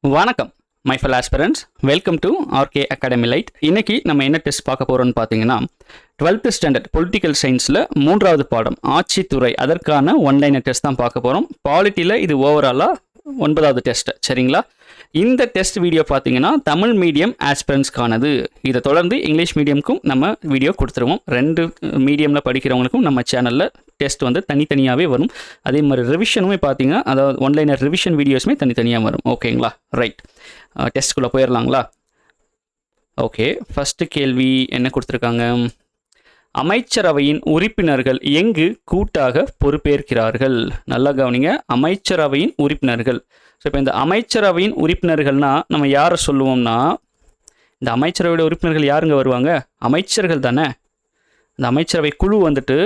வணக்கம் my fellow aspirants, welcome to RK academy light. இன்னைக்கு நம்ம என்ன டெஸ்ட் பார்க்க போகிறோம்னு பார்த்தீங்கன்னா 12th ஸ்டாண்டர்ட் பொலிட்டிக்கல் சயின்ஸில் 3வது பாடம் ஆட்சித்துறை, அதற்கான ஒன்லைனர் டெஸ்ட் தான் பார்க்க போகிறோம். பாலிட்டியில் இது ஓவராலாக 9வது டெஸ்ட். சரிங்களா? இந்த டெஸ்ட் வீடியோ பார்த்தீங்கன்னா தமிழ் மீடியம் ஆஸ்பிரண்ட்ஸ்க்கானது. இதை தொடர்ந்து இங்கிலீஷ் மீடியமுக்கும் நம்ம வீடியோ கொடுத்துருவோம். 2 மீடியமில் படிக்கிறவங்களுக்கும் நம்ம சேனலில் டெஸ்ட் வந்து தனித்தனியாகவே வரும். அதே மாதிரி ரிவிஷனுமே பார்த்தீங்கன்னா, அதாவது ஒன்லைனர் ரிவிஷன் வீடியோஸுமே தனித்தனியாக வரும். ஓகேங்களா? ரைட், டெஸ்ட்டுக்குள்ளே போயிடலாங்களா? ஓகே, ஃபஸ்ட்டு கேள்வி என்ன கொடுத்துருக்காங்க? அமைச்சரவையின் உறுப்பினர்கள் எங்கு கூட்டாக பொறுப்பேற்கிறார்கள்? நல்லா கவனிங்க, அமைச்சரவையின் உறுப்பினர்கள். ஸோ இப்போ இந்த அமைச்சரவையின் உறுப்பினர்கள்னால் நம்ம யாரை சொல்லுவோம்னா, இந்த அமைச்சரவையோட உறுப்பினர்கள் யாருங்க வருவாங்க? அமைச்சர்கள் தானே. இந்த அமைச்சரவை குழு வந்துட்டு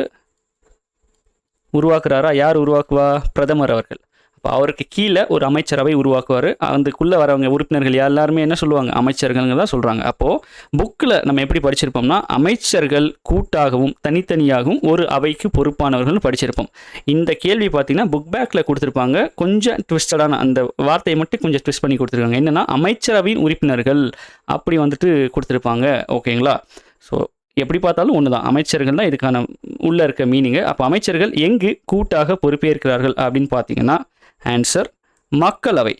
உருவாக்குறாரா? யார் உருவாக்குவா? பிரதமர் அவர்கள். அப்போ அவருக்கு கீழே ஒரு அமைச்சரவை உருவாக்குவார். அதுக்குள்ளே வரவங்க உறுப்பினர்கள் எல்லாருமே என்ன சொல்லுவாங்க? அமைச்சர்கள்னு தான் சொல்கிறாங்க. அப்போது புக்கில் நம்ம எப்படி படிச்சிருப்போம்னா, அமைச்சர்கள் கூட்டாகவும் தனித்தனியாகவும் ஒரு அவைக்கு பொறுப்பானவர்கள்னு படிச்சிருப்போம். இந்த கேள்வி பார்த்தீங்கன்னா புக் பேக்கில் கொடுத்துருப்பாங்க. கொஞ்சம் ட்விஸ்டடான அந்த வார்த்தையை மட்டும் கொஞ்சம் ட்விஸ்ட் பண்ணி கொடுத்துருக்காங்க. என்னென்னா அமைச்சரவையின் உறுப்பினர்கள் அப்படி வந்துட்டு கொடுத்துருப்பாங்க. ஓகேங்களா? ஸோ எப்படி பார்த்தாலும் ஒன்று தான், அமைச்சர்கள் தான் இதுக்கான உள்ளே இருக்க மீனிங்கு. அப்போ அமைச்சர்கள் எங்கு கூட்டாக பொறுப்பேற்கிறார்கள் அப்படின்னு பார்த்தீங்கன்னா, ஆன்சர் மக்களவை.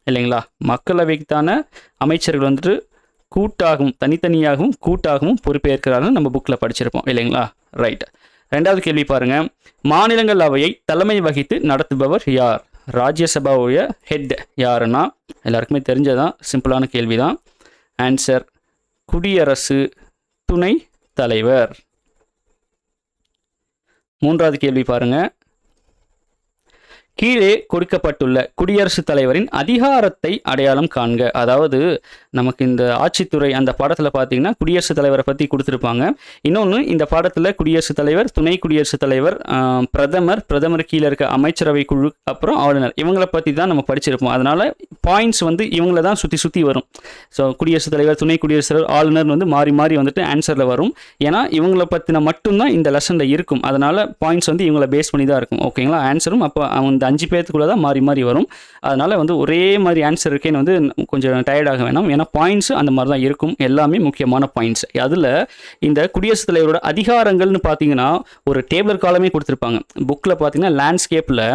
இல்லைங்களா? மக்களவைக்கு தானே அமைச்சர்கள் வந்துட்டு கூட்டாகவும் தனித்தனியாகவும் கூட்டாகவும் பொறுப்பேற்கிறார்கள் நம்ம புக்கில் படிச்சிருப்போம். இல்லைங்களா? ரைட். 2வது கேள்வி பாருங்கள். மாநிலங்களவையை தலைமை வகித்து நடத்துபவர் யார்? ராஜ்யசபாவுடைய ஹெட் யாருன்னா எல்லாருக்குமே தெரிஞ்சதான், சிம்பிளான கேள்வி தான். ஆன்சர் குடியரசு துணை தலைவர். 3வது கேள்வி பாருங்க. கீழே கொடுக்கப்பட்டுள்ள குடியரசுத் தலைவரின் அதிகாரத்தை அடையாளம் காண்க. அதாவது நமக்கு இந்த ஆட்சித்துறை அந்த பாடத்தில் பார்த்தீங்கன்னா குடியரசுத் தலைவரை பற்றி கொடுத்துருப்பாங்க. இன்னொன்று இந்த பாடத்தில் குடியரசுத் தலைவர், துணை குடியரசுத் தலைவர், பிரதமர் கீழே இருக்க அமைச்சரவை குழு, அப்புறம் ஆளுநர், இவங்களை பற்றி தான் நம்ம படிச்சிருப்போம். அதனால் பாயிண்ட்ஸ் வந்து இவங்கள தான் சுற்றி வரும். ஸோ குடியரசுத் தலைவர், துணை குடியரசுத் தலைவர், ஆளுநர் வந்து மாறி மாறி வந்துட்டு ஆன்சரில் வரும். ஏன்னா இவங்களை பற்றின மட்டும்தான் இந்த லெசனில் இருக்கும். அதனால் பாயிண்ட்ஸ் வந்து இவங்களை பேஸ் பண்ணி தான் இருக்கும். ஓகேங்களா? ஆன்சரும் அப்போ அந்த 5 பேர்த்துக்குள்ளே தான் மாறி மாறி வரும். அதனால் வந்து ஒரே மாதிரி ஆன்சர் இருக்கேன்னு வந்து கொஞ்சம் டயர்டாக வேணாம். ஏன்னா பாயிண்ட்ஸு அந்த மாதிரி தான் இருக்கும். எல்லாமே முக்கியமான பாயிண்ட்ஸ். அதில் இந்த குடியரசுத் தலைவரோட அதிகாரங்கள்னு பார்த்தீங்கன்னா ஒரு டேபிளர் காலமே கொடுத்துருப்பாங்க. புக்கில் பார்த்தீங்கன்னா லேண்ட்ஸ்கேப்பில்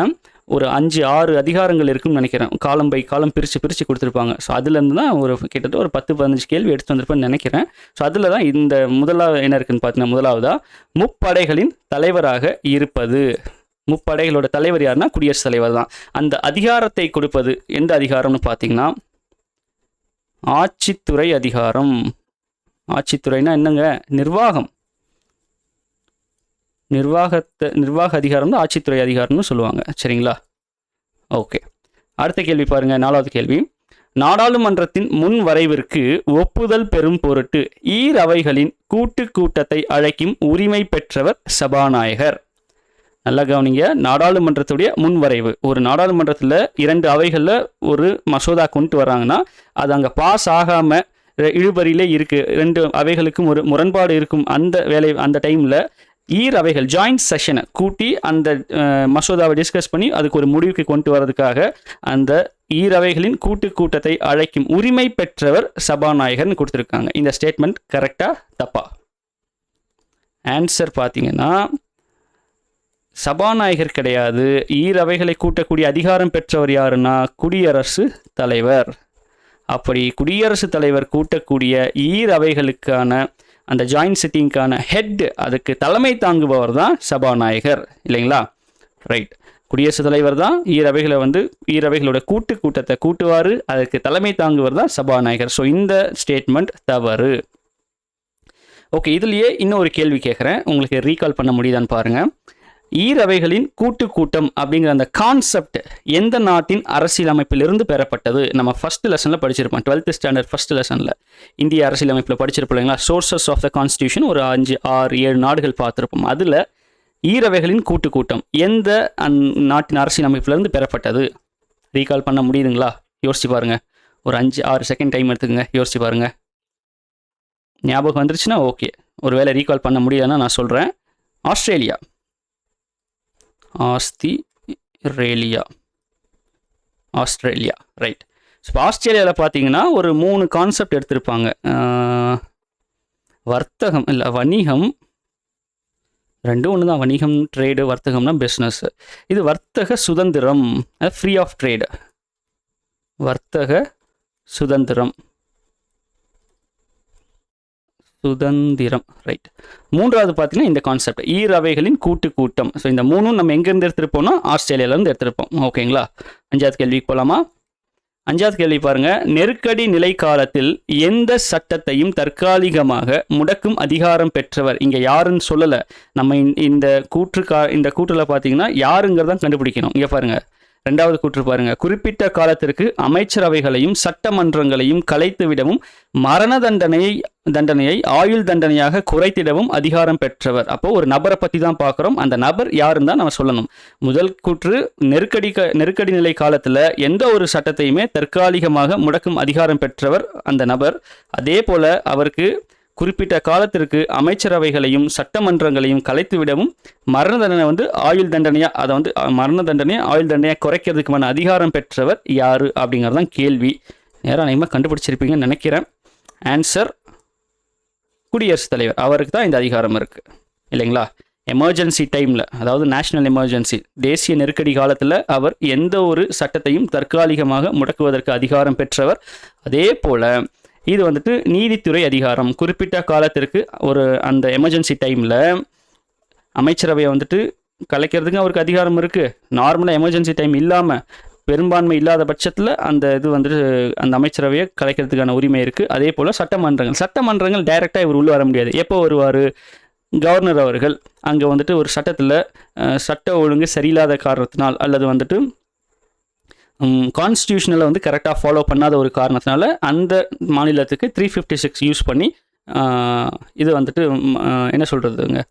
ஒரு 5-6 அதிகாரங்கள் இருக்குன்னு நினைக்கிறேன். காலம் பை காலம் பிரித்து கொடுத்துருப்பாங்க. ஸோ அதுலேருந்து தான் கிட்டத்தட்ட ஒரு 10-15 கேள்வி எடுத்து வந்திருப்பேன்னு நினைக்கிறேன். ஸோ அதில் தான் இந்த முதலாவது என்ன இருக்குன்னு பார்த்தீங்கன்னா, முதலாவதாக முப்படைகளின் தலைவராக இருப்பது. முப்படைகளோட தலைவர் யாருன்னா குடியரசுத் தலைவர் தான். அந்த அதிகாரத்தை கொடுப்பது எந்த அதிகாரம்னு பார்த்தீங்கன்னா ஆட்சித்துறை அதிகாரம். ஆட்சித்துறைனா என்னங்க? நிர்வாகம். நிர்வாக அதிகாரம் தான் ஆட்சித்துறை அதிகாரம்னு சொல்லுவாங்க. சரிங்களா? ஓகே, அடுத்த கேள்வி பாருங்க. 4வது கேள்வி. நாடாளுமன்றத்தின் முன் வரைவிற்கு ஒப்புதல் பெறும் பொருட்டு ஈரவைகளின் கூட்டத்தை அழைக்கும் உரிமை பெற்றவர் சபாநாயகர். நல்லா கவனிங்க, நாடாளுமன்றத்துடைய முன்வரைவு. ஒரு நாடாளுமன்றத்தில் 2 அவைகளில் ஒரு மசோதா கொண்டு வராங்கன்னா அது அங்கே பாஸ் ஆகாமல் இழுபறியிலே இருக்குது, 2 அவைகளுக்கும் ஒரு முரண்பாடு இருக்கும். அந்த டைமில் ஈரவைகள் ஜாயிண்ட் செஷனை கூட்டி அந்த மசோதாவை டிஸ்கஸ் பண்ணி அதுக்கு ஒரு முடிவுக்கு கொண்டு வரதுக்காக அந்த ஈரவைகளின் கூட்டத்தை அழைக்கும் உரிமை பெற்றவர் சபாநாயகர்னு கொடுத்துருக்காங்க. இந்த ஸ்டேட்மெண்ட் கரெக்டாக தப்பா? ஆன்சர் பார்த்தீங்கன்னா சபாநாயகர் கிடையாது. ஈரவைகளை கூட்டக்கூடிய அதிகாரம் பெற்றவர் யாருன்னா குடியரசு தலைவர். அப்படி குடியரசுத் தலைவர் கூட்டக்கூடிய ஈரவைகளுக்கான அந்த ஜாயிண்ட் சிட்டிங்கான ஹெட், அதுக்கு தலைமை தாங்குபவர் தான் சபாநாயகர். இல்லைங்களா? ரைட். குடியரசுத் தலைவர் தான் ஈரவைகளோட கூட்டத்தை கூட்டுவார். அதுக்கு தலைமை தாங்குவர் தான் சபாநாயகர். ஸோ இந்த ஸ்டேட்மெண்ட் தவறு. ஓகே, இதுலேயே இன்னொரு கேள்வி கேட்குறேன், உங்களுக்கு ரீகால் பண்ண முடியுதான்னு பாருங்கள். ஈரவைகளின் கூட்டம் அப்படிங்கிற அந்த கான்செப்ட் எந்த நாட்டின் அரசியலமைப்பிலிருந்து பெறப்பட்டது? நம்ம ஃபர்ஸ்ட் லெசனில் படிச்சிருப்போம். 12th ஸ்டாண்டர்ட் ஃபர்ஸ்ட் லெசனில் இந்திய அரசியலமைப்பில் படிச்சிருப்போம். இல்லைங்களா? சோர்சஸ் ஆஃப் த கான்ஸ்டியூஷன் ஒரு 5, 6, 7 நாடுகள் பார்த்துருப்போம். அதில் ஈரவைகளின் கூட்டம் எந்த நாட்டின் அரசியலமைப்பிலிருந்து பெறப்பட்டது? ரீகால் பண்ண முடியுதுங்களா? யோசிச்சு பாருங்கள். ஒரு 5-6 செகண்ட் டைம் எடுத்துக்கங்க, யோசிச்சு பாருங்கள். ஞாபகம் வந்துருச்சுன்னா ஓகே. ஒரு வேளை ரீகால் பண்ண முடியலன்னா நான் சொல்கிறேன். ஆஸ்திரேலியா. ஆஸ்திரேலியா. ரைட். இப்போ ஆஸ்திரேலியாவில் பார்த்தீங்கன்னா ஒரு 3 கான்செப்ட் எடுத்திருப்பாங்க. வர்த்தகம் இல்லை வணிகம், ரெண்டும் ஒன்று தான். வணிகம் ட்ரேடு, வர்த்தகம்னா பிஸ்னஸ். இது வர்த்தக சுதந்திரம், ஃப்ரீ ஆஃப் ட்ரேடு, வர்த்தக சுதந்திரம், சுதந்திரம். ரைட். மூன்றாவது பார்த்தீங்கன்னா இந்த கான்செப்ட் ஈரவைகளின் கூட்டம். ஸோ இந்த மூணும் நம்ம எங்கேருந்து எடுத்துருப்போம்னா ஆஸ்திரேலியாவிலேருந்து எடுத்திருப்போம். ஓகேங்களா? 5வது கேள்விக்கு போகலாமா? 5வது கேள்வி பாருங்க. நெருக்கடி நிலை காலத்தில் எந்த சட்டத்தையும் தற்காலிகமாக முடக்கும் அதிகாரம் பெற்றவர். இங்கே யாருன்னு சொல்லலை. நம்ம இந்த கூற்றில் பார்த்தீங்கன்னா யாருங்கிறதான் கண்டுபிடிக்கணும். இங்கே பாருங்க, 2வது கூற்று பாருங்க. குறிப்பிட்ட காலத்திற்கு அமைச்சரவைகளையும் சட்டமன்றங்களையும் கலைத்துவிடவும் மரண தண்டனையை ஆயுள் தண்டனையாக குறைத்திடவும் அதிகாரம் பெற்றவர். அப்போ ஒரு நபரை பற்றி தான் பார்க்குறோம். அந்த நபர் யாருன்னு தான் நம்ம சொல்லணும். முதல் கூற்று நெருக்கடி நிலை காலத்தில் எந்த ஒரு சட்டத்தையுமே தற்காலிகமாக முடக்கும் அதிகாரம் பெற்றவர் அந்த நபர். அதே போல அவருக்கு குறிப்பிட்ட காலத்திற்கு அமைச்சரவைகளையும் சட்டமன்றங்களையும் கலைத்துவிடவும் மரண தண்டனை ஆயுள் தண்டனையாக, அதை மரண தண்டனையை ஆயுள் தண்டனையாக குறைக்கிறதுக்கான அதிகாரம் பெற்றவர் யார் அப்படிங்கிறதான் கேள்வி. நேரம் அநேகமாக கண்டுபிடிச்சிருப்பீங்கன்னு நினைக்கிறேன். ஆன்சர் குடியரசுத் தலைவர். அவருக்கு தான் இந்த அதிகாரம் இருக்குது இல்லைங்களா? எமர்ஜென்சி டைமில், அதாவது நேஷனல் எமர்ஜென்சி, தேசிய நெருக்கடி காலத்தில் அவர் எந்த ஒரு சட்டத்தையும் தற்காலிகமாக முடக்குவதற்கு அதிகாரம் பெற்றவர். அதே போல் இது நீதித்துறை அதிகாரம். குறிப்பிட்ட காலத்திற்கு அந்த எமர்ஜென்சி டைமில் அமைச்சரவையை கலைக்கிறதுக்கு அவருக்கு அதிகாரம் இருக்குது. நார்மலாக எமர்ஜென்சி டைம் இல்லாமல் பெரும்பான்மை இல்லாத பட்சத்தில் அந்த அந்த அமைச்சரவையை கலைக்கிறதுக்கான உரிமை இருக்குது. அதே போல் சட்டமன்றங்கள் டைரெக்டாக இவர் உள்ளே வர முடியாது. எப்போ வருவார்? கவர்னர் அவர்கள் அங்கே ஒரு சட்டத்தில் சட்ட ஒழுங்கு சரியில்லாத காரணத்தினால் அல்லது கான்ஸ்டியூஷனில் கரெக்டாக ஃபாலோ பண்ணாத ஒரு காரணத்தினால அந்த மாநிலத்துக்கு 356 யூஸ் பண்ணி இது என்ன சொல்கிறதுங்க,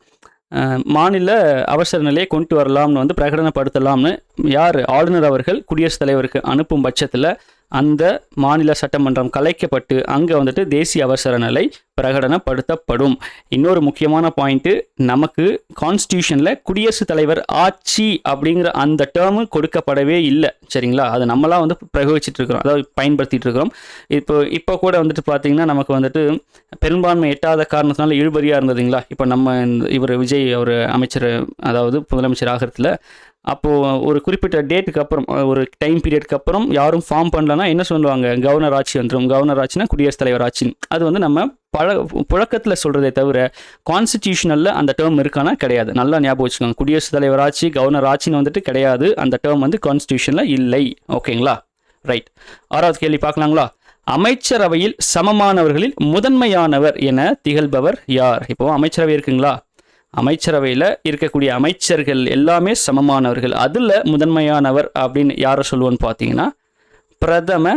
மாநில அவசர நிலையை கொண்டு வரலாம்னு பிரகடனப்படுத்தலாம்னு யார்? ஆளுநர் அவர்கள் குடியரசுத் தலைவருக்கு அனுப்பும் பட்சத்தில் அந்த மாநில சட்டமன்றம் கலைக்கப்பட்டு அங்கே தேசிய அவசர நிலை பிரகடனப்படுத்தப்படும். இன்னொரு முக்கியமான பாயிண்ட்டு, நமக்கு கான்ஸ்டியூஷனில் குடியரசுத் தலைவர் ஆட்சி அப்படிங்கிற அந்த டேர்மு கொடுக்கப்படவே இல்லை. சரிங்களா? அது நம்மளாம் பிரயோகிச்சிட்டு இருக்கிறோம், அதாவது பயன்படுத்திகிட்டு இருக்கிறோம். இப்போ கூட பார்த்தீங்கன்னா நமக்கு பெரும்பான்மை எட்டாத காரணத்தினால இழுபறியாக இருந்ததுங்களா? இப்போ நம்ம இவர் விஜய் அவர் அமைச்சர், அதாவது முதலமைச்சர் ஆகிறதுல அப்போது ஒரு குறிப்பிட்ட டேட்டுக்கு அப்புறம், ஒரு டைம் பீரியடுக்கு அப்புறம் யாரும் ஃபார்ம் பண்ணலன்னா என்ன சொல்லுவாங்க? கவர்னர் ஆட்சி வந்துடும். கவர்னர் ஆட்சினா குடியரசுத் தலைவர் ஆட்சி. அது நம்ம புழக்கத்தில் சொல்கிறதே தவிர கான்ஸ்டிடியூஷனலில் அந்த டேர்ம் இருக்கானா கிடையாது. நல்லா ஞாபகம் வச்சுக்கோங்க. குடியரசுத் தலைவர் ஆட்சி, கவர்னர் ஆட்சின்னு கிடையாது. அந்த டேர்ம் கான்ஸ்டிடியூஷனில் இல்லை. ஓகேங்களா? ரைட். 6வது கேள்வி பார்க்கலாங்களா? அமைச்சரவையில் சமமானவர்களில் முதன்மையானவர் என திகழ்பவர் யார்? இப்போது அமைச்சரவை இருக்குங்களா? அமைச்சரவையில் இருக்கக்கூடிய அமைச்சர்கள் எல்லாமே சமமானவர்கள். அதில் முதன்மையானவர் அப்படின்னு யாரை சொல்லுவோன்னு பார்த்தீங்கன்னா பிரதம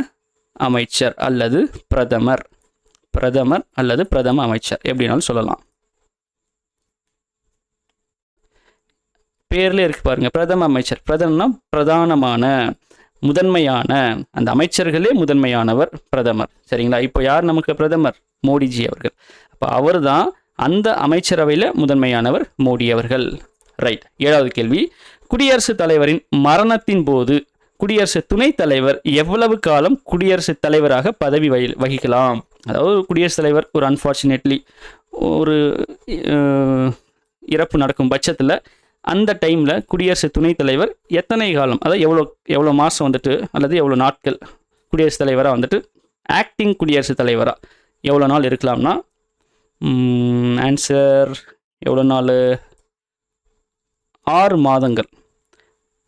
அமைச்சர் அல்லது பிரதமர் அல்லது பிரதம அமைச்சர் எப்படினாலும் சொல்லலாம். பேர்ல இருக்கு பாருங்க, பிரதம அமைச்சர். பிரதமர்னா பிரதானமான, முதன்மையான, அந்த அமைச்சர்களே முதன்மையானவர் பிரதமர். சரிங்களா? இப்போ யார் நமக்கு பிரதமர்? மோடிஜி அவர்கள். அப்போ அவர் தான் அந்த அமைச்சரவையில் முதன்மையானவர், மோடி அவர்கள். ரைட். 7வது கேள்வி. குடியரசுத் தலைவரின் மரணத்தின் போது குடியரசு துணைத் தலைவர் எவ்வளவு காலம் குடியரசுத் தலைவராக பதவி வகிக்கலாம்? அதாவது குடியரசுத் தலைவர் ஒரு அன்ஃபார்ச்சுனேட்லி ஒரு இறப்பு நடக்கும் பட்சத்தில் அந்த டைமில் குடியரசு துணைத் தலைவர் எத்தனை காலம், அதாவது எவ்வளோ மாதம் அல்லது எவ்வளோ நாட்கள் குடியரசுத் தலைவராக ஆக்டிங் குடியரசுத் தலைவராக எவ்வளோ நாள் இருக்கலாம்னா, ஆன்சர் எவ்வளோ நாள்? 6 மாதங்கள்.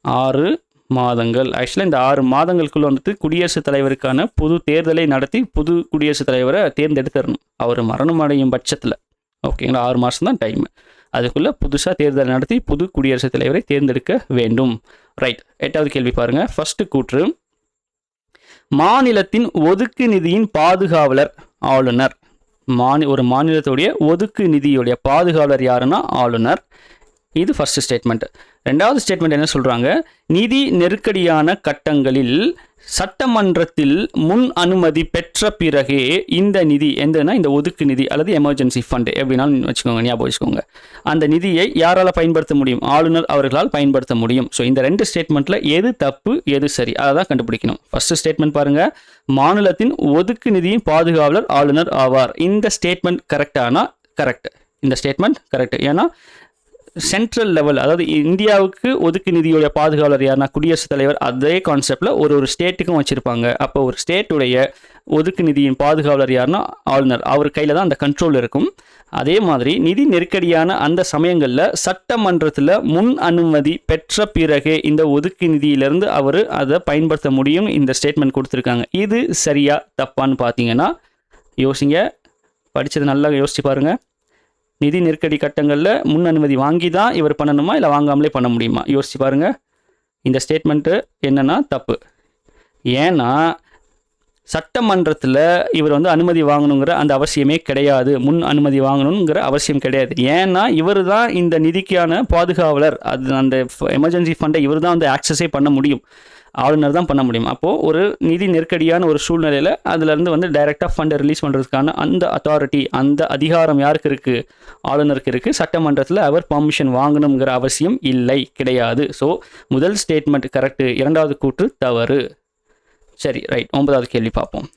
6 மாதங்கள். ஆக்சுவலாக இந்த 6 மாதங்களுக்குள்ளே குடியரசுத் தலைவருக்கான பொது தேர்தலை நடத்தி புது குடியரசுத் தலைவரை தேர்ந்தெடுத்துடணும். அவர் மரணம் அடையும் பட்சத்தில். ஓகேங்களா? 6 மாதம் தான் டைம். அதுக்குள்ளே புதுசாக தேர்தல் நடத்தி புது குடியரசுத் தலைவரை தேர்ந்தெடுக்க வேண்டும். ரைட். 8வது கேள்வி பாருங்கள். ஃபர்ஸ்ட் கூற்று, மாநிலத்தின் ஒதுக்கு நிதியின் பாதுகாவலர் ஆளுநர். ஒரு மாநிலத்துடைய ஒதுக்கு நிதியுடைய பாதுகாவலர் யாருன்னா ஆளுநர். இது ஃபர்ஸ்ட் ஸ்டேட்மெண்ட். 2வது ஸ்டேட்மெண்ட் என்ன சொல்கிறாங்க? நிதி நெருக்கடியான கட்டங்களில் சட்டமன்றத்தில் முன் அனுமதி பெற்ற பிறகே இந்த நிதி எந்தனா இந்த ஒதுக்கு நிதி அல்லது எமர்ஜென்சி ஃபண்ட் எப்படினாலும் வச்சுக்கோங்க, ஞாபகம் வச்சுக்கோங்க. அந்த நிதியை யாரால் பயன்படுத்த முடியும்? ஆளுநர் அவர்களால் பயன்படுத்த முடியும். ஸோ இந்த ரெண்டு ஸ்டேட்மெண்ட்டில் எது தப்பு எது சரி அதை தான் கண்டுபிடிக்கணும். ஃபர்ஸ்ட் ஸ்டேட்மெண்ட் பாருங்கள், மாநிலத்தின் ஒதுக்கு நிதியின் பாதுகாவலர் ஆளுநர் ஆவார். இந்த ஸ்டேட்மெண்ட் கரெக்டானா? கரெக்ட். இந்த ஸ்டேட்மெண்ட் கரெக்ட். ஏன்னா சென்ட்ரல் லெவல், அதாவது இந்தியாவுக்கு ஒதுக்கு நிதியோட பாதுகாவலர் யாருன்னா குடியரசுத் தலைவர். அதே கான்செப்டில் ஒரு ஸ்டேட்டுக்கும் வச்சுருப்பாங்க. அப்போ ஒரு ஸ்டேட்டுடைய ஒதுக்கு நிதியின் பாதுகாவலர் யாருன்னா ஆளுநர். அவர் கையில் தான் அந்த கண்ட்ரோல் இருக்கும். அதே மாதிரி நிதி நெருக்கடியான அந்த சமயங்களில் சட்டமன்றத்தில் முன் அனுமதி பெற்ற பிறகே இந்த ஒதுக்கு நிதியிலிருந்து அவர் அதை பயன்படுத்த முடியும். இந்த ஸ்டேட்மெண்ட் கொடுத்துருக்காங்க. இது சரியா தப்பான்னு பார்த்தீங்கன்னா யோசிங்க, படித்தது நல்லா யோசிச்சு பாருங்கள். நிதி நெருக்கடி கட்டங்களில் முன் அனுமதி வாங்கி தான் இவர் பண்ணணுமா இல்லை வாங்காமலே பண்ண முடியுமா? யோசிச்சு பாருங்கள். இந்த ஸ்டேட்மெண்ட்டு என்னென்னா தப்பு. ஏன்னா சட்டமன்றத்தில் இவர் அனுமதி வாங்கணுங்கிற அந்த அவசியமே கிடையாது. முன் அனுமதி வாங்கணுங்கிற அவசியம் கிடையாது. ஏன்னா இவர் தான் இந்த நிதிக்கான பாதுகாவலர். அது அந்த எமர்ஜென்சி ஃபண்டை இவர் தான் ஆக்சஸே பண்ண முடியும். ஆளுநர் தான் பண்ண முடியும். அப்போது ஒரு நிதி நெருக்கடியான ஒரு சூழ்நிலையில் அதுலேருந்து டைரெக்டாக ஃபண்டை ரிலீஸ் பண்ணுறதுக்கான அந்த அத்தாரிட்டி, அந்த அதிகாரம் யாருக்கு இருக்குது? ஆளுநருக்கு இருக்குது. சட்டமன்றத்தில் அவர் பர்மிஷன் வாங்கணுங்கிற அவசியம் இல்லை, கிடையாது. ஸோ முதல் ஸ்டேட்மெண்ட் கரெக்டு, இரண்டாவது கூற்று தவறு. சரி, ரைட். 9வது கேள்வி பார்ப்போம்.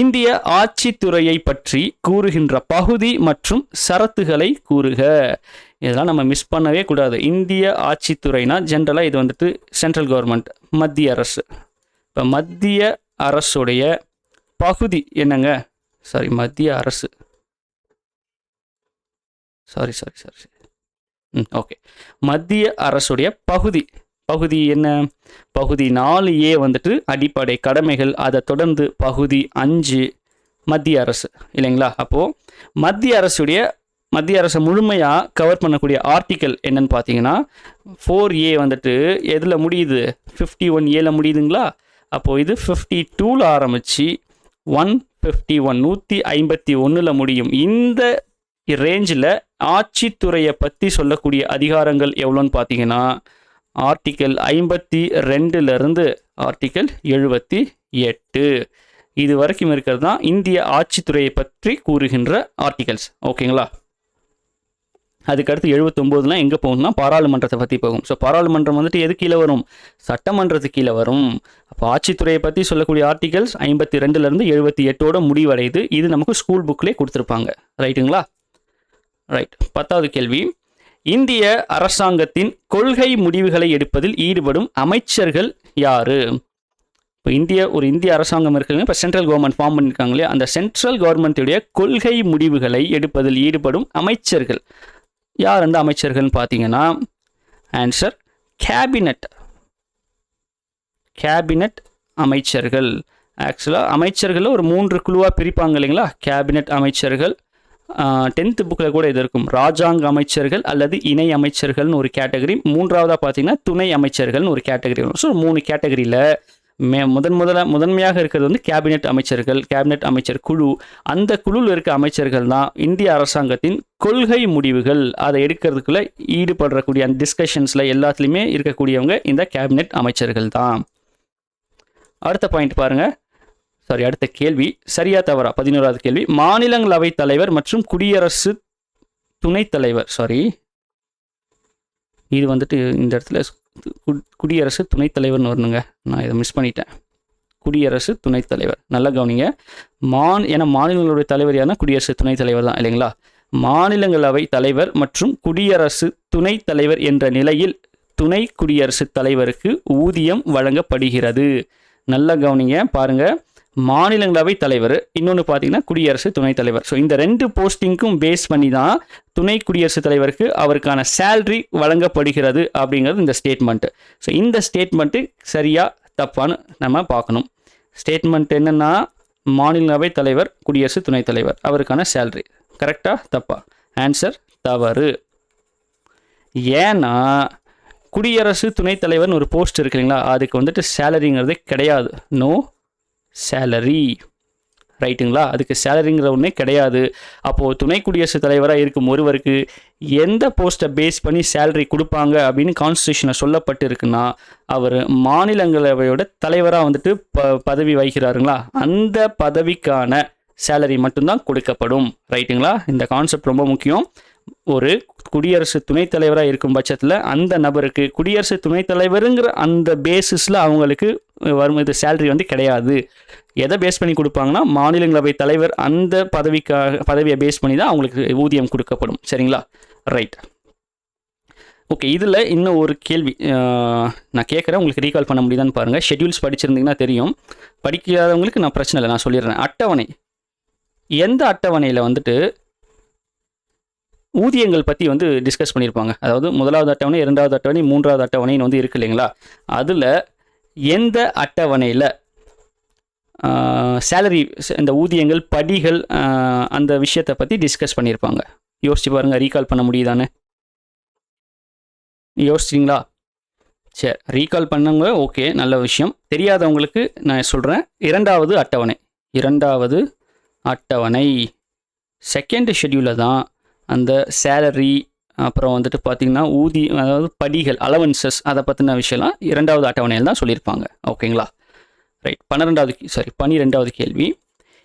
இந்திய ஆட்சித்துறையை பற்றி கூறுகின்ற பகுதி மற்றும் சரத்துகளை கூறுக. இதெல்லாம் நம்ம மிஸ் பண்ணவே கூடாது. இந்திய ஆட்சித்துறைனா ஜென்ரலாக இது சென்ட்ரல் கவர்மெண்ட், மத்திய அரசு. இப்போ மத்திய அரசுடைய பகுதி என்னங்க? மத்திய அரசு ஓகே. மத்திய அரசுடைய பகுதி என்ன? பகுதி 4A அடிப்படை கடமைகள். அதை தொடர்ந்து பகுதி 5 மத்திய அரசு, இல்லைங்களா? அப்போது மத்திய அரசு முழுமையாக கவர் பண்ணக்கூடிய ஆர்டிக்கல் என்னன்னு பார்த்தீங்கன்னா 4A எதில் முடியுது? 51A முடியுதுங்களா? அப்போது இது 52 ஆரம்பித்து 151 151 முடியும். இந்த ரேஞ்சில் ஆட்சித்துறையை பற்றி சொல்லக்கூடிய அதிகாரங்கள் எவ்வளோன்னு பார்த்தீங்கன்னா ஆர்டிக்கல் 52 ஆர்டிக்கல் 78 இது வரைக்கும் இருக்கிறது தான் இந்திய ஆட்சித்துறையை பற்றி கூறுகின்ற ஆர்டிகல்ஸ். ஓகேங்களா? அதுக்கடுத்து 79 எங்கே போகும்னா பாராளுமன்றத்தை பற்றி போகும். ஸோ பாராளுமன்றம் எது கீழே வரும்? சட்டமன்றத்துக்கு கீழே வரும். அப்போ ஆட்சித்துறையை பற்றி சொல்லக்கூடிய ஆர்டிகல்ஸ் 52 78 முடிவடையுது. இது நமக்கு ஸ்கூல் புக்லேயே கொடுத்துருப்பாங்க. ரைட்டுங்களா? ரைட். 10வது கேள்வி. இந்திய அரசாங்கத்தின் கொள்கை முடிவுகளை எடுப்பதில் ஈடுபடும் அமைச்சர்கள் யாரு? இப்போ இந்திய அரசாங்கம் இருக்குங்க. இப்போ சென்ட்ரல் கவர்மெண்ட் ஃபார்ம் பண்ணியிருக்காங்க இல்லையா? அந்த சென்ட்ரல் கவர்மெண்ட்டுடைய கொள்கை முடிவுகளை எடுப்பதில் ஈடுபடும் அமைச்சர்கள் யார்? அந்த அமைச்சர்கள்னு பார்த்தீங்கன்னா ஆன்சர் கேபினட் அமைச்சர்கள். ஆக்சுவலாக அமைச்சர்களில் ஒரு 3 குழுவாக பிரிப்பாங்க இல்லைங்களா? கேபினட் அமைச்சர்கள். 10th புக்கில் கூட இது இருக்கும். ராஜாங்க அமைச்சர்கள் அல்லது இணை அமைச்சர்கள்னு ஒரு கேட்டகரி. 3வதாக பார்த்தீங்கன்னா துணை அமைச்சர்கள்னு ஒரு கேட்டகரி வரும். ஸோ 3 கேட்டகரியில் முதன்மையாக இருக்கிறது கேபினெட் அமைச்சர்கள், கேபினெட் அமைச்சர் குழு. அந்த குழுவில் இருக்க அமைச்சர்கள் தான் இந்திய அரசாங்கத்தின் கொள்கை முடிவுகள் அதை எடுக்கிறதுக்குள்ள ஈடுபடக்கூடிய அந்த டிஸ்கஷன்ஸில் எல்லாத்துலேயுமே இருக்கக்கூடியவங்க இந்த கேபினெட் அமைச்சர்கள் தான். அடுத்த பாயிண்ட் பாருங்க. அடுத்த கேள்வி சரியா தவறா? 11வது கேள்வி. மாநிலங்களவை தலைவர் மற்றும் குடியரசு துணைத் தலைவர். இது இந்த இடத்துல குடியரசு துணைத் தலைவர்னு வரணுங்க. நான் இதை மிஸ் பண்ணிட்டேன். குடியரசு துணைத் தலைவர். நல்லா கவனிங்க. ஏன்னா மாநிலங்களவை தலைவர் யாருன்னா குடியரசு துணைத் தலைவர் தான், இல்லைங்களா? மாநிலங்களவை தலைவர் மற்றும் குடியரசு துணைத் தலைவர் என்ற நிலையில் துணை குடியரசுத் தலைவருக்கு ஊதியம் வழங்கப்படுகிறது. நல்லா கவனிங்க. பாருங்க, மாநிலங்களவை தலைவர், இன்னொன்று பார்த்தீங்கன்னா குடியரசு துணைத் தலைவர். ஸோ இந்த 2 போஸ்டிங்க்கும் பேஸ் பண்ணி தான் துணை குடியரசுத் தலைவருக்கு அவருக்கான சேல்ரி வழங்கப்படுகிறது அப்படிங்கிறது இந்த ஸ்டேட்மெண்ட்டு. ஸோ இந்த ஸ்டேட்மெண்ட்டு சரியா தப்பான்னு நம்ம பார்க்கணும். ஸ்டேட்மெண்ட் என்னென்னா மாநிலங்களவை தலைவர் குடியரசு துணைத் தலைவர் அவருக்கான சேல்ரி. கரெக்டாக தப்பா? ஆன்சர் தவறு. ஏன்னா குடியரசு துணைத் தலைவர்னு ஒரு போஸ்ட் இருக்கு இல்லைங்களா? அதுக்கு சேலரிங்கிறதே கிடையாது. No salary. ரைட்டுங்களா? அதுக்கு சேலரிங்கிற ஒன்றே கிடையாது. அப்போது துணை குடியரசுத் தலைவராக இருக்கும் ஒருவருக்கு எந்த போஸ்ட்டை பேஸ் பண்ணி சேலரி கொடுப்பாங்க அப்படின்னு கான்ஸ்டியூஷனில் சொல்லப்பட்டு இருக்குன்னா, அவர் மாநிலங்களவையோட தலைவராக வந்துட்டு பதவி வகிக்கிறாருங்களா, அந்த பதவிக்கான சேலரி மட்டும்தான் கொடுக்கப்படும். ரைட்டுங்களா? இந்த கான்செப்ட் ரொம்ப முக்கியம். ஒரு குடியரசு துணைத் தலைவராக இருக்கும் பட்சத்தில் அந்த நபருக்கு குடியரசு துணைத் தலைவருங்கிற அந்த பேசிஸில் அவங்களுக்கு வரும் இது சேலரி வந்து கிடையாது. எதை பேஸ் பண்ணி கொடுப்பாங்கன்னா, மாநிலங்களவை தலைவர் அந்த பதவியை பேஸ் பண்ணி தான் அவங்களுக்கு ஊதியம் கொடுக்கப்படும். சரிங்களா? ரைட். ஓகே, இதில் இன்னும் ஒரு கேள்வி நான் கேட்குறேன், உங்களுக்கு ரீகால் பண்ண முடியுதான்னு பாருங்கள். ஷெட்யூல்ஸ் படிச்சிருந்தீங்கன்னா தெரியும், படிக்காதவங்களுக்கு நான் பிரச்சனை இல்லை, நான் சொல்லிடுறேன். அட்டவணை, எந்த அட்டவணையில் வந்துட்டு ஊதியங்கள் பற்றி வந்து டிஸ்கஸ் பண்ணியிருப்பாங்க. அதாவது முதலாவது அட்டவணை, இரண்டாவது அட்டவணை, மூன்றாவது அட்டவணைன்னு வந்து இருக்கு இல்லைங்களா? அதில் எந்த அட்டவணையில் சேலரி, இந்த ஊதியங்கள் படிகள் அந்த விஷயத்தை பற்றி டிஸ்கஸ் பண்ணியிருப்பாங்க? யோசிச்சு பாருங்கள், ரீகால் பண்ண முடியுதானே? யோசிச்சிங்களா? சரி, ரீகால் பண்ணவங்க ஓகே, நல்ல விஷயம். தெரியாதவங்களுக்கு நான் சொல்கிறேன். இரண்டாவது அட்டவணை செகண்ட் ஷெட்யூலில் தான் அந்த சேலரி, அப்புறம் வந்துட்டு பார்த்திங்கன்னா அதாவது படிகள், அலவன்சஸ், அதை பற்றின விஷயம்லாம் இரண்டாவது அட்டவணையில் தான் சொல்லியிருப்பாங்க. ஓகேங்களா? ரைட். 12வது கேள்வி,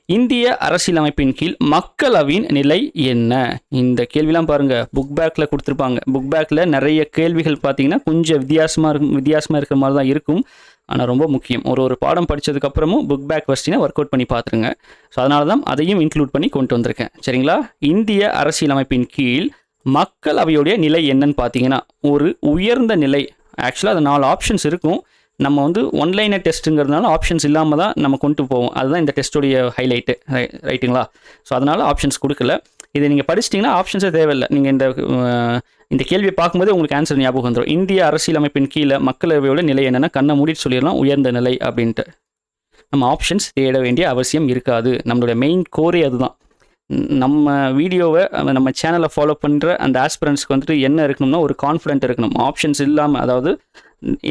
இந்திய அரசியலமைப்பின் கீழ் மக்களவையின் நிலை என்ன? இந்த கேள்விலாம் பாருங்கள், புக் பேக்கில் கொடுத்துருப்பாங்க. புக் பேக்கில் நிறைய கேள்விகள் பார்த்திங்கன்னா கொஞ்சம் வித்தியாசமாக இருக்கிற மாதிரி தான் இருக்கும். ஆனால் ரொம்ப முக்கியம். ஒரு பாடம் படித்ததுக்கப்புறமும் புக் பேக் கொஸ்டினை ஒர்க் அவுட் பண்ணி பார்த்துருங்க. ஸோ அதனால தான் அதையும் இன்க்ளூட் பண்ணி கொண்டு வந்திருக்கேன். சரிங்களா? இந்திய அரசியலமைப்பின் கீழ் மக்களவையுடைய நிலை என்னன்னு பார்த்தீங்கன்னா, ஒரு உயர்ந்த நிலை. ஆக்சுவலாக அது 4 ஆப்ஷன்ஸ் இருக்கும். நம்ம வந்து ஒன்லைனர் டெஸ்ட்டுங்கிறதுனால ஆப்ஷன்ஸ் இல்லாமல் தான் நம்ம கொண்டு போவோம். அதுதான் இந்த டெஸ்ட்டுடைய ஹைலைட்டு. ரைட்டுங்களா? ஸோ அதனால் ஆப்ஷன்ஸ் கொடுக்கல. இதை நீங்கள் படிச்சிட்டிங்கன்னா ஆப்ஷன்ஸே தேவையில்லை. நீங்கள் இந்த கேள்வியை பார்க்கும்போது உங்களுக்கு ஆன்சர் ஞாபகம் வந்துடும். இந்திய அரசியலமைப்பின் கீழே மக்களவையோட நிலை என்னென்னா கண்ணை மூடிட்டு சொல்லிடலாம், உயர்ந்த நிலை அப்படின்ட்டு. நம்ம ஆப்ஷன்ஸ் தேட வேண்டிய அவசியம் இருக்காது. நம்மளோட மெயின் கோரே அதுதான். நம்ம வீடியோவை, நம்ம சேனலை ஃபாலோ பண்ணுற அந்த ஆஸ்பிரண்ட்ஸ்க்கு வந்துட்டு என்ன இருக்கணும்னா, ஒரு கான்ஃபிடென்ட் இருக்கணும். ஆப்ஷன்ஸ் இல்லாமல், அதாவது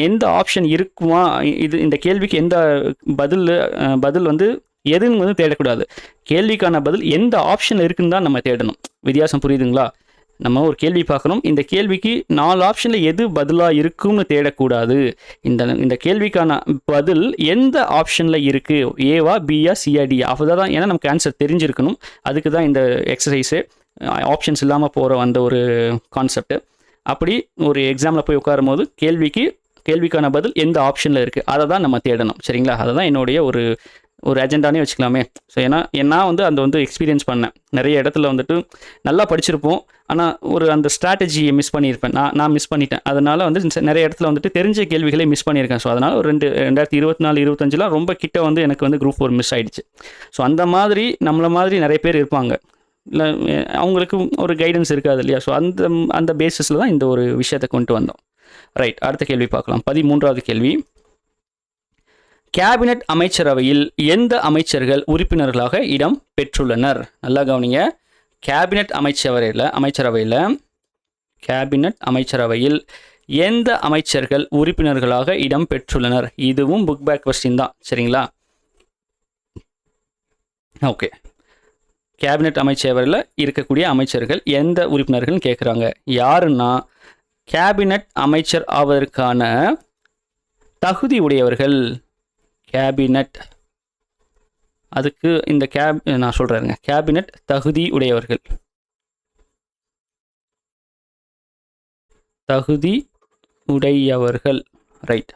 எந்த ஆப்ஷன் இருக்குமா, இந்த கேள்விக்கு எந்த பதில் வந்து எதுன்னு வந்து தேடக்கூடாது. கேள்விக்கான பதில் எந்த ஆப்ஷனில் இருக்குன்னு தான் நம்ம தேடணும். வித்தியாசம் புரியுதுங்களா? நம்ம ஒரு கேள்வி பார்க்கணும், இந்த கேள்விக்கு 4 ஆப்ஷனில் எது பதிலாக இருக்கும்னு தேடக்கூடாது. இந்த கேள்விக்கான பதில் எந்த ஆப்ஷனில் இருக்குது, ஏவா பியா சியா டியா, அப்போதான் ஏன்னா நமக்கு ஆன்சர் தெரிஞ்சிருக்கணும். அதுக்கு தான் இந்த எக்ஸசைஸு, ஆப்ஷன்ஸ் இல்லாமல் போகிற அந்த ஒரு கான்செப்ட். அப்படி ஒரு எக்ஸாமில் போய் உட்காரும் போது கேள்விக்கான பதில் எந்த ஆப்ஷனில் இருக்குது அதை தான் நம்ம தேடணும். சரிங்களா? அதை தான் என்னுடைய ஒரு அஜெண்டானே வச்சுக்கலாமே. ஸோ ஏன்னா வந்து எக்ஸ்பீரியன்ஸ் பண்ணேன். நிறைய இடத்துல வந்துட்டு நல்லா படிச்சிருப்போம், ஆனால் அந்த ஸ்ட்ராட்டஜியை மிஸ் பண்ணியிருப்பேன். நான் மிஸ் பண்ணிட்டேன். அதனால் நிறைய இடத்துல வந்துட்டு தெரிஞ்ச கேள்விகளே மிஸ் பண்ணியிருக்கேன். ஸோ அதனால் 2024-25 ரொம்ப கிட்ட எனக்கு குரூப் 4 மிஸ் ஆகிடுச்சு. ஸோ அந்த மாதிரி நம்மளை மாதிரி நிறைய பேர் இருப்பாங்க, இல்லை அவங்களுக்கு ஒரு கைடன்ஸ் இருக்காது இல்லையா? ஸோ அந்த பேசிஸில் தான் இந்த ஒரு விஷயத்தை கொண்டு வந்தோம். ரைட். அடுத்த கேள்வி பார்க்கலாம். 13வது கேள்வி, கேபினட் அமைச்சரவையில் எந்த அமைச்சர்கள் உறுப்பினர்களாக இடம் பெற்றுள்ளனர்? நல்லா கவனிங்க. கேபினட் அமைச்சரவையில் எந்த அமைச்சர்கள் உறுப்பினர்களாக இடம் பெற்றுள்ளனர்? இதுவும் புக் பேக் கொஸ்டின் தான். சரிங்களா? ஓகே. கேபினட் அமைச்சரவையில் இருக்கக்கூடிய அமைச்சர்கள் எந்த உறுப்பினர்கள்னு கேட்குறாங்க. யாருன்னா, கேபினட் அமைச்சர் ஆவதற்கான தகுதி உடையவர்கள். கேபினட், அதுக்கு இந்த நான் சொல்கிறேங்க, கேபினட் தகுதி உடையவர்கள். ரைட்.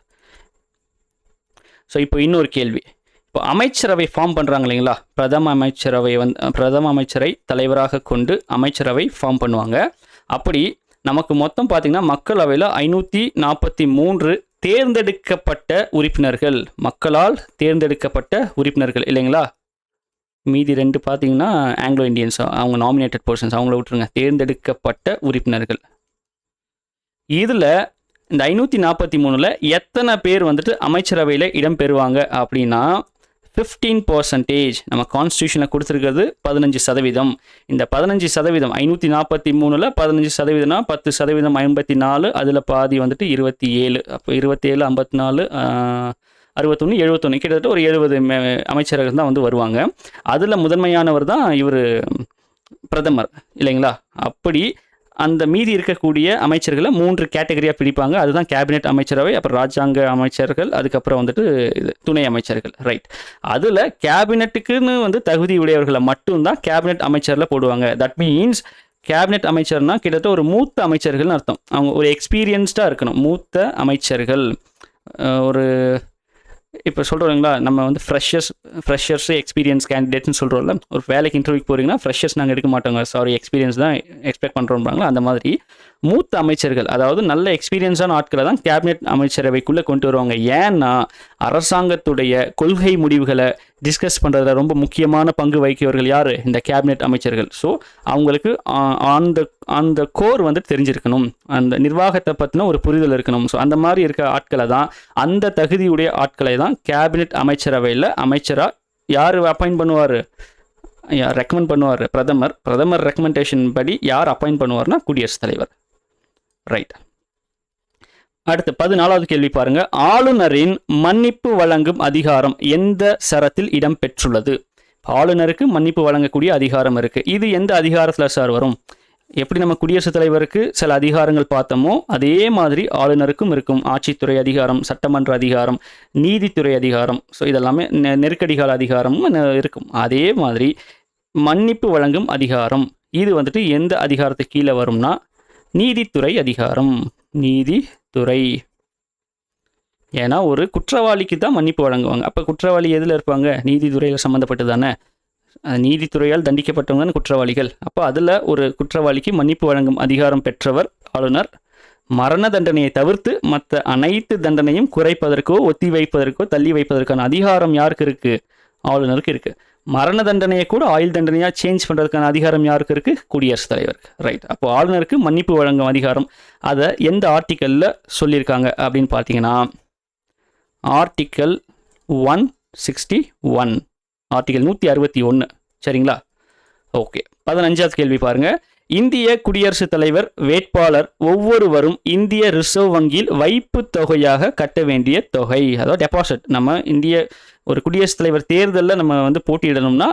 ஸோ இப்போ இன்னொரு கேள்வி, இப்போ அமைச்சரவை ஃபார்ம் பண்ணுறாங்க இல்லைங்களா? பிரதம அமைச்சரை தலைவராக கொண்டு அமைச்சரவை ஃபார்ம் பண்ணுவாங்க. அப்படி நமக்கு மொத்தம் பார்த்திங்கன்னா மக்களவையில் 543 தேர்ந்தெடுக்கப்பட்ட உறுப்பினர்கள், மக்களால் தேர்ந்தெடுக்கப்பட்ட உறுப்பினர்கள் இல்லைங்களா? மீதி 2 பார்த்திங்கன்னா ஆங்கிலோ இண்டியன்ஸ், அவங்க நாமினேட்டட் பர்சன்ஸ், அவங்கள விட்டுருங்க. தேர்ந்தெடுக்கப்பட்ட உறுப்பினர்கள். இதில் இந்த 543ல் எத்தனை பேர் வந்துட்டு அமைச்சரவையில் இடம் பெறுவாங்க அப்படின்னா 15%. நம்ம கான்ஸ்டியூஷனில் கொடுத்துருக்கிறது 15%. இந்த 15%, 543ல் 15%னா 10% 54, அதில் பாதி வந்துட்டு 27. அப்போ 27, 54, 61 71 கிட்டத்தட்ட ஒரு 70 அமைச்சர்கள் தான் வந்து வருவாங்க. அதில் முதன்மையானவர் தான் இவர் பிரதமர் இல்லைங்களா. அப்படி அந்த மீதி இருக்கக்கூடிய அமைச்சர்களை 3 கேட்டகரியாக பிரிப்பாங்க. அதுதான் கேபினெட் அமைச்சரவை, அப்புறம் ராஜாங்க அமைச்சர்கள், அதுக்கப்புறம் வந்துட்டு இது துணை அமைச்சர்கள். ரைட். அதில் கேபினெட்டுக்குன்னு வந்து தகுதி உடையவர்களை மட்டும்தான் கேபினெட் அமைச்சரில் போடுவாங்க. தட் மீன்ஸ் கேபினெட் அமைச்சர்னா கிட்டத்தட்ட ஒரு மூத்த அமைச்சர்கள்னு அர்த்தம். அவங்க ஒரு எக்ஸ்பீரியன்ஸ்டாக இருக்கணும். மூத்த அமைச்சர்கள் ஒரு இப்போ சொல்கிறோங்களா, நம்ம வந்து ஃப்ரெஷர்ஸ் எக்ஸ்பீரியன்ஸ் கேண்டிடேட்னு சொல்கிறோம்ல. ஒரு வேலைக்கு இன்டர்வியூக்கு போகிறீங்கன்னா ஃப்ரெஷர்ஸ் நாங்கள் எடுக்க மாட்டோங்க, சாரி எக்ஸ்பீரியன்ஸ் தான் எக்ஸ்பெக்ட் பண்ணுறோம்பாங்களா. அந்த மாதிரி மூத்த அமைச்சர்கள், அதாவது நல்ல எக்ஸ்பீரியன்ஸான ஆட்களை தான் கேபினெட் அமைச்சரவைக்குள்ளே கொண்டு வருவாங்க. ஏன்னா அரசாங்கத்துடைய கொள்கை முடிவுகளை டிஸ்கஸ் பண்ணுறதுல ரொம்ப முக்கியமான பங்கு வகிக்கிறவர்கள் யார்? இந்த கேபினெட் அமைச்சர்கள். ஸோ அவங்களுக்கு அந்த கோர் வந்து தெரிஞ்சிருக்கணும், அந்த நிர்வாகத்தை பற்றின ஒரு புரிதல் இருக்கணும். ஸோ அந்த மாதிரி இருக்க ஆட்களை தான், அந்த தகுதியுடைய ஆட்களை தான் கேபினெட் அமைச்சரவையில் அமைச்சராக யார் அப்பாயிண்ட் பண்ணுவார், ரெக்கமெண்ட் பண்ணுவார்? பிரதமர் ரெக்கமெண்டேஷன் படி யார் அப்பாயிண்ட் பண்ணுவார்னா குடியரசுத் தலைவர். ரைட். அடுத்து 14வது கேள்வி பாருங்க. ஆளுநரின் மன்னிப்பு வழங்கும் அதிகாரம் எந்த சரத்தில் இடம் பெற்றுள்ளது? ஆளுநருக்கு மன்னிப்பு வழங்கக்கூடிய அதிகாரம் இருக்கு. இது எந்த அதிகாரத்தில் சார் வரும்? எப்படி நம்ம குடியரசுத் தலைவருக்கு சில அதிகாரங்கள் பார்த்தோமோ அதே மாதிரி ஆளுநருக்கும் இருக்கும். ஆட்சித்துறை அதிகாரம், சட்டமன்ற அதிகாரம், நீதித்துறை அதிகாரம், ஸோ இதெல்லாமே நெருக்கடி கால அதிகாரமும் இருக்கும். அதே மாதிரி மன்னிப்பு வழங்கும் அதிகாரம் இது வந்துட்டு எந்த அதிகாரத்துக்கு கீழே வரும்னா நீதித்துறை அதிகாரம். நீதித்துறை. ஏன்னா ஒரு குற்றவாளிக்கு தான் மன்னிப்பு வழங்குவாங்க. அப்போ குற்றவாளி எதில் இருப்பாங்க? நீதித்துறையில் சம்மந்தப்பட்டு தானே. நீதித்துறையால் தண்டிக்கப்பட்டவங்க குற்றவாளிகள். அப்போ அதில் ஒரு குற்றவாளிக்கு மன்னிப்பு வழங்கும் அதிகாரம் பெற்றவர் ஆளுநர். மரண தண்டனையை தவிர்த்து மற்ற அனைத்து தண்டனையும் குறைப்பதற்கோ ஒத்தி வைப்பதற்கோ தள்ளி வைப்பதற்கான அதிகாரம் யாருக்கு இருக்குது? ஆளுநருக்கு இருக்குது. மரண தண்டனையை கூட ஆயுள் தண்டனையாக சேஞ்ச் பண்ணுறதுக்கான அதிகாரம் யாருக்கு இருக்குது? குடியரசுத் தலைவருக்கு. ரைட். அப்போ ஆளுநருக்கு மன்னிப்பு வழங்கும் அதிகாரம் அதை எந்த ஆர்டிக்கலில் சொல்லியிருக்காங்க அப்படின்னு பார்த்தீங்கன்னா ஆர்டிக்கல் 161, ஆர்டிக்கல் 161. சரிங்களா? ஓகே. 15வது கேள்வி பாருங்கள். இந்திய குடியரசுத் தலைவர் வேட்பாளர் ஒவ்வொருவரும் இந்திய ரிசர்வ் வங்கியில் வைப்பு தொகையாக கட்ட வேண்டிய தொகை, அதாவது டெபாசிட். நம்ம ஒரு குடியரசுத் தலைவர் தேர்தலில் நம்ம வந்து போட்டியிடணும்னா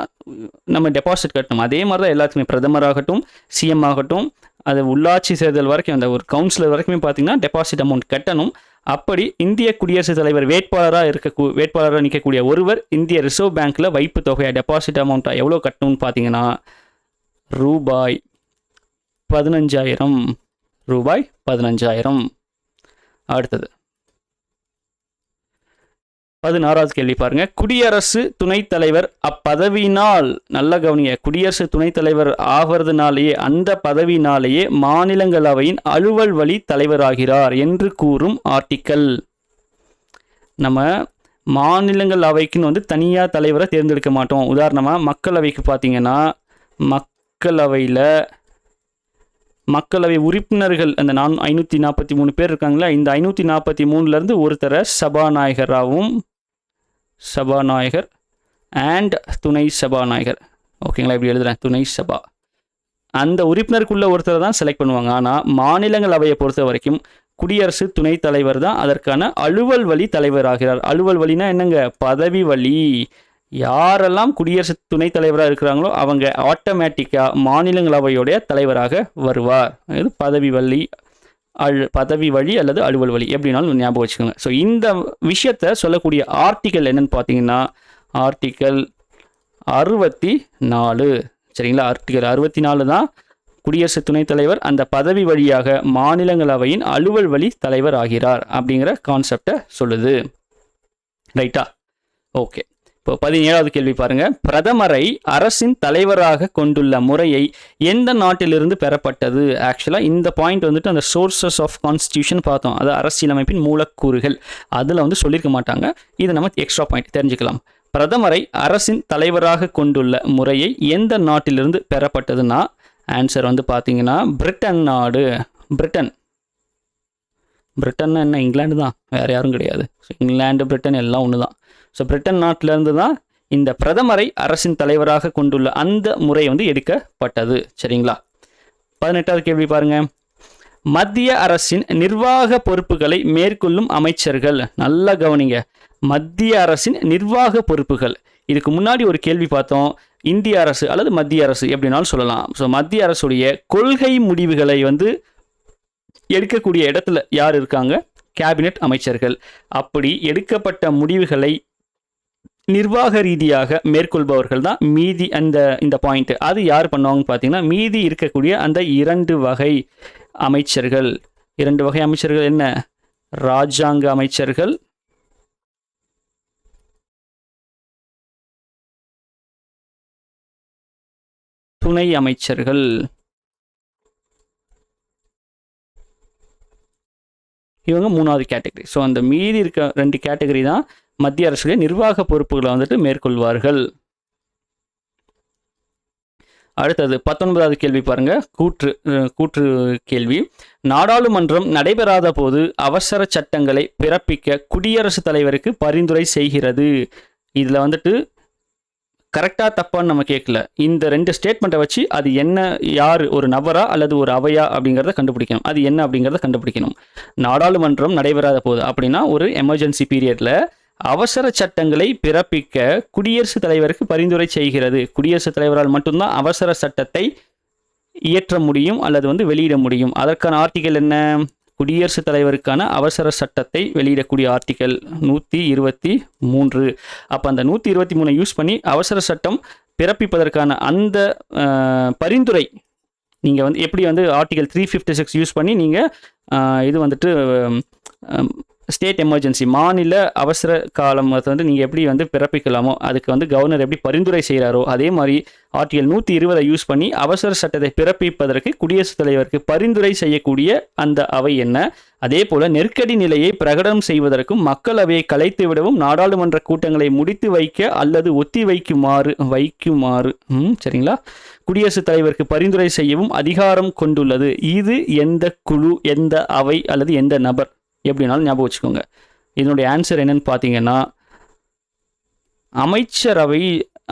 நம்ம டெபாசிட் கட்டணும். அதே மாதிரி தான் எல்லாத்துக்குமே, பிரதமராகட்டும், சிஎம் ஆகட்டும், அது உள்ளாட்சி தேர்தல் வரைக்கும், அந்த ஒரு கவுன்சிலர் வரைக்குமே பார்த்தீங்கன்னா டெபாசிட் அமௌண்ட் கட்டணும். அப்படி இந்திய குடியரசுத் தலைவர் வேட்பாளராக நிற்கக்கூடிய ஒருவர் இந்திய ரிசர்வ் பேங்க்கில் வைப்பு தொகையாக டெபாசிட் அமௌண்ட்டாக எவ்வளோ கட்டணும்னு பார்த்தீங்கன்னா ரூபாய் 15,000. ரூபாய் 15,000. அடுத்தது 16வது கேள்வி பாருங்க. குடியரசு துணைத் தலைவர் அப்பதவியினால், நல்ல கவனிங்க, குடியரசு துணைத் தலைவர் ஆகிறதுனாலேயே, அந்த பதவியினாலேயே மாநிலங்களவையின் அலுவல் வழி தலைவராகிறார் என்று கூறும் ஆர்டிக்கல். நம்ம மாநிலங்களவைக்குன்னு வந்து தனியாக தலைவரை தேர்ந்தெடுக்க மாட்டோம். உதாரணமாக மக்களவைக்கு பார்த்தீங்கன்னா மக்களவை உறுப்பினர்கள் அந்த 543 பேர் இருக்காங்களா, இந்த 543லேருந்து ஒருத்தரை சபாநாயகர் அண்ட் துணை சபாநாயகர், ஓகேங்களா, இப்படி எழுதுகிறேன், துணை சபா, அந்த உறுப்பினருக்குள்ள ஒருத்தரை தான் செலக்ட் பண்ணுவாங்க. ஆனால் மாநிலங்களவையை பொறுத்த வரைக்கும் குடியரசு துணைத் தலைவர் தான் அதற்கான அலுவல் வழி தலைவராகிறார். அலுவல் வழினா என்னங்க? பதவி வழி. யாரெல்லாம் குடியரசு துணைத் தலைவராக இருக்கிறாங்களோ அவங்க ஆட்டோமேட்டிக்காக மாநிலங்களவையோடைய தலைவராக வருவார். இது பதவி வழி அல்லது அலுவல் வழி, எப்படினாலும் ஞாபகம் வச்சுக்கோங்க. ஸோ இந்த விஷயத்தை சொல்லக்கூடிய ஆர்டிக்கல் என்னன்னு பார்த்தீங்கன்னா ஆர்டிக்கல் 64. சரிங்களா? ஆர்டிக்கல் 64 தான் குடியரசு துணைத் தலைவர் அந்த பதவி வழியாக மாநிலங்களவையின் அலுவல் வழி தலைவர் ஆகிறார் அப்படிங்கிற கான்செப்டை சொல்லுது. ரைட்டா? ஓகே. இப்போ 17வது கேள்வி பாருங்க. பிரதமரை அரசின் தலைவராக கொண்டுள்ள முறையை எந்த நாட்டிலிருந்து பெறப்பட்டது? ஆக்சுவலாக இந்த பாயிண்ட் வந்துட்டு அந்த சோர்சஸ் ஆஃப் கான்ஸ்டியூஷன் பார்த்தோம், அது அரசியலமைப்பின் மூலக்கூறுகள், அதில் வந்து சொல்லியிருக்க மாட்டாங்க. இது நம்ம எக்ஸ்ட்ரா பாயிண்ட் தெரிஞ்சுக்கலாம். பிரதமரை அரசின் தலைவராக கொண்டுள்ள முறையை எந்த நாட்டிலிருந்து பெறப்பட்டதுன்னா ஆன்சர் வந்து பார்த்தீங்கன்னா பிரிட்டன் நாடு. பிரிட்டன்னா என்ன? இங்கிலாந்து தான், வேறு யாரும் கிடையாது. ஸோ இங்கிலாந்து பிரிட்டன் எல்லாம் ஒன்று தான். ஸோ பிரிட்டன் நாட்டிலேருந்து தான் இந்த பிரதமரை அரசின் தலைவராக கொண்டுள்ள அந்த முறை வந்து எடுக்கப்பட்டது. சரிங்களா? 18வது கேள்வி பாருங்க. மத்திய அரசின் நிர்வாக பொறுப்புகளை மேற்கொள்ளும் அமைச்சர்கள், நல்லா கவனிங்க, மத்திய அரசின் நிர்வாக பொறுப்புகள். இதுக்கு முன்னாடி ஒரு கேள்வி பார்த்தோம், இந்திய அரசு அல்லது மத்திய அரசு எப்படினாலும் சொல்லலாம். ஸோ மத்திய அரசுடைய கொள்கை முடிவுகளை எடுக்கக்கூடிய இடத்துல யார் இருக்காங்க? கேபினெட் அமைச்சர்கள். அப்படி எடுக்கப்பட்ட முடிவுகளை நிர்வாக ரீதியாக மேற்கொள்பவர்கள் தான் மீதி இந்த பாயிண்ட். அது யார் பண்ணுவாங்கன்னு பார்த்தீங்கன்னா, மீதி இருக்கக்கூடிய அந்த 2 வகை அமைச்சர்கள். 2 வகை அமைச்சர்கள் என்ன? ராஜாங்க அமைச்சர்கள், துணை அமைச்சர்கள். இவங்க 3வது கேட்டகரி. ஸோ அந்த மீதி இருக்க 2 கேட்டகரி தான் மத்திய அரசுடைய நிர்வாக பொறுப்புகளை மேற்கொள்வார்கள். அடுத்தது 19வது கேள்வி பாருங்க, கூற்று கேள்வி. நாடாளுமன்றம் நடைபெறாத போது அவசர சட்டங்களை பிறப்பிக்க குடியரசுத் தலைவருக்கு பரிந்துரை செய்கிறது. இதில் கரெக்டாக தப்பான்னு நம்ம கேட்கல. இந்த 2 ஸ்டேட்மெண்ட்டை வச்சு அது என்ன, யார், ஒரு நபரா அல்லது ஒரு அவையா அப்படிங்கிறத கண்டுபிடிக்கணும். அது என்ன அப்படிங்கிறத கண்டுபிடிக்கணும். நாடாளுமன்றம் நடைபெறாத போது அப்படின்னா ஒரு எமர்ஜென்சி பீரியடில் அவசர சட்டங்களை பிறப்பிக்க குடியரசுத் தலைவருக்கு பரிந்துரை செய்கிறது. குடியரசுத் தலைவரால் மட்டும்தான் அவசர சட்டத்தை இயற்ற முடியும் அல்லது வெளியிட முடியும். அதற்கான ஆர்டிகல் என்ன? குடியரசுத் தலைவருக்கான அவசர சட்டத்தை வெளியிடக்கூடிய ஆர்டிகல் 123. அப்போ அந்த 123 யூஸ் பண்ணி அவசர சட்டம் பிறப்பிப்பதற்கான அந்த பரிந்துரை நீங்கள் எப்படி ஆர்டிகல் 356 யூஸ் பண்ணி நீங்கள் இது ஸ்டேட் எமர்ஜென்சி, மாநில அவசர காலம் நீங்கள் எப்படி பிறப்பிக்கலாமோ அதுக்கு கவர்னர் எப்படி பரிந்துரை செய்கிறாரோ அதே மாதிரி ஆர்டிகல் 120 யூஸ் பண்ணி அவசர சட்டத்தை பிறப்பிப்பதற்கு குடியரசுத் தலைவருக்கு பரிந்துரை செய்யக்கூடிய அந்த அவை என்ன? அதே போல நெருக்கடி நிலையை பிரகடனம் செய்வதற்கும் மக்களவையை கலைத்து விடவும் நாடாளுமன்ற கூட்டங்களை முடித்து வைக்க அல்லது ஒத்தி வைக்குமாறு சரிங்களா, குடியரசுத் தலைவருக்கு பரிந்துரை செய்யவும் அதிகாரம் கொண்டுள்ளது. இது எந்த குழு, எந்த அவை அல்லது எந்த நபர் எப்படினாலும் ஞாபகம் வச்சுக்கோங்க. இதனுடைய ஆன்சர் என்னன்னு பார்த்தீங்கன்னா,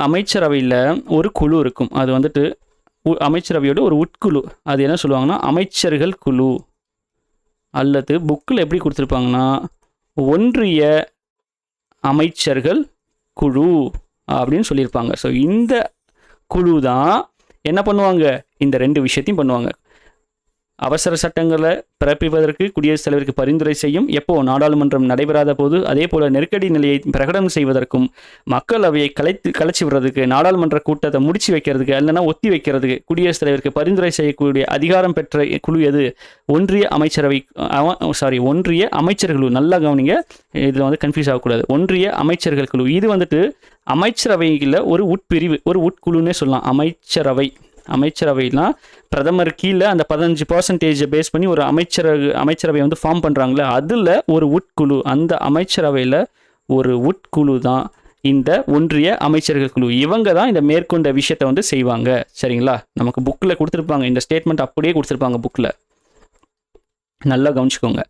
அமைச்சரவையில் ஒரு குழு இருக்கும். அது அமைச்சரவையோட ஒரு உட்குழு. அது என்ன சொல்லுவாங்கன்னா அமைச்சர்கள் குழு, அல்லது புக்கில் எப்படி கொடுத்துருப்பாங்கன்னா ஒன்றிய அமைச்சர்கள் குழு அப்படின்னு சொல்லியிருப்பாங்க. ஸோ இந்த குழு தான் என்ன பண்ணுவாங்க? இந்த 2 விஷயத்தையும் பண்ணுவாங்க. அவசர சட்டங்களை பிறப்பிப்பதற்கு குடியரசுத் தலைவருக்கு பரிந்துரை செய்யும் எப்போ? நாடாளுமன்றம் நடைபெறாத போது. அதே போல் நெருக்கடி நிலையை பிரகடனம் செய்வதற்கும் மக்களவையை கலைச்சி விடுறதுக்கு, நாடாளுமன்ற கூட்டத்தை முடிச்சு வைக்கிறதுக்கு இல்லைன்னா ஒத்தி வைக்கிறதுக்கு குடியரசுத் தலைவருக்கு பரிந்துரை செய்யக்கூடிய அதிகாரம் பெற்ற குழு எது? ஒன்றிய அமைச்சர்கள் குழு. நல்லா கவனிங்க, இதில் கன்ஃபியூஸ் ஆகக்கூடாது. ஒன்றிய அமைச்சர்கள் குழு இது அமைச்சரவையில் ஒரு உட்பிரிவு, ஒரு உட்குழுன்னே சொல்லலாம். அமைச்சரவைனா பிரதமர் கீழே அந்த 15% பேஸ் பண்ணி ஒரு அமைச்சரவை ஃபார்ம் பண்ணுறாங்களே, அதில் ஒரு உட்குழு. அந்த அமைச்சரவையில் ஒரு உட்குழு தான் இந்த ஒன்றிய அமைச்சர்கள் குழு. இவங்க தான் இந்த மேற்கொண்ட விஷயத்தை செய்வாங்க. சரிங்களா, நமக்கு புக்கில் கொடுத்துருப்பாங்க, இந்த ஸ்டேட்மெண்ட் அப்படியே கொடுத்துருப்பாங்க புக்கில். நல்லா கவனிச்சுக்கோங்க.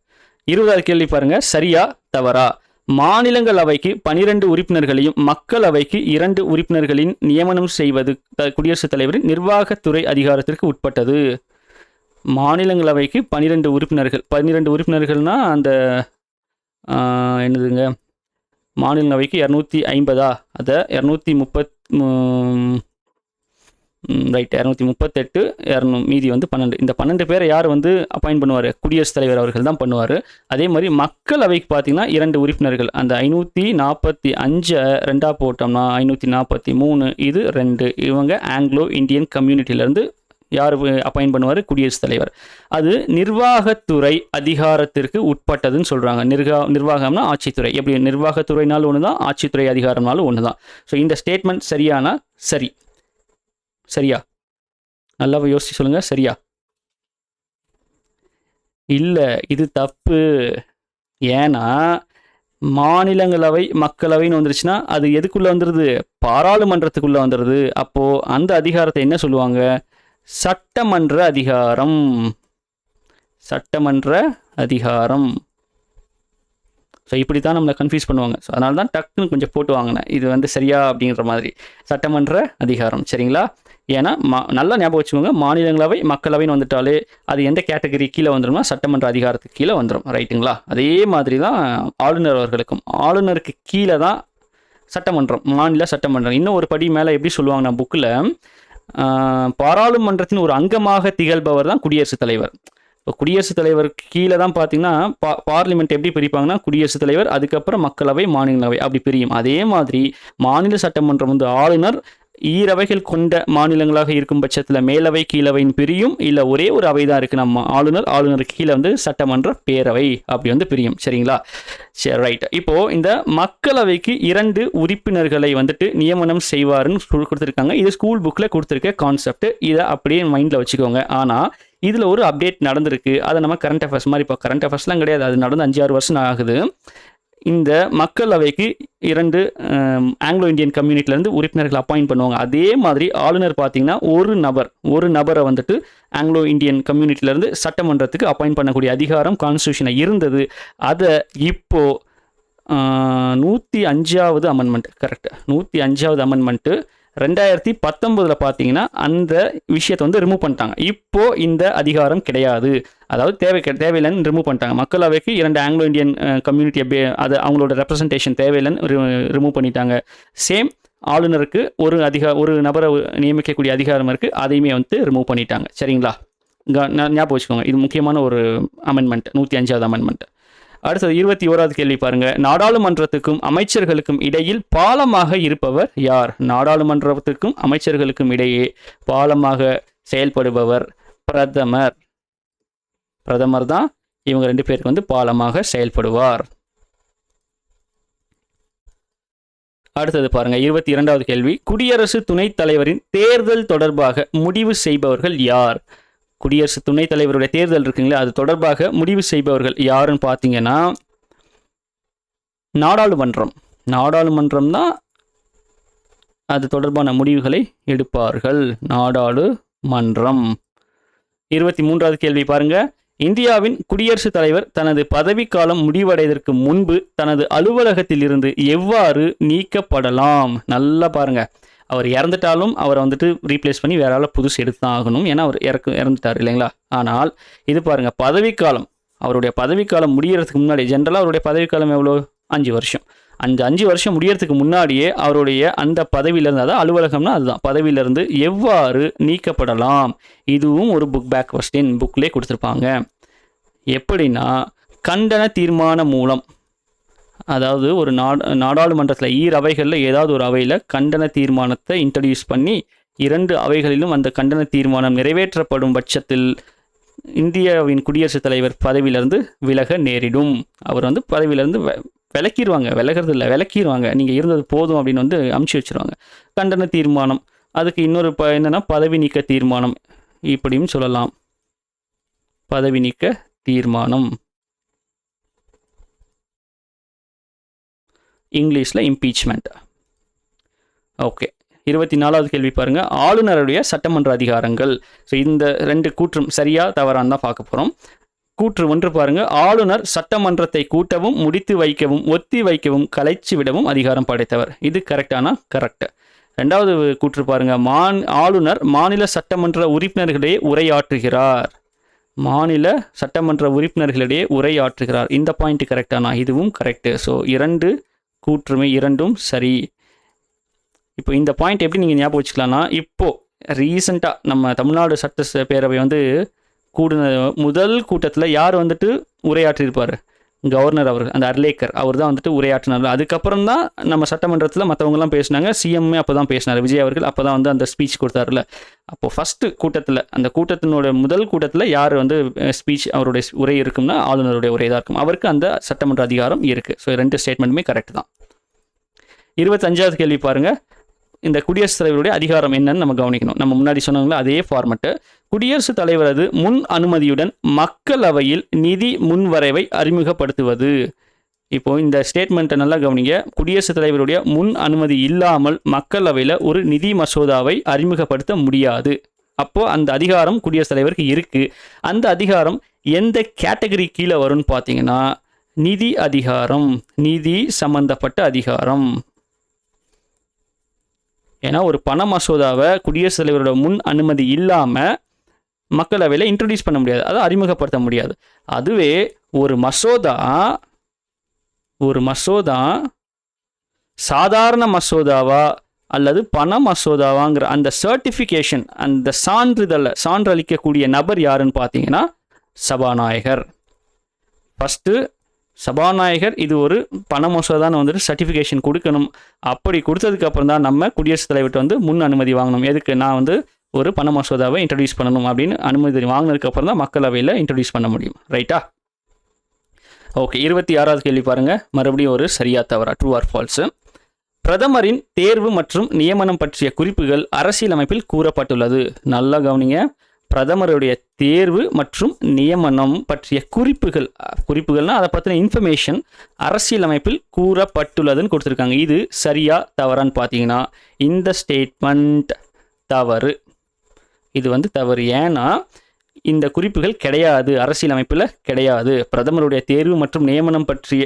20வது கேள்வி பாருங்க, சரியா தவறா? மாநிலங்களவைக்கு 12 உறுப்பினர்களையும் மக்களவைக்கு 2 உறுப்பினர்களின் நியமனம் செய்வது குடியரசுத் தலைவரின் நிர்வாகத்துறை அதிகாரத்திற்கு உட்பட்டது. மாநிலங்களவைக்கு 12 உறுப்பினர்கள். 12 உறுப்பினர்கள்னா அந்த என்னதுங்க, மாநிலங்களவைக்கு 250 அதை 230 ரைட் 238 மீதி 12. இந்த 12 பேரை யார் அப்பாயிண்ட் பண்ணுவார்? குடியரசுத் தலைவர் அவர்கள் தான் பண்ணுவார். அதே மாதிரி மக்களவைக்கு பார்த்தீங்கன்னா 2 உறுப்பினர்கள். அந்த 545 2 போட்டோம்னா 543, இது 2. இவங்க ஆங்கிலோ இந்தியன் கம்யூனிட்டியிலேருந்து யார் அப்பாயிண்ட் பண்ணுவார்? குடியரசுத் தலைவர். அது நிர்வாகத்துறை அதிகாரத்திற்கு உட்பட்டதுன்னு சொல்கிறாங்க. நிர்வாகம்னா ஆட்சித்துறை. எப்படி நிர்வாகத்துறைனாலும் ஒன்று தான், ஆட்சித்துறை அதிகாரம்னாலும் ஒன்று தான். ஸோ இந்த ஸ்டேட்மெண்ட் சரியானா? சரியா? நல்லா யோசிச்சு சொல்லுங்க. சரியா? இல்லை, இது தப்பு. ஏன்னா மாநிலங்களவை மக்களவைன்னு வந்துருச்சுன்னா அது எதுக்குள்ளே வந்துடுது? பாராளுமன்றத்துக்குள்ளே வந்துடுது. அப்போது அந்த அதிகாரத்தை என்ன சொல்லுவாங்க? சட்டமன்ற அதிகாரம். ஸோ இப்படி தான் நம்மளை கன்ஃபியூஸ் பண்ணுவாங்க. ஸோ அதனால தான் டக்குன்னு கொஞ்சம் போட்டு வாங்கினேன், இது வந்து சரியா அப்படின்ற மாதிரி. சட்டமன்ற அதிகாரம், சரிங்களா? ஏன்னா நல்லா ஞாபகம் வச்சுக்கோங்க, மாநிலங்களவை மக்களவைன்னு வந்துட்டாலே அது எந்த கேட்டகரி கீழே வந்துடும்னா சட்டமன்ற அதிகாரத்துக்கு கீழே வந்துடும், ரைட்டுங்களா? அதே மாதிரி தான் ஆளுநர் அவர்களுக்கும், ஆளுநருக்கு கீழே தான் சட்டமன்றம், மாநில சட்டமன்றம். இன்னும் ஒரு படி மேலே எப்படி சொல்லுவாங்கன்னா புக்கில், பாராளுமன்றத்தின் ஒரு அங்கமாக திகழ்பவர் தான் குடியரசுத் தலைவர். இப்போ குடியரசுத் தலைவருக்கு கீழே தான் பார்த்தீங்கன்னா பார்லிமெண்ட் எப்படி பிரிப்பாங்கன்னா குடியரசுத் தலைவர், அதுக்கப்புறம் மக்களவை, மாநிலங்களவை அப்படி பிரியும். அதே மாதிரி மாநில சட்டமன்றம் வந்து ஆளுநர் ஈரவைகள் கொண்ட மாநிலங்களாக இருக்கும் பட்சத்தில் மேலவை கீழவைன்னு பிரியும். இல்லை ஒரே ஒரு அவை தான் இருக்குது நம்ம ஆளுநருக்கு கீழே வந்து சட்டமன்ற பேரவை அப்படி வந்து பிரியும், சரிங்களா? சரி, ரைட். இப்போது இந்த மக்களவைக்கு 2 உறுப்பினர்களை வந்துட்டு நியமனம் செய்வாருன்னு கொடுத்துருக்காங்க. இது ஸ்கூல் புக்கில் கொடுத்துருக்க கான்செப்ட், இதை அப்படியே மைண்டில் வச்சுக்கோங்க. ஆனால் இதில் ஒரு அப்டேட் நடந்திருக்கு, அதை நம்ம கரண்ட் அஃபேர்ஸ் மாதிரி, இப்போ கரண்ட் அஃபேர்ஸ்லாம் கிடையாது, அது நடந்து 5-6 வருஷம் ஆகுது. இந்த மக்களவைக்கு 2 ஆங்கிலோ இந்தியன் கம்யூனிட்டிலேருந்து உறுப்பினர்கள் அப்பாயிண்ட் பண்ணுவாங்க. அதே மாதிரி ஆளுநர் பார்த்தீங்கன்னா ஒரு நபரை வந்துட்டு ஆங்கிலோ இந்தியன் கம்யூனிட்டிலேருந்து சட்டமன்றத்துக்கு அப்பாயிண்ட் பண்ணக்கூடிய அதிகாரம் கான்ஸ்டியூஷனில் இருந்தது. அதை இப்போது 105வது அமெண்ட்மெண்ட், கரெக்ட், 105வது அமெண்ட்மெண்ட்டு 2019 பார்த்தீங்கன்னா அந்த விஷயத்தை வந்து ரிமூவ் பண்ணிட்டாங்க. இப்போது இந்த அதிகாரம் கிடையாது, அதாவது தேவையில்லைன்னு ரிமூவ் பண்ணிட்டாங்க. மக்களவைக்கு 2 ஆங்கிலோ இந்தியன் கம்யூனிட்டி அது அவங்களோட ரெப்ரசன்டேஷன் தேவையில்லைன்னு ரிமூவ் பண்ணிட்டாங்க. சேம் ஆளுநருக்கு ஒரு நபரை நியமிக்கக்கூடிய அதிகாரம் இருக்குது, அதையுமே வந்து ரிமூவ் பண்ணிட்டாங்க, சரிங்களா? ஞாபகம் வச்சுக்கோங்க, இது முக்கியமான ஒரு அமெண்ட்மெண்ட், 105வது அமெண்ட்மெண்ட். அடுத்தது 21வது கேள்வி பாருங்க. நாடாளுமன்றத்துக்கும் அமைச்சர்களுக்கும் இடையில் பாலமாக இருப்பவர் யார்? நாடாளுமன்றத்துக்கும் அமைச்சர்களுக்கும் இடையே பாலமாக செயல்படுபவர் பிரதமர். பிரதமர் தான் இவங்க 2 பேருக்கு வந்து பாலமாக செயல்படுவார். அடுத்தது பாருங்க, 22வது கேள்வி. குடியரசு துணைத் தலைவரின் தேர்தல் தொடர்பாக முடிவு செய்பவர்கள் யார்? குடியரசு துணைத் தலைவருடைய தேர்தல் இருக்குங்களா, அது தொடர்பாக முடிவு செய்பவர்கள் யாருன்னு பார்த்தீங்கன்னா நாடாளுமன்றம் தான் அது தொடர்பான முடிவுகளை எடுப்பார்கள், நாடாளுமன்றம். 23வது கேள்வி பாருங்க. இந்தியாவின் குடியரசுத் தலைவர் தனது பதவிக்காலம் முடிவடைவதற்கு முன்பு தனது அலுவலகத்தில் இருந்து எவ்வாறு நீக்கப்படலாம்? நல்லா பாருங்க, அவர் இறந்துட்டாலும் அவரை வந்துட்டு ரீப்ளேஸ் பண்ணி வேற ஆளை புதுசு எடுத்து தான் ஆகணும், ஏன்னா அவர் இறந்துட்டார் இல்லைங்களா? ஆனால் இது பாருங்க, அவருடைய பதவிக்காலம் முடியறதுக்கு முன்னாடி, ஜென்ரலாக அவருடைய பதவிக்காலம் எவ்வளோ? 5 வருஷம். அந்த 5 வருஷம் முடியறதுக்கு முன்னாடியே அவருடைய அந்த பதவியிலிருந்து, அதாவது அலுவலகம்னா அதுதான், பதவியிலிருந்து எவ்வாறு நீக்கப்படலாம்? இதுவும் ஒரு புக் பேக் கொஸ்டின், புக்லேயே கொடுத்துருப்பாங்க. எப்படின்னா கண்டன தீர்மானம் மூலம், அதாவது ஒரு நாடாளுமன்றத்தில் ஈரவைகளில் ஏதாவது ஒரு அவையில் கண்டன தீர்மானத்தை இன்ட்ரடியூஸ் பண்ணி 2 அவைகளிலும் அந்த கண்டன தீர்மானம் நிறைவேற்றப்படும் பட்சத்தில் இந்தியாவின் குடியரசுத் தலைவர் பதவியிலிருந்து விலக நேரிடும். அவர் வந்து பதவியிலிருந்து விலக்கிடுவாங்க, நீங்கள் இருந்தது போதும் அப்படின்னு வந்து அமுச்சு வச்சுருவாங்க. கண்டன தீர்மானம், அதுக்கு இன்னொரு என்னென்னா பதவி நீக்க தீர்மானம், இப்படியும் சொல்லலாம். பதவி நீக்க தீர்மானம், இங்கிலீஷில் இம்பீச்மெண்ட். ஓகே, 24வது கேள்வி பாருங்க. ஆளுநருடைய சட்டமன்ற அதிகாரங்கள். ஸோ இந்த 2 கூற்றும் சரியா தவறான்னு தான் பார்க்க போகிறோம். கூற்று 1 பாருங்க. ஆளுநர் சட்டமன்றத்தை கூட்டவும், முடித்து வைக்கவும், ஒத்தி வைக்கவும், கலைச்சு விடவும் அதிகாரம் படைத்தவர். இது கரெக்டானா? கரெக்ட். 2வது கூற்று பாருங்க. ஆளுநர் மாநில சட்டமன்ற உறுப்பினர்களிடையே உரையாற்றுகிறார். மாநில சட்டமன்ற உறுப்பினர்களிடையே உரையாற்றுகிறார். இந்த பாயிண்ட் கரெக்டானா? இதுவும் கரெக்ட். ஸோ 2 கூற்றுமை 2ம் சரி. இப்போ இந்த பாயிண்ட் எப்படி நீங்கள் ஞாபகம் வச்சுக்கலாம்னா, இப்போது ரீசெண்டாக நம்ம தமிழ்நாடு சட்ட பேரவை வந்து கூடின முதல் கூட்டத்தில் யார் வந்துட்டு உரையாற்றியிருப்பார்? கவர்னர் அவர்கள், அந்த அர்லேக்கர் அவர் தான் வந்துட்டு உரையாற்றினார். அதுக்கப்புறம் தான் நம்ம சட்டமன்றத்தில் மற்றவங்கலாம் பேசினாங்க. சிஎம்ஏ அப்போ தான் பேசினார், விஜய் அவர்கள் அப்போ தான் வந்து அந்த ஸ்பீச் கொடுத்தாருல. அப்போது ஃபஸ்ட்டு கூட்டத்தில், அந்த கூட்டத்தினோட முதல் கூட்டத்தில் யார் வந்து ஸ்பீச், அவருடைய உரை இருக்கும்னா ஆளுநருடைய உரை தான் இருக்கும். அவருக்கு அந்த சட்டமன்ற அதிகாரம் இருக்குது. ஸோ 2 ஸ்டேட்மெண்ட்டுமே கரெக்ட் தான். 25வது கேள்வி பாருங்கள். இந்த குடியரசுத் தலைவருடைய அதிகாரம் என்னன்னு நம்ம கவனிக்கணும். நம்ம முன்னாடி சொன்னாங்களா அதே ஃபார்மெட்டு. குடியரசுத் தலைவரது முன் அனுமதியுடன் மக்களவையில் நிதி முன்வரைவை அறிமுகப்படுத்துவது. இப்போது இந்த ஸ்டேட்மெண்ட்டை நல்லா கவனிங்க. குடியரசுத் தலைவருடைய முன் அனுமதி இல்லாமல் மக்களவையில் ஒரு நிதி மசோதாவை அறிமுகப்படுத்த முடியாது. அப்போது அந்த அதிகாரம் குடியரசுத் தலைவருக்கு இருக்குது. அந்த அதிகாரம் எந்த கேட்டகரி கீழே வரும்னு பார்த்தீங்கன்னா நிதி அதிகாரம், நிதி சம்பந்தப்பட்ட அதிகாரம். ஏன்னா ஒரு பண மசோதாவை குடியரசுத் தலைவரோட முன் அனுமதி இல்லாமல் மக்களவையில் இன்ட்ரடியூஸ் பண்ண முடியாது, அதை அறிமுகப்படுத்த முடியாது. அதுவே ஒரு மசோதா சாதாரண மசோதாவா அல்லது பண மசோதாவாங்கிற அந்த சர்டிஃபிகேஷன், அந்த சான்றளிக்கக்கூடிய நபர் யாருன்னு பார்த்தீங்கன்னா சபாநாயகர். ஃபஸ்ட்டு சபாநாயகர் இது ஒரு பண மசோதான்னு வந்துட்டு சர்டிஃபிகேஷன் கொடுக்கணும். அப்படி கொடுத்ததுக்கு அப்புறம் தான் நம்ம குடியரசுத் தலைவர்கிட்ட வந்து முன் அனுமதி வாங்கணும். எதுக்கு? நான் வந்து ஒரு பண மசோதாவை இன்ட்ரடியூஸ் பண்ணணும் அப்படின்னு அனுமதி வாங்கினதுக்கு அப்புறம் தான் மக்களவையில் இன்ட்ரடியூஸ் பண்ண முடியும். ரைட்டா? ஓகே, 26வது கேள்வி பாருங்க. மறுபடியும் ஒரு சரியா தவறா, ட்ரூ ஆர் ஃபால்ஸ். பிரதமரின் தேர்வு மற்றும் நியமனம் பற்றிய குறிப்புகள் அரசியலமைப்பில் கூறப்பட்டுள்ளது. நல்லா கவனிங்க. பிரதமருடைய தேர்வு மற்றும் நியமனம் பற்றிய குறிப்புகள்னா அதை பற்றின இன்ஃபர்மேஷன் அரசியலமைப்பில் கூறப்பட்டுள்ளதுன்னு கொடுத்துருக்காங்க. இது சரியா தவறான்னு பார்த்தீங்கன்னா இந்த ஸ்டேட்மெண்ட் தவறு. இது வந்து தவறு. ஏன்னா இந்த குறிப்புகள் கிடையாது, அரசியலமைப்பில் கிடையாது. பிரதமருடைய தேர்வு மற்றும் நியமனம் பற்றிய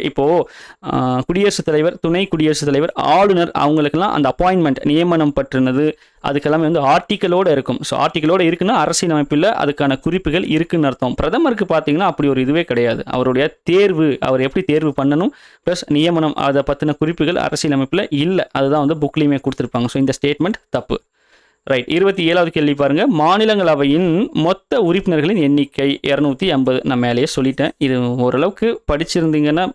குடியரசுத் தலைவர், துணை குடியரசுத் தலைவர், ஆளுநர் அவங்களுக்கெல்லாம் அந்த அப்பாயின்மெண்ட் நியமனம் பற்றினது அதுக்கெல்லாமே வந்து ஆர்டிக்கலோடு இருக்கும். ஸோ ஆர்டிக்கலோடு இருக்குன்னா அரசியலமைப்பில் அதுக்கான குறிப்புகள் இருக்குன்னு அர்த்தம். பிரதமருக்கு பார்த்தீங்கன்னா அப்படி ஒரு இதுவே கிடையாது. அவருடைய தேர்வு, அவர் எப்படி தேர்வு பண்ணணும் ப்ளஸ் நியமனம் அதை பற்றின குறிப்புகள் அரசியலமைப்பில் இல்லை. அதுதான் வந்து புக்லேயுமே கொடுத்துருப்பாங்க. ஸோ இந்த ஸ்டேட்மெண்ட் தப்பு. ரைட். 27வது கேள்வி பாருங்க. மாநிலங்களவையின் மொத்த உறுப்பினர்களின் எண்ணிக்கை 250. நான் மேலேயே சொல்லிட்டேன். இது ஓரளவுக்கு படிச்சிருந்தீங்கன்னா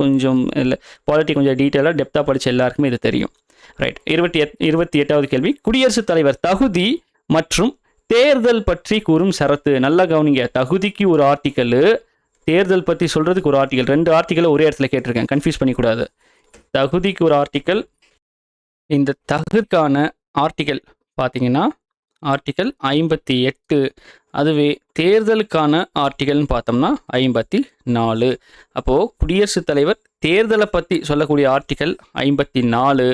கொஞ்சம் இல்லை பாலிட்டி கொஞ்சம் டீட்டெயிலாக டெப்த்தாக படித்த எல்லாருக்குமே இது தெரியும். ரைட். 28வது கேள்வி. குடியரசுத் தலைவர் தகுதி மற்றும் தேர்தல் பற்றி கூறும் சரத்து. நல்லா கவனிங்க. தகுதிக்கு ஒரு ஆர்டிக்கல், தேர்தல் பற்றி சொல்கிறதுக்கு ஒரு ஆர்டிக்கல். 2 ஆர்டிக்கலை ஒரே இடத்துல கேட்டிருக்கேன், கன்ஃபியூஸ் பண்ணிக்கூடாது. தகுதிக்கு ஒரு ஆர்டிக்கல், இந்த தகுதிக்கான ஆர்டிக்கல் பார்த்தீங்கன்னா ஆர்டிக்கல் 58. அதுவே தேர்தலுக்கான ஆர்டிக்கல்னு பார்த்தோம்னா 54. அப்போது குடியரசுத் தலைவர் தேர்தலை பற்றி சொல்லக்கூடிய ஆர்டிக்கல் 54,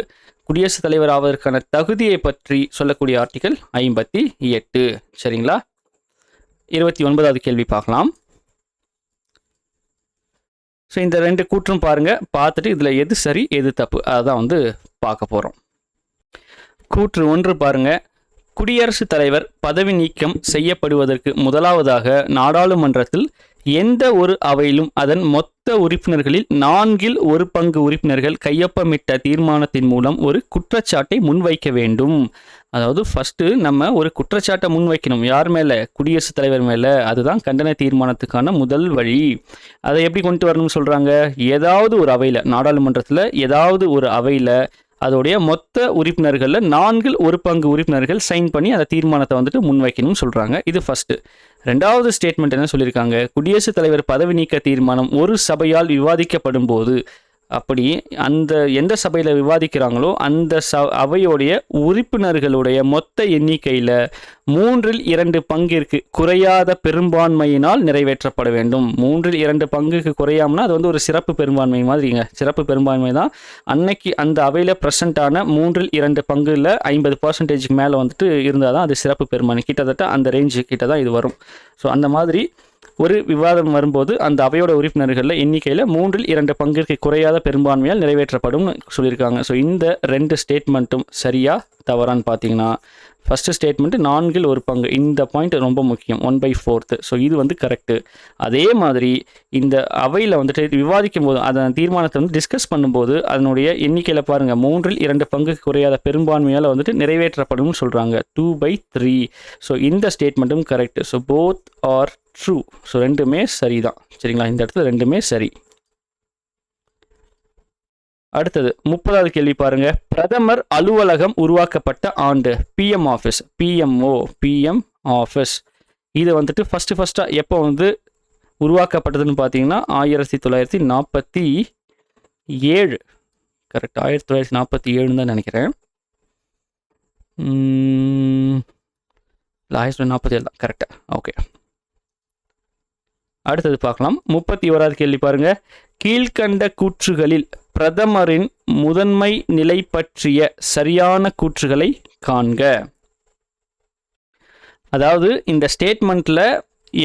குடியரசுத் தலைவர் ஆவதற்கான தகுதியை பற்றி சொல்லக்கூடிய ஆர்டிக்கல் 58. சரிங்களா? 29வது கேள்வி பார்க்கலாம். ஸோ இந்த 2 கூற்றும் பாருங்கள், பார்த்துட்டு இதில் எது சரி எது தப்பு அதான் வந்து பார்க்க போகிறோம். கூற்று 1 பாருங்க. குடியரசுத் தலைவர் பதவி நீக்கம் செய்யப்படுவதற்கு முதலாவதாக நாடாளுமன்றத்தில் எந்த ஒரு அவையிலும் அதன் மொத்த உறுப்பினர்களில் 4/1 உறுப்பினர்கள் கையொப்பமிட்ட தீர்மானத்தின் மூலம் ஒரு குற்றச்சாட்டை முன்வைக்க வேண்டும். அதாவது ஃபஸ்ட்டு நம்ம ஒரு குற்றச்சாட்டை முன்வைக்கணும். யார் மேலே? குடியரசுத் தலைவர் மேலே. அதுதான் கண்டன தீர்மானத்துக்கான முதல் வழி. அதை எப்படி கொண்டு வரணும்னு சொல்கிறாங்க? ஏதாவது ஒரு அவையில், நாடாளுமன்றத்தில் ஏதாவது ஒரு அவையில் அதோடைய மொத்த உறுப்பினர்களில் 4/1 உறுப்பினர்கள் சைன் பண்ணி அந்த தீர்மானத்தை வந்துட்டு முன்வைக்கணும்னு சொல்கிறாங்க. இது ஃபஸ்ட்டு. 2வது ஸ்டேட்மெண்ட் என்ன சொல்லியிருக்காங்க? குடியரசுத் தலைவர் பதவி நீக்க தீர்மானம் ஒரு சபையால் விவாதிக்கப்படும் போது, அப்படி அந்த எந்த சபையில் விவாதிக்கிறாங்களோ அந்த அவையோடைய உறுப்பினர்களுடைய மொத்த எண்ணிக்கையில் 3/2 குறையாத பெரும்பான்மையினால் நிறைவேற்றப்பட வேண்டும். 3/2 குறையாமனா அது வந்து ஒரு சிறப்பு பெரும்பான்மை மாதிரிங்க. சிறப்பு பெரும்பான்மை தான் அன்னைக்கு அந்த அவையில் ப்ரெசென்ட்டான 3/2 50% மேலே வந்துட்டு இருந்தால் தான் அது சிறப்பு பெரும்பான்மை. கிட்டத்தட்ட அந்த ரேஞ்சு கிட்ட தான் இது வரும். ஸோ அந்த மாதிரி ஒரு விவாதம் வரும்போது அந்த அவையோட உறுப்பினர்களில் எண்ணிக்கையில் 3/2 குறையாத பெரும்பான்மையால் நிறைவேற்றப்படும் சொல்லியிருக்காங்க. ஸோ இந்த 2 ஸ்டேட்மெண்ட்டும் சரியா தவறான்னு பார்த்தீங்கன்னா ஃபஸ்ட்டு ஸ்டேட்மெண்ட்டு 4/1 இந்த பாயிண்ட் ரொம்ப முக்கியம். 1/4. ஸோ இது வந்து கரெக்டு. அதே மாதிரி இந்த அவையில் வந்துட்டு விவாதிக்கும் போது அதன் தீர்மானத்தை வந்து டிஸ்கஸ் பண்ணும்போது அதனுடைய எண்ணிக்கையில் பாருங்கள் 3/2 குறையாத பெரும்பான்மையால் வந்துட்டு நிறைவேற்றப்படும் சொல்கிறாங்க. 2/3. ஸோ இந்த ஸ்டேட்மெண்ட்டும் correct. So both are true. So ரெண்டுமே சரி தான். சரிங்களா? இந்த இடத்துல ரெண்டுமே சரி. அடுத்தது 30வது கேள்வி பாருங்க. பிரதமர் அலுவலகம் உருவாக்கப்பட்ட ஆண்டு. PM office, BMO, PM office. இது வந்துட்டு ஃபஸ்ட்டாக எப்போ வந்து உருவாக்கப்பட்டதுன்னு பார்த்தீங்கன்னா 1947. கரெக்ட், 1947 தான் நினைக்கிறேன். 1947 தான் கரெக்டாக. ஓகே, அடுத்தது பார்க்கலாம். 31வது கேள்வி பாருங்க. கீழ்கண்ட கூற்றுகளில் பிரதமரின் முதன்மை நிலை பற்றிய சரியான கூற்றுகளை காண்க. அதாவது இந்த ஸ்டேட்மெண்ட்டில்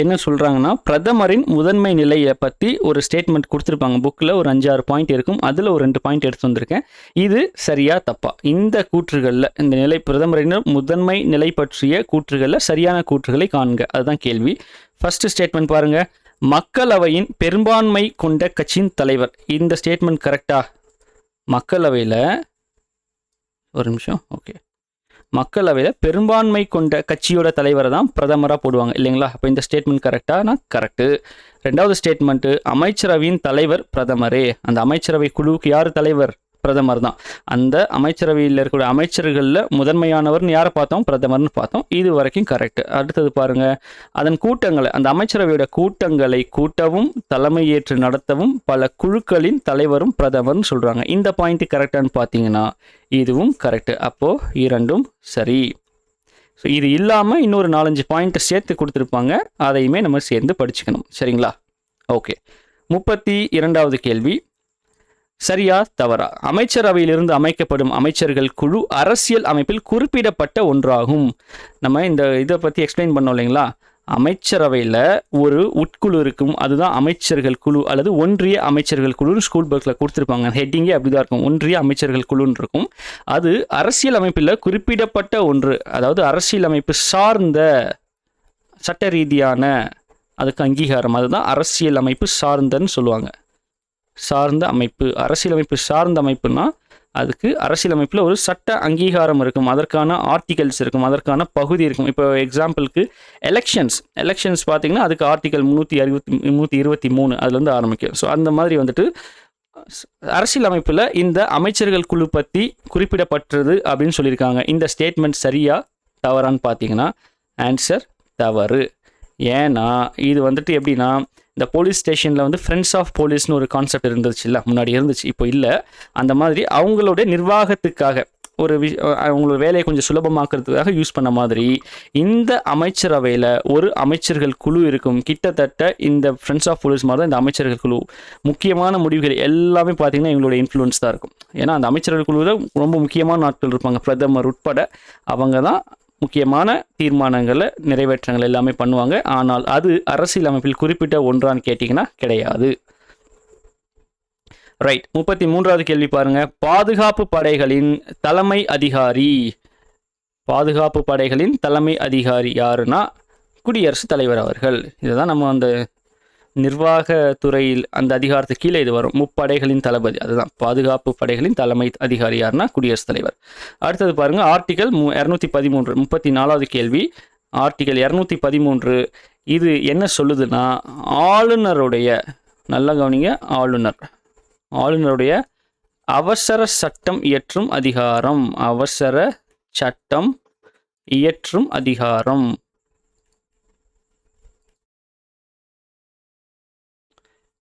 என்ன சொல்கிறாங்கன்னா, பிரதமரின் முதன்மை நிலையை பற்றி ஒரு ஸ்டேட்மெண்ட் கொடுத்துருப்பாங்க புக்கில். ஒரு 5-6 பாயிண்ட் இருக்கும். அதில் ஒரு 2 பாயிண்ட் எடுத்து வந்திருக்கேன். இது சரியா தப்பா? இந்த கூற்றுகளில், இந்த நிலை பிரதமரின் முதன்மை நிலை பற்றிய கூற்றுகளில் சரியான கூற்றுகளை காண்க, அதுதான் கேள்வி. ஃபர்ஸ்ட் ஸ்டேட்மெண்ட் பாருங்க, மக்களவையின் பெரும்பான்மை கொண்ட கட்சியின் தலைவர். இந்த ஸ்டேட்மெண்ட் கரெக்டா? மக்களவையில் ஒரு நிமிஷம், ஓகே, மக்களவையில் பெரும்பான்மை கொண்ட கட்சியோட தலைவரை தான் பிரதமராக போடுவாங்க இல்லைங்களா? அப்போ இந்த ஸ்டேட்மெண்ட் கரெக்டானா? கரெக்டு. ரெண்டாவது ஸ்டேட்மெண்ட்டு, அமைச்சரவையின் தலைவர் பிரதமரே. அந்த அமைச்சரவை குழுவுக்கு யார் தலைவர்? பிரதமர் தான். அந்த அமைச்சரவையில் இருக்கக்கூடிய அமைச்சர்களில் முதன்மையானவர்னு யாரை பார்த்தோம்? பிரதமர்னு பார்த்தோம். இது வரைக்கும் கரெக்ட். அடுத்தது பாருங்க, அதன் கூட்டங்களை, அந்த அமைச்சரவையோட கூட்டங்களை கூட்டவும் தலைமையேற்று நடத்தவும் பல குழுக்களின் தலைவரும் பிரதமர்னு சொல்றாங்க. இந்த பாயிண்ட் கரெக்டானு பார்த்தீங்கன்னா இதுவும் கரெக்ட். அப்போ இரண்டும் சரி. ஸோ இது இல்லாமல் இன்னொரு 4-5 பாயிண்ட்டை சேர்த்து கொடுத்துருப்பாங்க, அதையுமே நம்ம சேர்ந்து படிச்சுக்கணும். சரிங்களா? ஓகே. 32வது கேள்வி, சரியா தவறா? அமைச்சரவையிலிருந்து அமைக்கப்படும் அமைச்சர்கள் குழு அரசியல் அமைப்பில் குறிப்பிடப்பட்ட ஒன்றாகும். நம்ம இந்த இதை பற்றி எக்ஸ்பிளைன் பண்ணோம் இல்லைங்களா? அமைச்சரவையில் ஒரு உட்குழு இருக்கும், அதுதான் அமைச்சர்கள் குழு அல்லது ஒன்றிய அமைச்சர்கள் குழுன்னு ஸ்கூல் புக்கில் கொடுத்துருப்பாங்க. ஹெட்டிங்கே அப்படி தான் இருக்கும், ஒன்றிய அமைச்சர்கள் குழுன்னு இருக்கும். அது அரசியல் அமைப்பில் குறிப்பிடப்பட்ட ஒன்று, அதாவது அரசியல் அமைப்பு சார்ந்த சட்ட ரீதியான அதுக்கு அங்கீகாரம், அதுதான் அரசியல் அமைப்பு சார்ந்தன்னு சொல்லுவாங்க. சார்ந்த அமைப்பு, அரசியலமைப்பு சார்ந்த அமைப்புனா அதுக்கு அரசியலமைப்பில் ஒரு சட்ட அங்கீகாரம் இருக்கும், அதற்கான ஆர்டிகல்ஸ் இருக்கும், அதற்கான பகுதி இருக்கும். இப்போ எக்ஸாம்பிளுக்கு எலெக்ஷன்ஸ் பார்த்தீங்கன்னா அதுக்கு ஆர்டிகல் 323 அதுலேருந்து ஆரம்பிக்கும். ஸோ அந்த மாதிரி வந்துட்டு அரசியலமைப்பில் இந்த அமைச்சர்கள் குழு பற்றி குறிப்பிடப்பட்டது அப்படின்னு சொல்லியிருக்காங்க. இந்த ஸ்டேட்மெண்ட் சரியா தவறான்னு பார்த்தீங்கன்னா ஆன்சர் தவறு. ஏன்னா இது வந்துட்டு எப்படின்னா, இந்த போலீஸ் ஸ்டேஷனில் வந்து ஃப்ரெண்ட்ஸ் ஆஃப் போலீஸ்னு ஒரு கான்செப்ட் இருந்துச்சு இல்லை, முன்னாடி இருந்துச்சு, இப்போ இல்லை. அந்த மாதிரி அவங்களுடைய நிர்வாகத்துக்காக ஒரு அவங்களோட வேலையை கொஞ்சம் சுலபமாக்குறதுக்காக யூஸ் பண்ண மாதிரி இந்த அமைச்சரவையில் ஒரு அமைச்சர்கள் குழு இருக்கும். கிட்டத்தட்ட இந்த ஃப்ரெண்ட்ஸ் ஆஃப் போலீஸ் மாதிரி தான் இந்த அமைச்சர்கள் குழு. முக்கியமான முடிவுகள் எல்லாமே பார்த்திங்கன்னா இவங்களோட இன்ஃப்ளூயன்ஸ் தான் இருக்கும். ஏன்னா அந்த அமைச்சர்கள் குழு தான் ரொம்ப முக்கியமான ஆட்கள் இருப்பாங்க, பிரதமர் உட்பட. அவங்க தான் முக்கியமான தீர்மானங்களை நிறைவேற்றங்கள் எல்லாமே பண்ணுவாங்க. ஆனால் அது அரசியல் அமைப்பில் குறிப்பிட்ட ஒன்றான்னு கேட்டிங்கன்னா கிடையாது. ரைட். 33வது கேள்வி பாருங்க, பாதுகாப்பு படைகளின் தலைமை அதிகாரி. பாதுகாப்பு படைகளின் தலைமை அதிகாரி யாருன்னா குடியரசுத் தலைவர் அவர்கள். இதுதான் நம்ம அந்த நிர்வாகத்துறையில் அந்த அதிகாரத்துக்கு கீழே இது வரும். முப்படைகளின் தளபதி, அதுதான் பாதுகாப்பு படைகளின் தலைமை அதிகாரி யாருன்னா குடியரசுத் தலைவர். அடுத்தது பாருங்க, ஆர்டிகல் 213, 34வது கேள்வி, ஆர்டிகல் 213 இது என்ன சொல்லுதுன்னா, ஆளுநருடைய, நல்லா கவனிங்க, ஆளுநருடைய அவசர சட்டம் இயற்றும் அதிகாரம். அவசர சட்டம் இயற்றும் அதிகாரம்.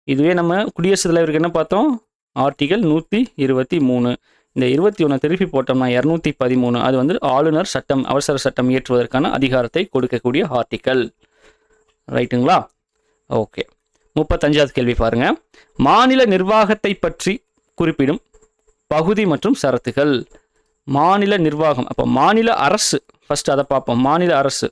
இதுவே நம்ம குடியரசுத் தலைவருக்கு என்ன பார்த்தோம்? ஆர்டிகல் 123. இந்த 21 திருப்பி போட்டோம்னா 213. அது வந்து ஆளுநர் சட்டம், அவசர சட்டம் இயற்றுவதற்கான அதிகாரத்தை கொடுக்கக்கூடிய ஆர்டிகல். ரைட்டுங்களா? ஓகே. 35வது கேள்வி பாருங்க, மாநில நிர்வாகத்தை பற்றி குறிப்பிடும் பகுதி மற்றும் சரத்துகள். மாநில நிர்வாகம், அப்போ மாநில அரசு ஃபர்ஸ்ட் அதை பார்ப்போம். மாநில அரசு,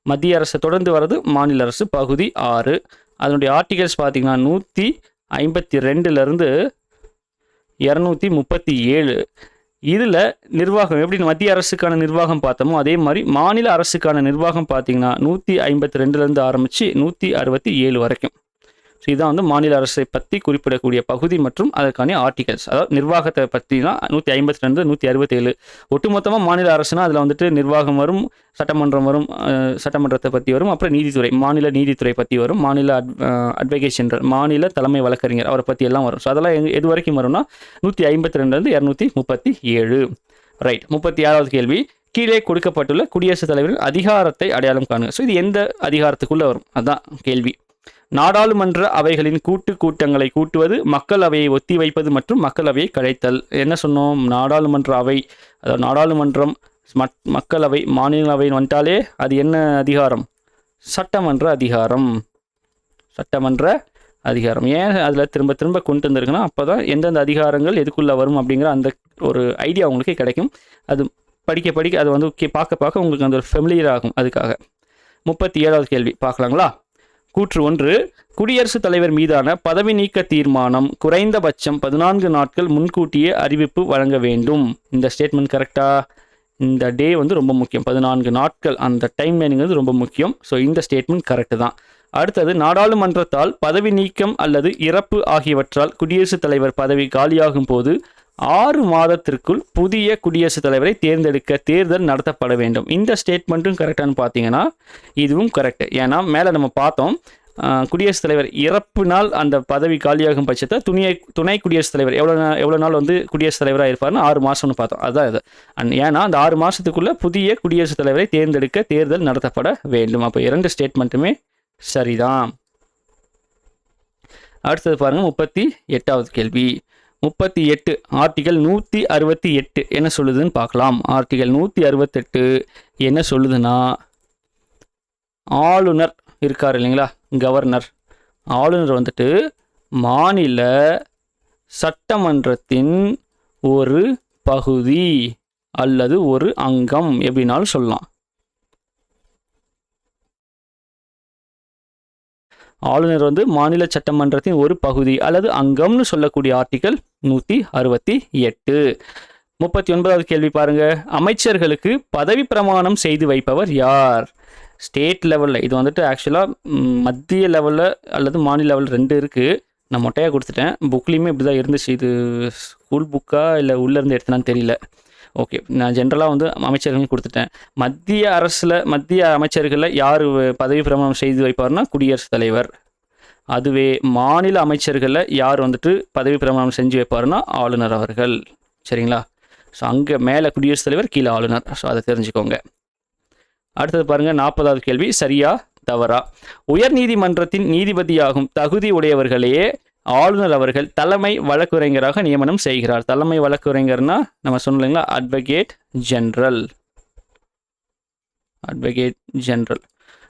மத்திய அரசு தொடர்ந்து வர்றது மாநில அரசு. பகுதி 6, அதனுடைய ஆர்டிகல்ஸ் பார்த்தீங்கன்னா 152லேருந்து 237. இதில் நிர்வாகம் எப்படி மத்திய அரசுக்கான நிர்வாகம் பார்த்தோமோ அதே மாதிரி மாநில அரசுக்கான நிர்வாகம் பார்த்தீங்கன்னா 152லேருந்து ஆரம்பித்து 167 வரைக்கும். ஸோ இதுதான் வந்து மாநில அரசை பற்றி குறிப்பிடக்கூடிய பகுதி மற்றும் அதற்கான ஆர்டிகல்ஸ். அதாவது நிர்வாகத்தை பற்றினா 152 167. ஒட்டுமொத்தமாக மாநில அரசுனா அதில் வந்துட்டு நிர்வாகம் வரும், சட்டமன்றம் வரும், சட்டமன்றத்தை பற்றி வரும், அப்புறம் நீதித்துறை, மாநில நீதித்துறை பற்றி வரும், மாநில அட்வொகேட், மாநில தலைமை வழக்கறிஞர் அவரை பற்றி எல்லாம் வரும். ஸோ அதெல்லாம் எது வரைக்கும் வரும்னா 152லேருந்து 237. ரைட். 36வது கேள்வி, கீழே கொடுக்கப்பட்டுள்ள குடியரசுத் தலைவரின் அதிகாரத்தை அடையாளம் காணுங்க. ஸோ இது எந்த அதிகாரத்துக்குள்ளே வரும் அதுதான் கேள்வி. நாடாளுமன்ற அவைகளின் கூட்டங்களை கூட்டுவது, மக்களவையை ஒத்தி வைப்பது மற்றும் மக்களவையை கலைத்தல். என்ன சொன்னோம்? நாடாளுமன்ற அவை, அதாவது நாடாளுமன்றம், மக்களவை, மாநிலவைன்னு வந்துட்டாலே அது என்ன அதிகாரம்? சட்டமன்ற அதிகாரம். சட்டமன்ற அதிகாரம். ஏன் அதில் திரும்ப திரும்ப கொண்டு வந்திருக்குன்னா அப்போ தான் எந்தெந்த அதிகாரங்கள் எதுக்குள்ளே வரும் அப்படிங்கிற அந்த ஒரு ஐடியா உங்களுக்கு கிடைக்கும். அது படிக்க அது வந்து பார்க்க உங்களுக்கு அந்த ஒரு ஃபெமிலியர் ஆகும். அதுக்காக 37வது கேள்வி பார்க்கலாங்களா? கூற்று 1, குடியரசுத் தலைவர் மீதான பதவி நீக்க தீர்மானம் குறைந்தபட்சம் 14 நாட்கள் முன்கூட்டியே அறிவிப்பு வழங்க வேண்டும். இந்த ஸ்டேட்மெண்ட் கரெக்டா? இந்த டே வந்து ரொம்ப முக்கியம். 14 நாட்கள் அந்த டைம் லைனுங்கிறது ரொம்ப முக்கியம். ஸோ இந்த ஸ்டேட்மெண்ட் கரெக்டு தான். அடுத்தது, நாடாளுமன்றத்தால் பதவி நீக்கம் அல்லது இறப்பு ஆகியவற்றால் குடியரசுத் தலைவர் பதவி காலியாகும் போது 6 மாதத்திற்குள் புதிய குடியரசுத் தலைவரை தேர்ந்தெடுக்க தேர்தல் நடத்தப்பட வேண்டும். இந்த ஸ்டேட்மெண்ட்டும் கரெக்டானு பார்த்தீங்கன்னா இதுவும் கரெக்ட். ஏன்னா மேலே நம்ம பார்த்தோம், குடியரசுத் தலைவர் இறப்புனால் அந்த பதவி காலியாகும் பட்சத்தை துணை குடியரசுத் தலைவர் எவ்வளோ நாள் வந்து குடியரசுத் தலைவராக இருப்பார்னு 6 மாதம்னு பார்த்தோம். அதுதான் இது. ஏன்னா அந்த 6 மாதத்துக்குள்ளே புதிய குடியரசுத் தலைவரை தேர்ந்தெடுக்க தேர்தல் நடத்தப்பட வேண்டும். அப்போ 2 ஸ்டேட்மெண்ட்டுமே சரிதான். அடுத்தது பாருங்கள், 38வது கேள்வி. 38 ஆர்டிகல் 168 என்ன சொல்லுதுன்னு பார்க்கலாம். ஆர்டிகல் 168 என்ன சொல்லுதுன்னா, ஆளுநர் இருக்கார் இல்லைங்களா, கவர்னர். ஆளுநர் வந்துட்டு மாநில சட்டமன்றத்தின் ஒரு பகுதி அல்லது ஒரு அங்கம் எப்படின்னாலும் சொல்லலாம். ஆளுநர் வந்து மாநில சட்டமன்றத்தின் ஒரு பகுதி அல்லது அங்கம்னு சொல்லக்கூடிய ஆர்டிகல் 168. 39வது கேள்வி பாருங்க. அமைச்சர்களுக்கு பதவி பிரமாணம் செய்து வைப்பவர் யார்? ஸ்டேட் லெவலில் இது வந்துட்டு ஆக்சுவலாக மத்திய லெவலில் அல்லது மாநில லெவல் 2 இருக்குது. நான் மொட்டையாக கொடுத்துட்டேன். புக்லேயுமே இப்படி தான் இருந்துச்சு. இது ஸ்கூல் புக்கா இல்லை உள்ளேருந்து எடுத்தனான்னு தெரியல. ஓகே, நான் ஜென்ரலாக வந்து அமைச்சர்கள் கொடுத்துட்டேன். மத்திய அமைச்சர்களில் யார் பதவி பிரமாணம் செய்து வைப்பார்னா குடியரசுத் தலைவர். அதுவே மாநில அமைச்சர்களில் யார் வந்துட்டு பதவி பிரமாணம் செஞ்சு வைப்பார்னா ஆளுநர் அவர்கள். சரிங்களா? ஸோ அங்கே மேலே குடியரசுத் தலைவர், கீழே ஆளுநர். ஸோ அதை தெரிஞ்சுக்கோங்க. அடுத்தது பாருங்கள், 40வது கேள்வி சரியா தவறா? உயர்நீதிமன்றத்தின் நீதிபதியாகும் தகுதி உடையவர்களே ஆளுநர் அவர்கள் தலைமை வழக்குரைஞராக நியமனம் செய்கிறார். தலைமை வழக்குரைஞர்னா நம்ம சொன்னீங்களா, அட்வொகேட் ஜெனரல்.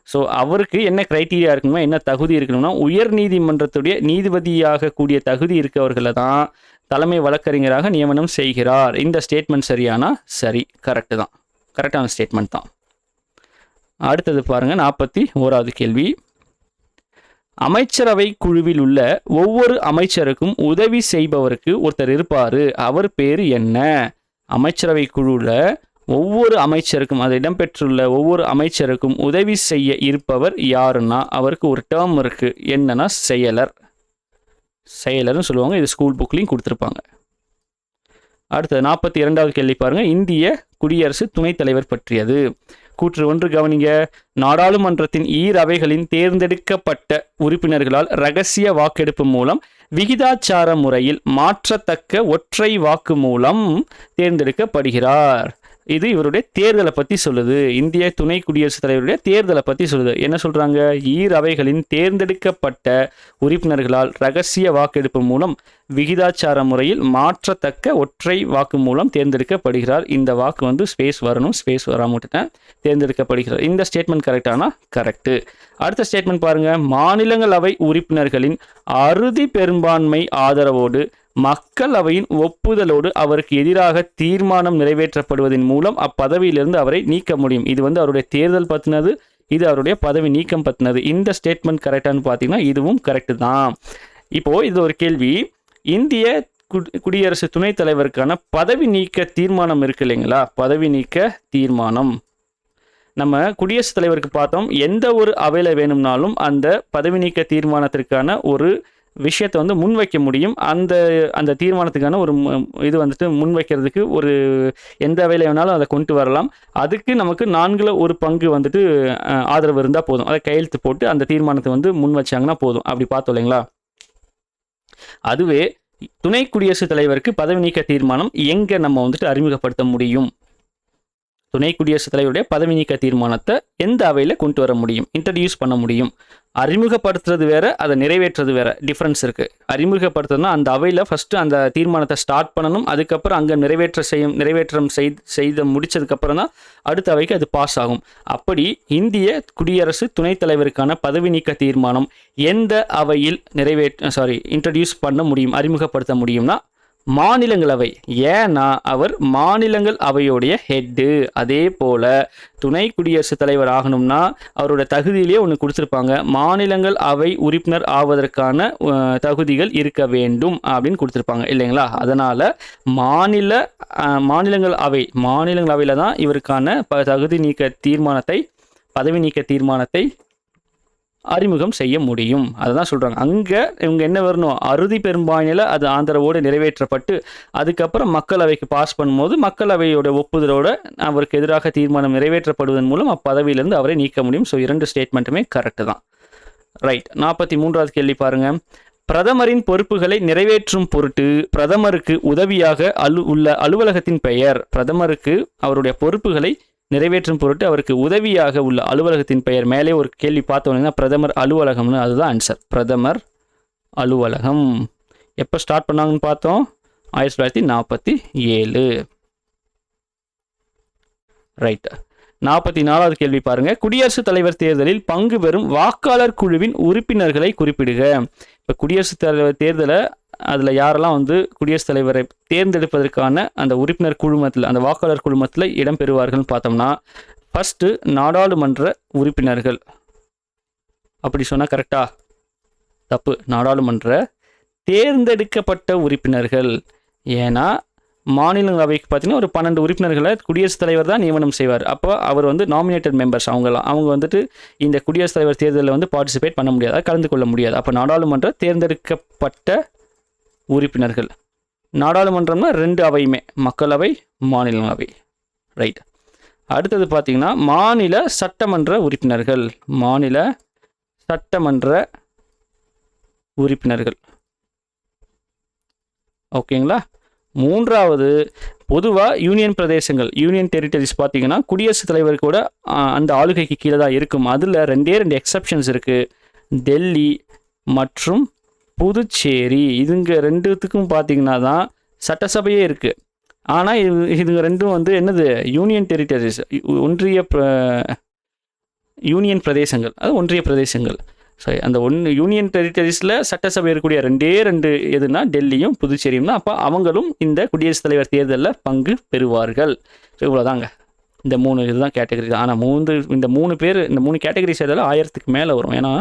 ஸோ அவருக்கு என்ன க்ரைட்டீரியா இருக்கணுமா, என்ன தகுதி இருக்கணும்னா, உயர் நீதிமன்றத்துடைய நீதிபதியாக கூடிய தகுதி இருக்கவர்களை தான் தலைமை வழக்கறிஞராக நியமனம் செய்கிறார். இந்த ஸ்டேட்மெண்ட் சரியானா சரி, கரெக்டு தான், கரெக்டான ஸ்டேட்மெண்ட் தான். அடுத்தது பாருங்கள், 41வது கேள்வி. அமைச்சரவை குழுவில் உள்ள ஒவ்வொரு அமைச்சருக்கும் உதவி செய்பவருக்கு ஒருத்தர் இருப்பார். அவர் பேர் என்ன? அமைச்சரவை குழுவில் ஒவ்வொரு அமைச்சருக்கும், அது இடம்பெற்றுள்ள ஒவ்வொரு அமைச்சருக்கும் உதவி செய்ய இருப்பவர் யாருன்னா அவருக்கு ஒரு டேர்ம் இருக்குது. என்னன்னா செயலர்னு சொல்லுவாங்க. இது ஸ்கூல் புக்லையும் கொடுத்துருப்பாங்க. அடுத்தது 42வது கேள்வி பாருங்கள். இந்திய குடியரசு துணைத் தலைவர் பற்றியது. கூற்று 1 கவனிங்க. நாடாளுமன்றத்தின் அவைகளின் தேர்ந்தெடுக்கப்பட்ட உறுப்பினர்களால் இரகசிய வாக்கெடுப்பு மூலம் விகிதாச்சார முறையில் மாற்றத்தக்க ஒற்றை வாக்கு மூலம் தேர்ந்தெடுக்கப்படுகிறார். இது இவருடைய தேர்தலை பற்றி சொல்லுது. இந்திய துணை குடியரசுத் தலைவருடைய தேர்தலை பற்றி சொல்லுது. என்ன சொல்கிறாங்க? அவைகளின் தேர்ந்தெடுக்கப்பட்ட உறுப்பினர்களால் இரகசிய வாக்கெடுப்பு மூலம் விகிதாச்சார முறையில் மாற்றத்தக்க ஒற்றை வாக்கு மூலம் தேர்ந்தெடுக்கப்படுகிறார். இந்த வாக்கு வந்து ஸ்பேஸ் வரணும், ஸ்பேஸ் வராமட்டேன், தேர்ந்தெடுக்கப்படுகிறார். இந்த ஸ்டேட்மெண்ட் கரெக்டானா கரெக்டு. அடுத்த ஸ்டேட்மெண்ட் பாருங்கள். மாநிலங்களவை உறுப்பினர்களின் அறுதி பெரும்பான்மை ஆதரவோடு மக்களவையின் ஒப்புதலோடு அவருக்கு எதிராக தீர்மானம் நிறைவேற்றப்படுவதன் மூலம் அப்பதவியிலிருந்து அவரை நீக்க முடியும். இது வந்து அவருடைய தேர்தல் பற்றினது, இது அவருடைய பதவி நீக்கம் பற்றினது. இந்த ஸ்டேட்மெண்ட் கரெக்டானு பார்த்தீங்கன்னா இதுவும் கரெக்டு தான். இப்போது இது ஒரு கேள்வி. இந்திய குடியரசு துணைத் தலைவருக்கான பதவி நீக்க தீர்மானம் இருக்கு இல்லைங்களா, பதவி நீக்க தீர்மானம் நம்ம குடியரசுத் தலைவருக்கு பார்த்தோம். எந்த ஒரு அவையில் வேணும்னாலும் அந்த பதவி நீக்க தீர்மானத்திற்கான ஒரு விஷயத்தை வந்து முன்வைக்க முடியும். அந்த தீர்மானத்துக்கான ஒரு இது வந்துட்டு முன்வைக்கிறதுக்கு ஒரு எந்த வேலை வேணாலும் அதை கொண்டு வரலாம். அதுக்கு நமக்கு 4/1 வந்துட்டு ஆதரவு இருந்தால் போதும். அதை கையெழுத்து போட்டு அந்த தீர்மானத்தை வந்து முன் வச்சாங்கன்னா போதும். அப்படி பார்த்தோம் இல்லைங்களா? அதுவே துணை குடியரசுத் தலைவருக்கு பதவி நீக்க தீர்மானம் எங்கே நம்ம வந்துட்டு அறிமுகப்படுத்த முடியும்? துணை குடியரசுத் தலைவருடைய பதவி நீக்க தீர்மானத்தை எந்த அவையில் கொண்டு வர முடியும், இன்ட்ரடியூஸ் பண்ண முடியும்? அறிமுகப்படுத்துறது வேற, அதை நிறைவேற்றுறது வேற, டிஃப்ரென்ஸ் இருக்குது. அறிமுகப்படுத்துறதுனா அந்த அவையில் ஃபஸ்ட்டு அந்த தீர்மானத்தை ஸ்டார்ட் பண்ணணும். அதுக்கப்புறம் அங்கே நிறைவேற்றம் செய்து முடிச்சதுக்கப்புறம் தான் அடுத்த அவைக்கு அது பாஸ் ஆகும். அப்படி இந்திய குடியரசு துணைத் தலைவருக்கான பதவி நீக்க தீர்மானம் எந்த அவையில் இன்ட்ரடியூஸ் பண்ண முடியும், அறிமுகப்படுத்த முடியும்னா மாநிலங்களவை. ஏன்னா அவர் மாநிலங்கள் அவையுடைய ஹெட்டு. அதே போல் துணை குடியரசுத் தலைவர் ஆகணும்னா அவரோட தகுதியிலே ஒன்று கொடுத்துருப்பாங்க, மாநிலங்கள் அவை உறுப்பினர் ஆவதற்கான தகுதிகள் இருக்க வேண்டும் அப்படின்னு கொடுத்துருப்பாங்க இல்லைங்களா. அதனால் மாநிலங்களவையில் தான் இவருக்கான பதவி நீக்க தீர்மானத்தை அறிமுகம் செய்ய முடியும். அதை தான் சொல்கிறாங்க. அங்கே இவங்க என்ன வரணும், அறுதி பெரும்பான்மையில் அது ஆதரவோடு நிறைவேற்றப்பட்டு அதுக்கப்புறம் மக்களவைக்கு பாஸ் பண்ணும்போது மக்களவையோட ஒப்புதலோடு அவருக்கு எதிராக தீர்மானம் நிறைவேற்றப்படுவதன் மூலம் அப்பதவியிலிருந்து அவரை நீக்க முடியும். ஸோ 2 ஸ்டேட்மெண்ட்டுமே கரெக்டு தான். ரைட். 43வது கேள்வி பாருங்கள். பிரதமரின் பொறுப்புகளை நிறைவேற்றும் பொருட்டு பிரதமருக்கு உதவியாக உள்ள அலுவலகத்தின் பெயர். பிரதமருக்கு அவருடைய பொறுப்புகளை நிறைவேற்றும் பொருட்டு அவருக்கு உதவியாக உள்ள அலுவலகத்தின் பெயர். மேலே ஒரு கேள்வி பார்த்தோன்னா பிரதமர் அலுவலகம்னு, அதுதான் ஆன்சர். பிரதமர் அலுவலகம் எப்போ ஸ்டார்ட் பண்ணாங்கன்னு பார்த்தோம், 1947. ரைட். 44வது கேள்வி பாருங்க. குடியரசுத் தலைவர் தேர்தலில் பங்கு பெறும் வாக்காளர் குழுவின் உறுப்பினர்களை குறிப்பிடுக. இப்போ குடியரசுத் தலைவர் தேர்தலை அதில் யாரெல்லாம் குடியரசுத் தலைவரை தேர்ந்தெடுப்பதற்கான அந்த உறுப்பினர் குழுமத்தில், அந்த வாக்காளர் குழுமத்தில் இடம்பெறுவார்கள்னு பார்த்தோம்னா, ஃபஸ்ட்டு நாடாளுமன்ற உறுப்பினர்கள். அப்படி சொன்னால் கரெக்டா? தப்பு. நாடாளுமன்ற தேர்ந்தெடுக்கப்பட்ட உறுப்பினர்கள். ஏன்னா மாநிலங்களவைக்கு பார்த்தீங்கன்னா ஒரு 12 உறுப்பினர்களை குடியரசுத் தலைவர் தான் நியமனம் செய்வார். அப்போ அவர் நாமினேட்டட் மெம்பர்ஸ். அவங்க இந்த குடியரசுத் தலைவர் தேர்தலில் பார்ட்டிசிபேட் பண்ண முடியாது, கலந்து கொள்ள முடியாது. அப்போ நாடாளுமன்ற தேர்ந்தெடுக்கப்பட்ட உறுப்பினர்கள். நாடாளுமன்றம்னா 2 அவையுமே, மக்களவை, மாநிலங்களவை. ரைட். அடுத்தது பார்த்தீங்கன்னா மாநில சட்டமன்ற உறுப்பினர்கள். மாநில சட்டமன்ற உறுப்பினர்கள். ஓகேங்களா. 3வது பொதுவாக யூனியன் பிரதேசங்கள், யூனியன் டெரிட்டரிஸ் பார்த்தீங்கன்னா குடியரசுத் தலைவர் கூட அந்த ஆளுகைக்கு கீழே தான் இருக்கும். அதில் 2 எக்ஸப்ஷன்ஸ் இருக்குது, டெல்லி மற்றும் புதுச்சேரி. இதுங்க 2த்துக்கும் பார்த்தீங்கன்னா தான் சட்டசபையே இருக்குது. ஆனால் இதுங்க 2ம் என்னது, யூனியன் டெரிட்டரிஸ், யூனியன் பிரதேசங்கள். அது ஒன்றிய பிரதேசங்கள். சரி, அந்த யூனியன் டெரிட்டரிஸில் சட்டசபை இருக்கக்கூடிய 2 எதுனா டெல்லியும் புதுச்சேரியும் தான். அப்போ அவங்களும் இந்த குடியரசுத் தலைவர் தேர்தலில் பங்கு பெறுவார்கள். ஸோ இவ்வளோதாங்க. இந்த 3 இதுதான் கேட்டகரி தான். ஆனால் இந்த 3 பேர், இந்த 3 கேட்டகரி சேர்ந்தாலும் 1000க்கு மேலே வரும். ஏன்னா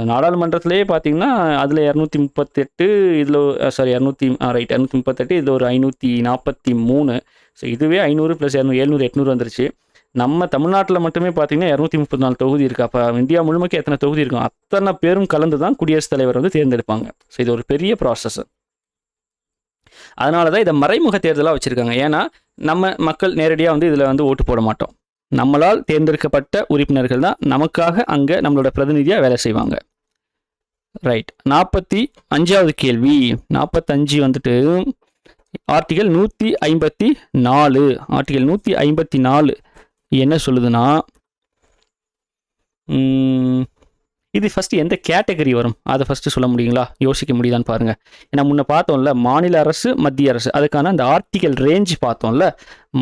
நாடாளுமன்றத்திலே பார்த்தீங்கன்னா அதில் 238, இதில் 238, இதில் ஒரு 543. ஸோ இதுவே 500 + 200 700 800 வந்துருச்சு. நம்ம தமிழ்நாட்டில் மட்டுமே பார்த்தீங்கன்னா 234 தொகுதி இருக்குது. அப்போ இந்தியா முழுமைக்கு எத்தனை தொகுதி இருக்கும், அத்தனை பேரும் கலந்து தான் குடியரசுத் தலைவர் தேர்ந்தெடுப்பாங்க. ஸோ இது ஒரு பெரிய ப்ராசஸ். அதனால தான் இதை மறைமுக தேர்தலாக வச்சுருக்காங்க. ஏன்னா நம்ம மக்கள் நேரடியாக இதில் ஓட்டு போட மாட்டோம். நம்மளால் தேர்ந்தெடுக்கப்பட்ட உறுப்பினர்கள் தான் நமக்காக அங்கே நம்மளோட பிரதிநிதியாக வேலை செய்வாங்க. ரைட். 45வது கேள்வி. 45 ஆர்டிகல் 154. ஆர்டிகல் 154 என்ன சொல்லுதுன்னா, இது ஃபஸ்ட்டு எந்த கேட்டகரி வரும் அதை ஃபஸ்ட்டு சொல்ல முடியுங்களா? யோசிக்க முடியுதான்னு பாருங்கள். ஏன்னா முன்ன பார்த்தோம்ல மாநில அரசு, மத்திய அரசு, அதுக்கான அந்த ஆர்டிகல் ரேஞ்ச் பார்த்தோம்ல.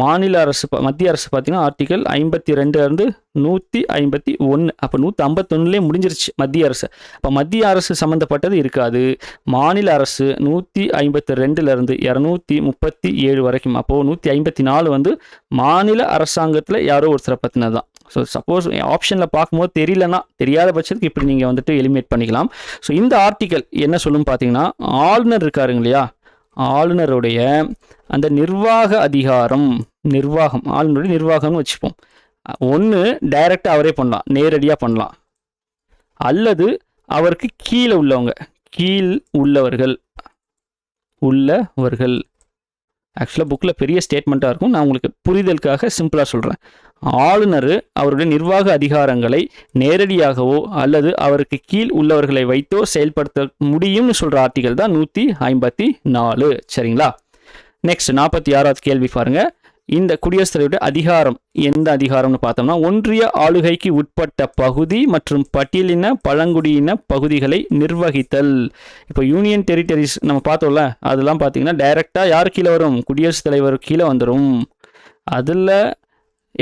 மாநில அரசு, மத்திய அரசு பார்த்தீங்கன்னா ஆர்டிகல் 52 151. அப்போ 151லேயே முடிஞ்சிருச்சு மத்திய அரசு. அப்போ மத்திய அரசு சம்மந்தப்பட்டது இருக்காது. மாநில அரசு 152 237 வரைக்கும். அப்போது 154 மாநில அரசாங்கத்தில் யாரோ ஒருத்தரை பற்றினது தான். ஸோ சப்போஸ் ஆப்ஷனில் பார்க்கும்போது தெரியாத பட்சத்துக்கு இப்படி நீங்கள் எலிமினேட் பண்ணிக்கலாம். ஸோ இந்த ஆர்டிக்கல் என்ன சொல்லும் பார்த்தீங்கன்னா, ஆளுநர் இருக்காருங்க இல்லையா, ஆளுநருடைய அந்த நிர்வாக அதிகாரம், ஆளுநருடைய நிர்வாகம்னு வச்சுப்போம். ஒன்று டைரெக்டாக அவரே பண்ணலாம், நேரடியாக பண்ணலாம். அல்லது அவருக்கு கீழே உள்ளவர்கள் ஆக்சுவலாக புக்கில் பெரிய ஸ்டேட்மெண்ட்டாக இருக்கும். நான் உங்களுக்கு புரிதலுக்காக சிம்பிளாக சொல்கிறேன். ஆளுநர் அவருடைய நிர்வாக அதிகாரங்களை நேரடியாகவோ அல்லது அவருக்கு கீழ் உள்ளவர்களை வைத்தோ செயல்படுத்த முடியும்னு சொல்கிற ஆர்டிகல் தான் 154. சரிங்களா. நெக்ஸ்ட் 46வது கேள்வி பாருங்க. இந்த குடியரசுத் தலைவருடைய அதிகாரம் எந்த அதிகாரம்னு பார்த்தோம்னா, ஒன்றிய ஆளுகைக்கு உட்பட்ட பகுதி மற்றும் பட்டியலின பழங்குடியின பகுதிகளை நிர்வகித்தல். இப்போ யூனியன் டெரிட்டரிஸ் நம்ம பார்த்தோம்ல, அதெல்லாம் பார்த்தீங்கன்னா டைரெக்டாக யார் கீழே வரும், குடியரசுத் தலைவர் கீழே வந்துடும். அதில்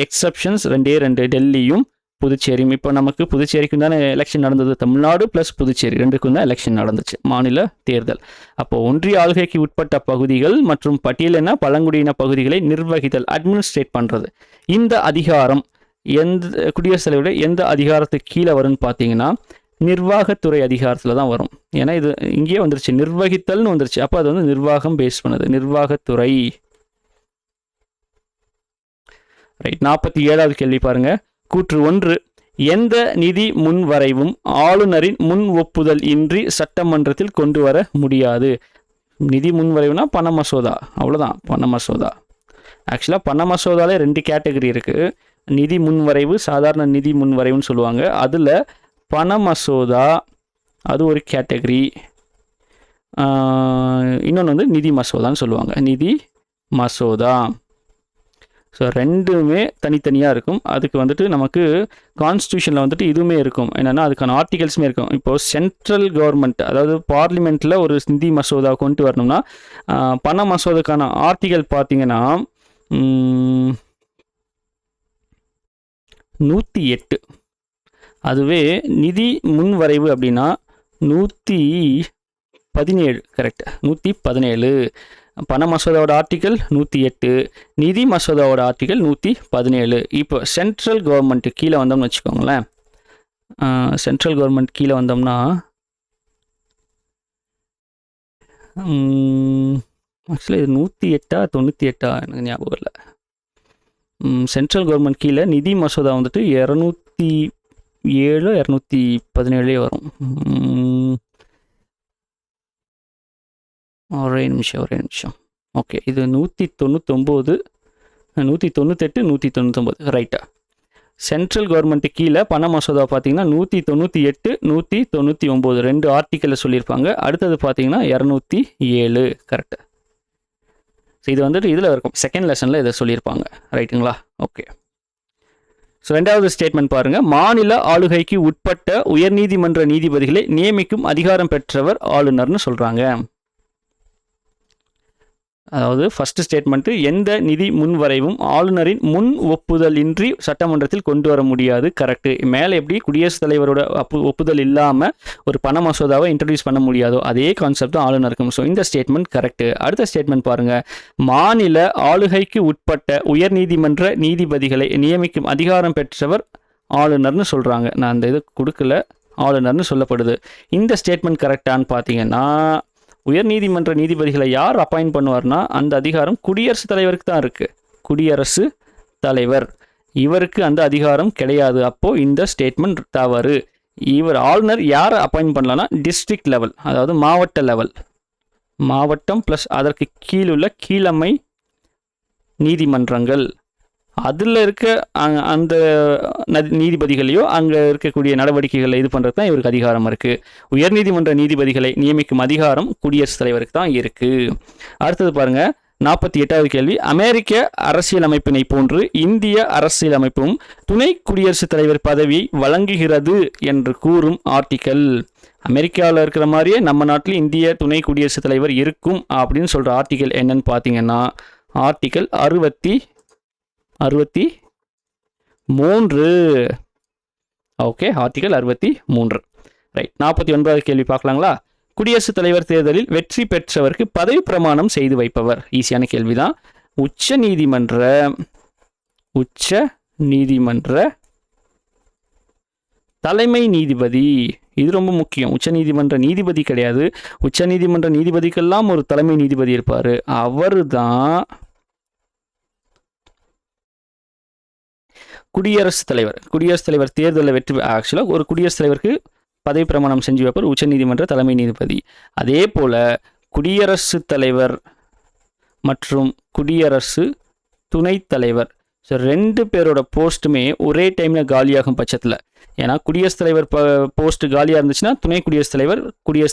எக்ஸப்ஷன்ஸ் 2 டெல்லியும் புதுச்சேரியும். இப்போ நமக்கு புதுச்சேரிக்கும் தானே எலெக்ஷன் நடந்தது. தமிழ்நாடு ப்ளஸ் புதுச்சேரி ரெண்டுக்கும் தான் எலெக்ஷன் நடந்துச்சு, மாநில தேர்தல். அப்போ ஒன்றிய ஆளுகைக்கு உட்பட்ட பகுதிகள் மற்றும் பட்டியலின பழங்குடியின பகுதிகளை நிர்வகித்தல், அட்மினிஸ்ட்ரேட் பண்ணுறது. இந்த அதிகாரம் எந்த குடியரசுத் தலைவருடைய எந்த அதிகாரத்துக்கு கீழே வரும்னு பார்த்தீங்கன்னா நிர்வாகத்துறை அதிகாரத்தில் தான் வரும். ஏன்னா இது இங்கேயே வந்துருச்சு, நிர்வகித்தல்னு வந்துருச்சு. அப்போ அது வந்து நிர்வாகம் பேஸ் பண்ணுது, நிர்வாகத்துறை. ரைட். 47வது கேள்வி பாருங்க. கூற்று 1, எந்த நிதி முன்வரைவும் ஆளுநரின் முன் ஒப்புதல் இன்றி சட்டமன்றத்தில் கொண்டு வர முடியாது. நிதி முன்வரைவுனா பண மசோதா, அவ்வளோதான். பண மசோதா. ஆக்சுவலாக பண மசோதாலே 2 கேட்டகரி இருக்குது. நிதி முன்வரைவு, சாதாரண நிதி முன்வரைவுன்னு சொல்லுவாங்க. அதில் பண மசோதா அது ஒரு கேட்டகரி. இன்னொன்று வந்து நிதி மசோதான்னு சொல்லுவாங்க, நிதி மசோதா. ஸோ ரெண்டுமே தனித்தனியாக இருக்கும். அதுக்கு வந்துட்டு நமக்கு கான்ஸ்டியூஷனில் வந்துட்டு இதுவுமே இருக்கும், என்னென்னா அதுக்கான ஆர்டிகல்ஸுமே இருக்கும். இப்போது சென்ட்ரல் கவர்மெண்ட், அதாவது பார்லிமெண்ட்டில் ஒரு நிதி மசோதா கொண்டு வரணும்னா பண மசோதாக்கான ஆர்டிகல் பார்த்தீங்கன்னா 108. அதுவே நிதி முன்வரைவு அப்படின்னா 117. கரெக்ட், 117. பண மசோதாவோட ஆர்டிக்கல் 108, நிதி மசோதாவோட ஆர்டிக்கல் 117. இப்போ சென்ட்ரல் கவர்மெண்ட் கீழே வந்தோம்னு வச்சுக்கோங்களேன். சென்ட்ரல் கவர்மெண்ட் கீழே வந்தோம்னா ஆக்சுவலி இது 108 98 எனக்கு ஞாபகம் இல்லை. சென்ட்ரல் கவர்மெண்ட் கீழே நிதி மசோதா வந்துட்டு 207 217 வரும். ஒரே நிமிஷம். ஓகே, இது 199 198 199. ரைட்டா. சென்ட்ரல் கவர்மெண்ட்டு கீழே பண மசோதா பார்த்தீங்கன்னா 198 199 2 ஆர்டிக்கலில் சொல்லியிருப்பாங்க. அடுத்தது பார்த்தீங்கன்னா 207. கரெக்டு. ஸோ இது வந்துட்டு இதில் இருக்கும், செகண்ட் லெசனில் இதை சொல்லியிருப்பாங்க. ரைட்டுங்களா? ஓகே. ஸோ 2வது ஸ்டேட்மெண்ட் பாருங்கள். மாநில ஆளுகைக்கு உட்பட்ட உயர்நீதிமன்ற நீதிபதிகளை நியமிக்கும் அதிகாரம் பெற்றவர் ஆளுநர்னு சொல்கிறாங்க. அதாவது ஃபர்ஸ்ட் ஸ்டேட்மெண்ட்டு, எந்த நிதி முன்வரைவும் ஆளுநரின் முன் ஒப்புதல் இன்றி சட்டமன்றத்தில் கொண்டு வர முடியாது. கரெக்டு. மேலே எப்படி குடியரசுத் தலைவரோட ஒப்புதல் இல்லாமல் ஒரு பண மசோதாவை இன்ட்ரடியூஸ் பண்ண முடியாதோ அதே கான்செப்ட் தான் ஆளுநருக்கும். ஸோ இந்த ஸ்டேட்மெண்ட் கரெக்டு. அடுத்த ஸ்டேட்மெண்ட் பாருங்கள். மாநில ஆளுகைக்கு உட்பட்ட உயர்நீதிமன்ற நீதிபதிகளை நியமிக்கும் அதிகாரம் பெற்றவர் ஆளுநர்னு சொல்கிறாங்க. நான் அந்த இது கொடுக்கல, ஆளுநர்னு சொல்லப்படுது. இந்த ஸ்டேட்மெண்ட் கரெக்டான்னு பார்த்தீங்கன்னா உயர்நீதிமன்ற நீதிபதிகளை யார் அப்பாயின்ட் பண்ணுவார்னா அந்த அதிகாரம் குடியரசுத் தலைவருக்கு தான் இருக்குது. குடியரசுத் தலைவர், இவருக்கு அந்த அதிகாரம் கிடையாது. அப்போது இந்த ஸ்டேட்மெண்ட் தவறு. இவர் ஆளுநர் யாரை அப்பாயின்ட் பண்ணலான்னா டிஸ்ட்ரிக்ட் லெவல், அதாவது மாவட்ட லெவல், மாவட்டம் ப்ளஸ் அதற்கு கீழுள்ள கீழமை நீதிமன்றங்கள், அதில் இருக்க அந்த நீதிபதிகளையோ அங்கே இருக்கக்கூடிய நடவடிக்கைகளை இது பண்ணுறது தான் இவருக்கு அதிகாரம் இருக்குது. உயர்நீதிமன்ற நீதிபதிகளை நியமிக்கும் அதிகாரம் குடியரசுத் தலைவருக்கு தான் இருக்குது. அடுத்தது பாருங்கள். 48வது கேள்வி. அமெரிக்க அரசியலமைப்பினை போன்று இந்திய அரசியலமைப்பும் துணை குடியரசுத் தலைவர் பதவியை வழங்குகிறது என்று கூறும் ஆர்டிக்கல். அமெரிக்காவில் இருக்கிற மாதிரியே நம்ம நாட்டில் இந்திய துணை குடியரசுத் தலைவர் இருக்கும் அப்படின்னு சொல்கிற ஆர்டிக்கல் என்னன்னு பார்த்தீங்கன்னா ஆர்டிக்கல் 63. Okay, article 63. ரைட். 49வது கேள்வி பார்க்கலாங்களா? குடியரசுத் தலைவர் தேர்தலில் வெற்றி பெற்றவருக்கு பதவி பிரமாணம் செய்து வைப்பவர். ஈஸியான கேள்விதான். உச்ச நீதிமன்ற தலைமை நீதிபதி. இது ரொம்ப முக்கியம். உச்ச நீதிமன்ற நீதிபதி கிடையாது, உச்ச நீதிமன்ற நீதிபதிக்கெல்லாம் ஒரு தலைமை நீதிபதி இருப்பார். அவர் தான் குடியரசுத் தலைவர். குடியரசுத் தலைவர் தேர்தலில் வெற்றி, ஆக்சுவலாக ஒரு குடியரசுத் தலைவருக்கு பதவி பிரமாணம் செஞ்சு வைப்பார் உச்சநீதிமன்ற தலைமை நீதிபதி. அதே போல் குடியரசுத் தலைவர் மற்றும் குடியரசு துணைத் தலைவர், ஸோ 2 பேரோட போஸ்ட்டுமே ஒரே டைமில் காலியாகும் பட்சத்தில், ஏன்னா குடியரசுத் தலைவர் போஸ்ட் காலியாக இருந்துச்சுன்னா துணை குடியரசுத்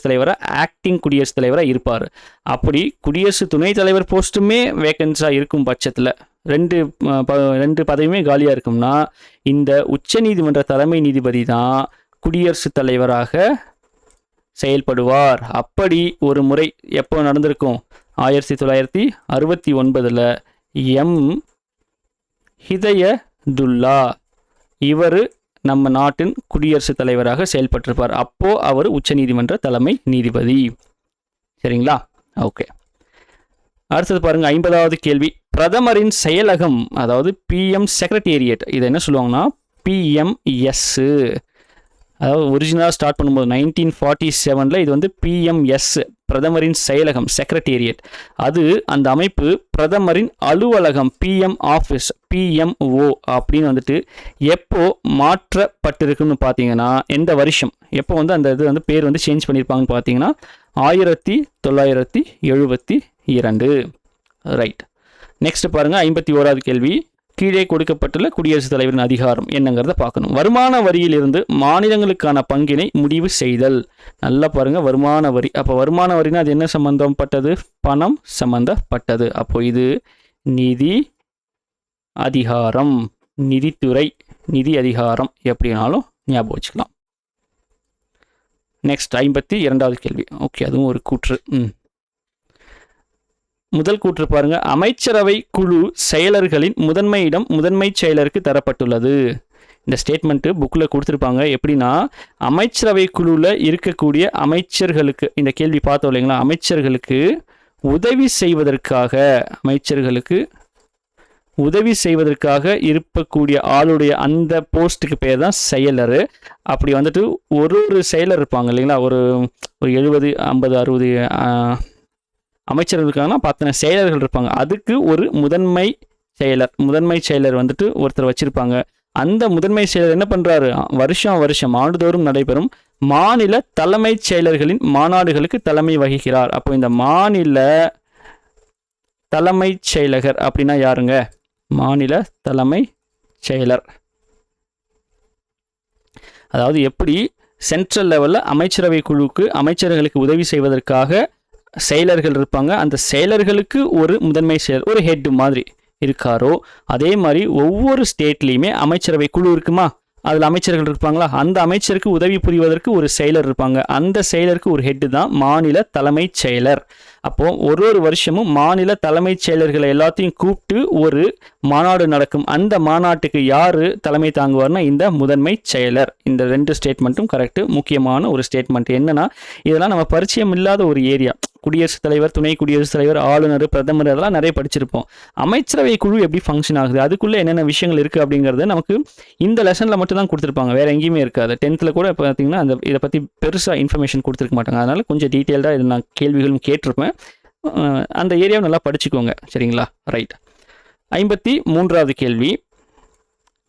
தலைவராக ஆக்டிங் குடியரசுத் தலைவராக இருப்பார். அப்படி குடியரசு துணைத் தலைவர் போஸ்ட்டுமே வேக்கன்ஸாக இருக்கும் பட்சத்தில் 2 பதவியுமே காலியாக இருக்கும்னா இந்த உச்ச நீதிமன்ற தலைமை நீதிபதி தான் குடியரசுத் தலைவராக செயல்படுவார். அப்படி ஒரு முறை எப்போ நடந்திருக்கும்? 1969 எம் ஹிதயதுல்லா, இவர் நம்ம நாட்டின் குடியரசுத் தலைவராக செயல்பட்டிருப்பார். அப்போ அவர் உச்சநீதிமன்ற தலைமை நீதிபதி. சரிங்களா? ஓகே. அடுத்தது பாருங்க, 50வது கேள்வி. பிரதமரின் செயலகம், அதாவது பிஎம் செக்ரட்டேரியட், இதை என்ன சொல்லுவாங்கன்னா பிஎம்எஸ். அதாவது ஒரிஜினலாக ஸ்டார்ட் பண்ணும்போது 1947 இது வந்து பிஎம்எஸ், பிரதமரின் செயலகம், செக்ரட்டேரியட். அது அந்த அமைப்பு பிரதமரின் அலுவலகம், பிஎம் ஆஃபீஸ், பிஎம்ஓ அப்படின்னு வந்துட்டு எப்போ மாற்றப்பட்டிருக்குன்னு பார்த்தீங்கன்னா, எந்த வருஷம் எப்போ வந்து அந்த இது வந்து பேர் வந்து சேஞ்ச் பண்ணியிருப்பாங்கன்னு பார்த்தீங்கன்னா 1972. ரைட். நெக்ஸ்ட் பாருங்க, 51வது கேள்வி. கீழே கொடுக்கப்பட்டுள்ள குடியரசுத் தலைவரின் அதிகாரம் என்னங்கிறத பார்க்கணும். வருமான வரியிலிருந்து மாநிலங்களுக்கான பங்கினை முடிவு செய்தல். நல்லா பாருங்க, வருமான வரி. அப்போ வருமான வரினா அது என்ன சம்பந்தப்பட்டது? பணம் சம்பந்தப்பட்டது. அப்போ இது நிதி அதிகாரம், நிதித்துறை, நிதி அதிகாரம் எப்படினாலும் ஞாபகம் வச்சுக்கலாம். நெக்ஸ்ட் 52வது கேள்வி. ஓகே, அதுவும் ஒரு கூற்று. முதல் கூற்று பாருங்க, அமைச்சரவை குழு செயலர்களின் முதன்மையிடம் முதன்மை செயலருக்கு தரப்பட்டுள்ளது. இந்த ஸ்டேட்மெண்ட்டு புக்கில் கொடுத்துருப்பாங்க. எப்படின்னா, அமைச்சரவை குழுவில் இருக்கக்கூடிய அமைச்சர்களுக்கு, இந்த கேள்வி பார்த்தோம் இல்லைங்களா, அமைச்சர்களுக்கு உதவி செய்வதற்காக இருக்கக்கூடிய ஆளுடைய அந்த போஸ்ட்டுக்கு பேர் தான் செயலர். அப்படி வந்துட்டு ஒரு செயலர் இருப்பாங்க இல்லைங்களா, ஒரு 70, 50, 60 அமைச்சர்கள் இருக்காங்கன்னா 10 செயலர்கள் இருப்பாங்க. அதுக்கு ஒரு முதன்மை செயலர் வந்துட்டு ஒருத்தர் வச்சிருப்பாங்க. அந்த முதன்மை செயலர் என்ன பண்றாரு, வருஷம் ஆண்டுதோறும் நடைபெறும் மாநில தலைமைச் செயலர்களின் மாநாடுகளுக்கு தலைமை வகிக்கிறார். அப்போ இந்த மாநில தலைமைச் செயலகர் அப்படின்னா யாருங்க? மாநில தலைமை செயலர். அதாவது எப்படி சென்ட்ரல் லெவலில் அமைச்சரவை குழுவுக்கு அமைச்சர்களுக்கு உதவி செய்வதற்காக செயலர்கள் இருப்பாங்க, அந்த செயலர்களுக்கு ஒரு முதன்மை செயலர், ஒரு ஹெட் மாதிரி இருக்காரோ, அதே மாதிரி ஒவ்வொரு ஸ்டேட்லேயுமே அமைச்சரவை குழு இருக்குமா, அதில் அமைச்சர்கள் இருப்பாங்களா, அந்த அமைச்சருக்கு உதவி புரிவதற்கு ஒரு செயலர் இருப்பாங்க. அந்த செயலருக்கு ஒரு ஹெட்டு தான் மாநில தலைமைச் செயலர். அப்போது ஒரு வருஷமும் மாநில தலைமைச் செயலர்களை எல்லாத்தையும் கூப்பிட்டு ஒரு மாநாடு நடக்கும். அந்த மாநாட்டுக்கு யார் தலைமை தாங்குவார்னா இந்த முதன்மை செயலர். இந்த 2 ஸ்டேட்மெண்ட்டும் கரெக்டு. முக்கியமான ஒரு ஸ்டேட்மெண்ட் என்னன்னா, இதெல்லாம் நம்ம பரிச்சயம் இல்லாத ஒரு ஏரியா. குடியரசுத் தலைவர், துணை குடியரசுத் தலைவர், ஆளுநர், பிரதமர், அதெல்லாம் நிறைய படிச்சிருப்போம். அமைச்சரவை குழு எப்படி ஃபங்க்ஷன் ஆகுது, அதுக்குள்ளே என்னென்ன விஷயங்கள் இருக்குது அப்படிங்கிறது நமக்கு இந்த லெசனில் மட்டும் தான் கொடுத்துருப்பாங்க, வேறு எங்கேயுமே இருக்காது. 10th கூட பார்த்தீங்கன்னா இதை பற்றி பெருசாக இன்ஃபர்மேஷன் கொடுத்துருக்க மாட்டாங்க. அதனால் கொஞ்சம் டீட்டெயில்டாக இதில் நான் கேள்விகளும் கேட்டிருப்பேன். அந்த ஏரியாவை நல்லா படிச்சுக்கோங்க. சரிங்களா? ரைட். 53வது கேள்வி.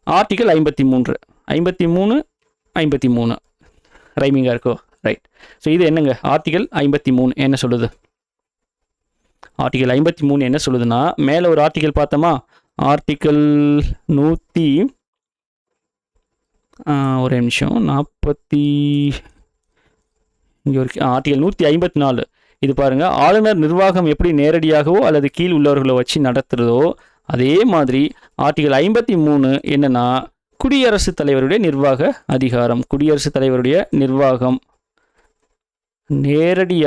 ஆர்டிகல் 53 ரைமிங்காக இருக்கோ? ரைட். ஸோ இது என்னங்க? ஆர்டிகல் 53 என்ன சொல்லுது? ஆர்டிகல் 53 என்ன சொல்லுதுன்னா, மேலே ஒரு ஆர்டிகல் பார்த்தோமா, ஆர்டிகல் 100 ஒரு நிமிஷம் 40 இங்கே ஒரு ஆர்டிகல் 154. இது பாருங்க, ஆளுநர் நிர்வாகம் எப்படி நேரடியாகவோ அல்லது கீழ் உள்ளவர்களை வச்சு நடத்துறதோ அதே மாதிரி ஆர்டிகல் 53 என்னன்னா, குடியரசுத் தலைவருடைய நிர்வாக அதிகாரம். குடியரசுத் தலைவருடைய நிர்வாகம் நேரடி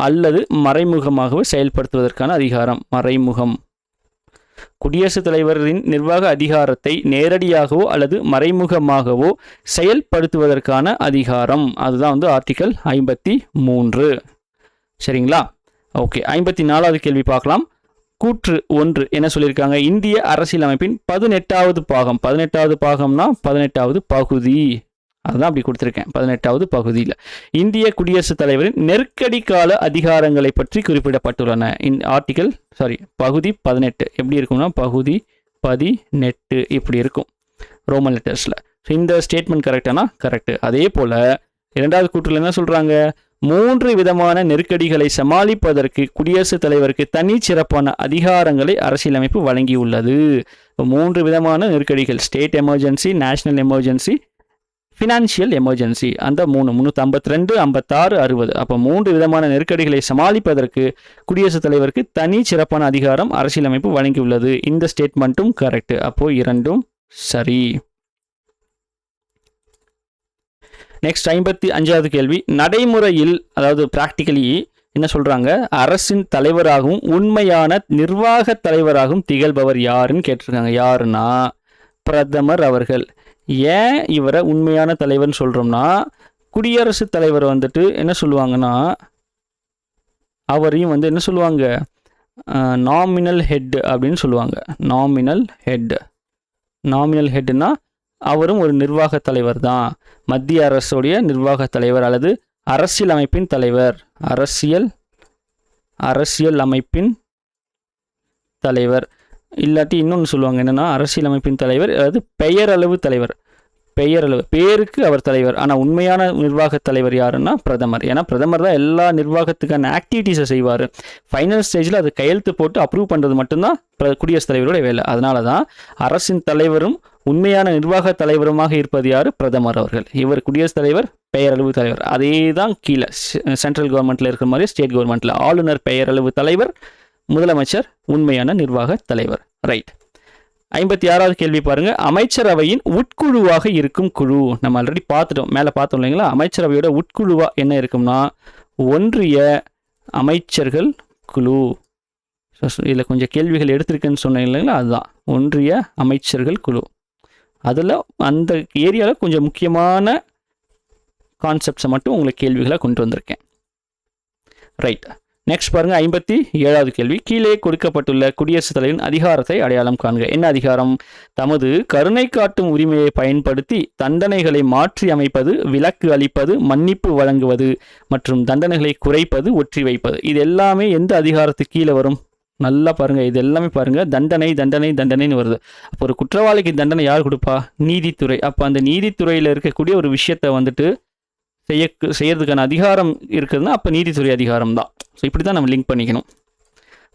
அல்லது மறைமுகமாகவோ செயல்படுத்துவதற்கான அதிகாரம். மறைமுகம். குடியரசுத் தலைவரின் நிர்வாக அதிகாரத்தை நேரடியாகவோ அல்லது மறைமுகமாகவோ செயல்படுத்துவதற்கான அதிகாரம். அதுதான் வந்து ஆர்டிகல் 53. சரிங்களா? ஓகே. 54வது கேள்வி பார்க்கலாம். கூற்று 1 என்ன சொல்லியிருக்காங்க? இந்திய அரசியலமைப்பின் 18வது பாகம். 18வது பாகம்னா 18வது பகுதி. அதுதான் அப்படி கொடுத்துருக்கேன். 18வது பகுதியில் இந்திய குடியரசுத் தலைவரின் நெருக்கடி கால அதிகாரங்களை பற்றி குறிப்பிடப்பட்டுள்ளன. பகுதி 18 எப்படி இருக்கும்னா, பகுதி 18 இப்படி இருக்கும் ரோமன் லெட்டர்ஸில். ஸோ இந்த ஸ்டேட்மெண்ட் கரெக்டானா? கரெக்டு. அதே போல் 2வது கூற்றில் என்ன சொல்கிறாங்க? 3 விதமான நெருக்கடிகளை சமாளிப்பதற்கு குடியரசுத் தலைவருக்கு தனி சிறப்பான அதிகாரங்களை அரசியலமைப்பு வழங்கியுள்ளது. 3 விதமான நெருக்கடிகள்: state emergency, national emergency, financial emergency. அந்த 352, 56, 60. அப்போ 3 விதமான நெருக்கடிகளை சமாளிப்பதற்கு குடியரசுத் தலைவருக்கு தனி சிறப்பான அதிகாரம் அரசியலமைப்பு வழங்கியுள்ளது. இந்த ஸ்டேட்மெண்ட்டும் கரெக்ட். அப்போ 2ம் சரி. நெக்ஸ்ட் 55வது கேள்வி. நடைமுறையில், அதாவது பிராக்டிக்கலி என்ன சொல்றாங்க, அரசின் தலைவராகவும் உண்மையான நிர்வாக தலைவராகவும் திகழ்பவர் யாருன்னு கேட்டிருக்காங்க. யாருன்னா பிரதமர் அவர்கள். ஏன் இவரை உண்மையான தலைவர்னு சொல்றோம்னா, குடியரசுத் தலைவர் வந்துட்டு என்ன சொல்லுவாங்கன்னா, அவரையும் வந்து என்ன சொல்லுவாங்க, நாமினல் ஹெட் அப்படின்னு சொல்லுவாங்க. நாமினல் ஹெட்னா அவரும் ஒரு நிர்வாக தலைவர் தான். மத்திய அரசுடைய நிர்வாக தலைவர் அல்லது அரசியல் அமைப்பின் தலைவர். அரசியல் அமைப்பின் தலைவர் இல்லாட்டி இன்னொன்று சொல்லுவாங்க என்னென்னா, அரசியல் அமைப்பின் தலைவர் அதாவது பெயரளவு தலைவர். பேருக்கு அவர் தலைவர். ஆனால் உண்மையான நிர்வாக தலைவர் யாருன்னா பிரதமர். ஏன்னா பிரதமர் தான் எல்லா நிர்வாகத்துக்கான ஆக்டிவிட்டீஸை செய்வார். ஃபைனல் ஸ்டேஜில் அது கையெழுத்து போட்டு அப்ரூவ் பண்ணுறது மட்டும்தான் குடியரசுத் தலைவரோட வேலை. அதனால தான் அரசின் தலைவரும் உண்மையான நிர்வாக தலைவருமாக இருப்பது யார், பிரதமர் அவர்கள். இவர் குடியரசுத் தலைவர், பெயரளவு தலைவர். அதே தான் கீழே சென்ட்ரல் கவர்மெண்ட்டில் இருக்கிற மாதிரி ஸ்டேட் கவர்மெண்ட்டில் ஆளுநர் பெயரளவு தலைவர், முதலமைச்சர் உண்மையான நிர்வாக தலைவர். ரைட். 56வது கேள்வி பாருங்க. அமைச்சரவையின் உட்குழுவாக இருக்கும் குழு. நம்ம ஆல்ரெடி பார்த்துட்டோம், மேலே பார்த்தோம் இல்லைங்களா. அமைச்சரவையோட உட்குழுவா என்ன இருக்கும்னா ஒன்றிய அமைச்சர்கள் குழு. இதில் கொஞ்சம் கேள்விகள் எடுத்திருக்குன்னு சொன்னேன் இல்லைங்களா, அதுதான் ஒன்றிய அமைச்சர்கள் குழு. அதில் அந்த ஏரியாவில் கொஞ்சம் முக்கியமான கான்செப்ட்ஸை மட்டும் உங்களுக்கு கேள்விகளை கொண்டு வந்திருக்கேன். ரைட். நெக்ஸ்ட் பாருங்க, 57வது கேள்வி. கீழே கொடுக்கப்பட்டுள்ள குடியரசுத் தலைவரின் அதிகாரத்தை அடையாளம் காண்க. என்ன அதிகாரம்? தமது கருணை காட்டும் உரிமையை பயன்படுத்தி தண்டனைகளை மாற்றி அமைப்பது, விலக்கு அளிப்பது, மன்னிப்பு வழங்குவது மற்றும் தண்டனைகளை குறைப்பது, ஒற்றி வைப்பது. இது எல்லாமே எந்த அதிகாரத்துக்கு கீழே வரும்? நல்லா பாருங்க, இது எல்லாமே பாருங்க தண்டனைன்னு வருது. அப்போ ஒரு குற்றவாளிக்கு தண்டனை யார் கொடுப்பா? நீதித்துறை. அப்போ அந்த நீதித்துறையில் இருக்கக்கூடிய ஒரு விஷயத்தை வந்துட்டு செய்யறதுக்கான அதிகாரம் இருக்குதுன்னா அப்போ நீதித்துறை அதிகாரம் தான். ஸோ இப்படி தான் நம்ம லிங்க் பண்ணிக்கணும்.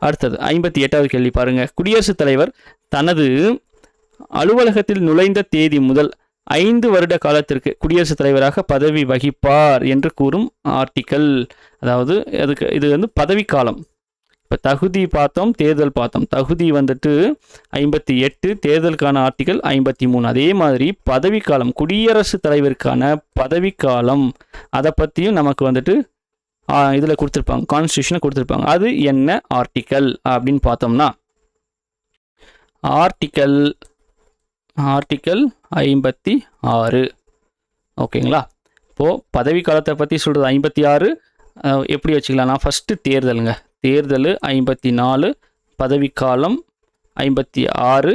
அடுத்தது 58வது கேள்வி பாருங்க. குடியரசுத் தலைவர் தனது அலுவலகத்தில் நுழைந்த தேதி முதல் 5 வருட காலத்திற்கு குடியரசுத் தலைவராக பதவி வகிப்பார் என்று கூறும் ஆர்டிக்கல். அதாவது இது வந்து பதவிக்காலம். இப்போ தகுதி பார்த்தோம், தேர்தல் பார்த்தோம். தகுதி வந்துட்டு 58, தேர்தலுக்கான ஆர்டிக்கல் 53. அதே மாதிரி பதவிக்காலம், குடியரசுத் தலைவருக்கான பதவிக்காலம், அதை பற்றியும் நமக்கு வந்துட்டு இதில் கொடுத்துருப்பாங்க, கான்ஸ்டியூஷனை கொடுத்துருப்பாங்க. அது என்ன ஆர்டிக்கல் அப்படின்னு பார்த்தோம்னா ஆர்டிக்கல் 56. ஓகேங்களா. இப்போது பதவி காலத்தை பற்றி சொல்கிறது 56. எப்படி வச்சுக்கலாம்னா ஃபஸ்ட்டு தேர்தல் 54, பதவிக்காலம் 56,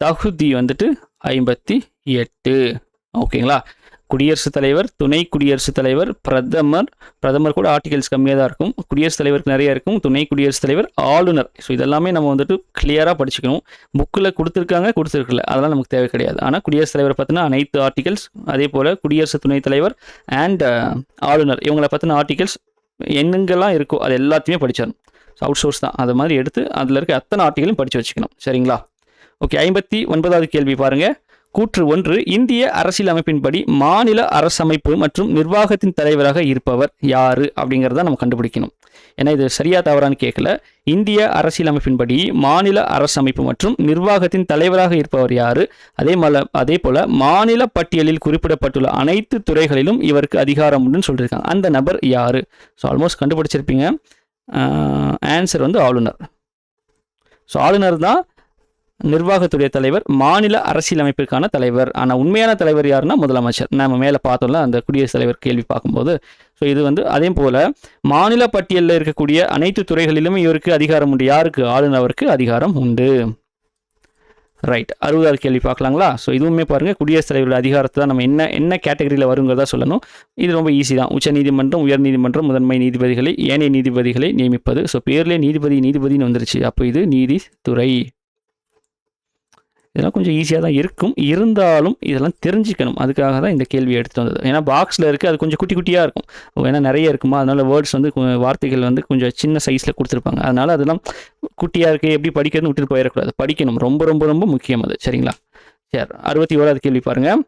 தகுதி வந்துட்டு 58. ஓகேங்களா. குடியரசுத் தலைவர், துணை குடியரசுத் தலைவர், பிரதமர் கூட ஆர்டிகல்ஸ் கம்மியாக தான் இருக்கும். குடியரசுத் தலைவருக்கு நிறைய இருக்கும். துணை குடியரசுத் தலைவர், ஆளுநர். ஸோ இதெல்லாமே நம்ம வந்துட்டு கிளியராக படிச்சுக்கணும். புக்கில் கொடுத்துருக்கல, அதெல்லாம் நமக்கு தேவை கிடையாது. ஆனால் குடியரசுத் தலைவரை பற்றின அனைத்து ஆர்டிகல்ஸ், அதே போல் குடியரசு துணைத் தலைவர் அண்ட் ஆளுநர் இவங்களை பற்றின ஆர்டிகல்ஸ் என்னங்கெல்லாம் இருக்கோ அது எல்லாத்தையுமே படிச்சிடணும். ஸோ அவுட் சோர்ஸ் தான். அது மாதிரி எடுத்து அதில் இருக்க அத்தனை ஆர்டிகலும் படித்து வச்சுக்கணும். சரிங்களா. ஓகே. 59வது கேள்வி பாருங்கள். கூற்று 1. இந்திய அரசியல் அமைப்பின்படி மாநில அரசமைப்பு மற்றும் நிர்வாகத்தின் தலைவராக இருப்பவர் யார் அப்படிங்கிறத நம்ம கண்டுபிடிக்கணும். ஏன்னா இது சரியா தவறான்னு கேட்கல. இந்திய அரசியல் அமைப்பின்படி மாநில அரசமைப்பு மற்றும் நிர்வாகத்தின் தலைவராக இருப்பவர் யார்? அதே போல மாநில பட்டியலில் குறிப்பிடப்பட்டுள்ள அனைத்து துறைகளிலும் இவருக்கு அதிகாரம் உண்டுன்னு சொல்லியிருக்காங்க. அந்த நபர் யார்? So almost கண்டுபிடிச்சிருப்பீங்க. ஆன்சர் வந்து ஆளுநர். ஸோ ஆளுநர் தான் நிர்வாகத்துடைய தலைவர், மாநில அரசியல் அமைப்பிற்கான தலைவர். ஆனால் உண்மையான தலைவர் யாருன்னா முதலமைச்சர். நம்ம மேலே பார்த்தோம்ல அந்த குடியரசுத் தலைவர் கேள்வி பார்க்கும்போது. ஸோ இது வந்து அதே போல் மாநில பட்டியலில் இருக்கக்கூடிய அனைத்து துறைகளிலும் இவருக்கு அதிகாரம் உண்டு. யாருக்கு? ஆளுநருக்கு அதிகாரம் உண்டு. ரைட். 60வது கேள்வி பார்க்கலாங்களா. ஸோ இதுவுமே பாருங்கள், குடியரசுத் தலைவரோட அதிகாரத்தை தான் நம்ம என்ன கேட்டகரியில் வருங்கிறதா சொல்லணும். இது ரொம்ப ஈஸி தான். உச்ச நீதிமன்றம், உயர் நீதிமன்றம், முதன்மை நீதிபதிகளை, ஏனைய நீதிபதிகளை நியமிப்பது. ஸோ பேர்லேயே நீதிபதினு வந்துருச்சு. அப்போ இது நீதித்துறை. இதெல்லாம் கொஞ்சம் ஈஸியாக தான் இருக்கும், இருந்தாலும் இதெல்லாம் தெரிஞ்சுக்கணும். அதுக்காக தான் இந்த கேள்வி எடுத்துகிட்டு வந்தது. ஏன்னா பாக்ஸில் இருக்குது, அது கொஞ்சம் குட்டியாக இருக்கும். ஏன்னா நிறைய இருக்குமா, அதனால் வேர்ட்ஸ் வந்து வார்த்தைகள் வந்து கொஞ்சம் சின்ன சைஸில் கொடுத்துருப்பாங்க. அதனால் அதெல்லாம் குட்டியாக இருக்குது, எப்படி படிக்கிறதுன்னு விட்டுட்டு போயிடக்கூடாது. படிக்கணும். ரொம்ப ரொம்ப ரொம்ப முக்கியம் அது. சரிங்களா. சரி. 61வது கேள்வி பாருங்கள்.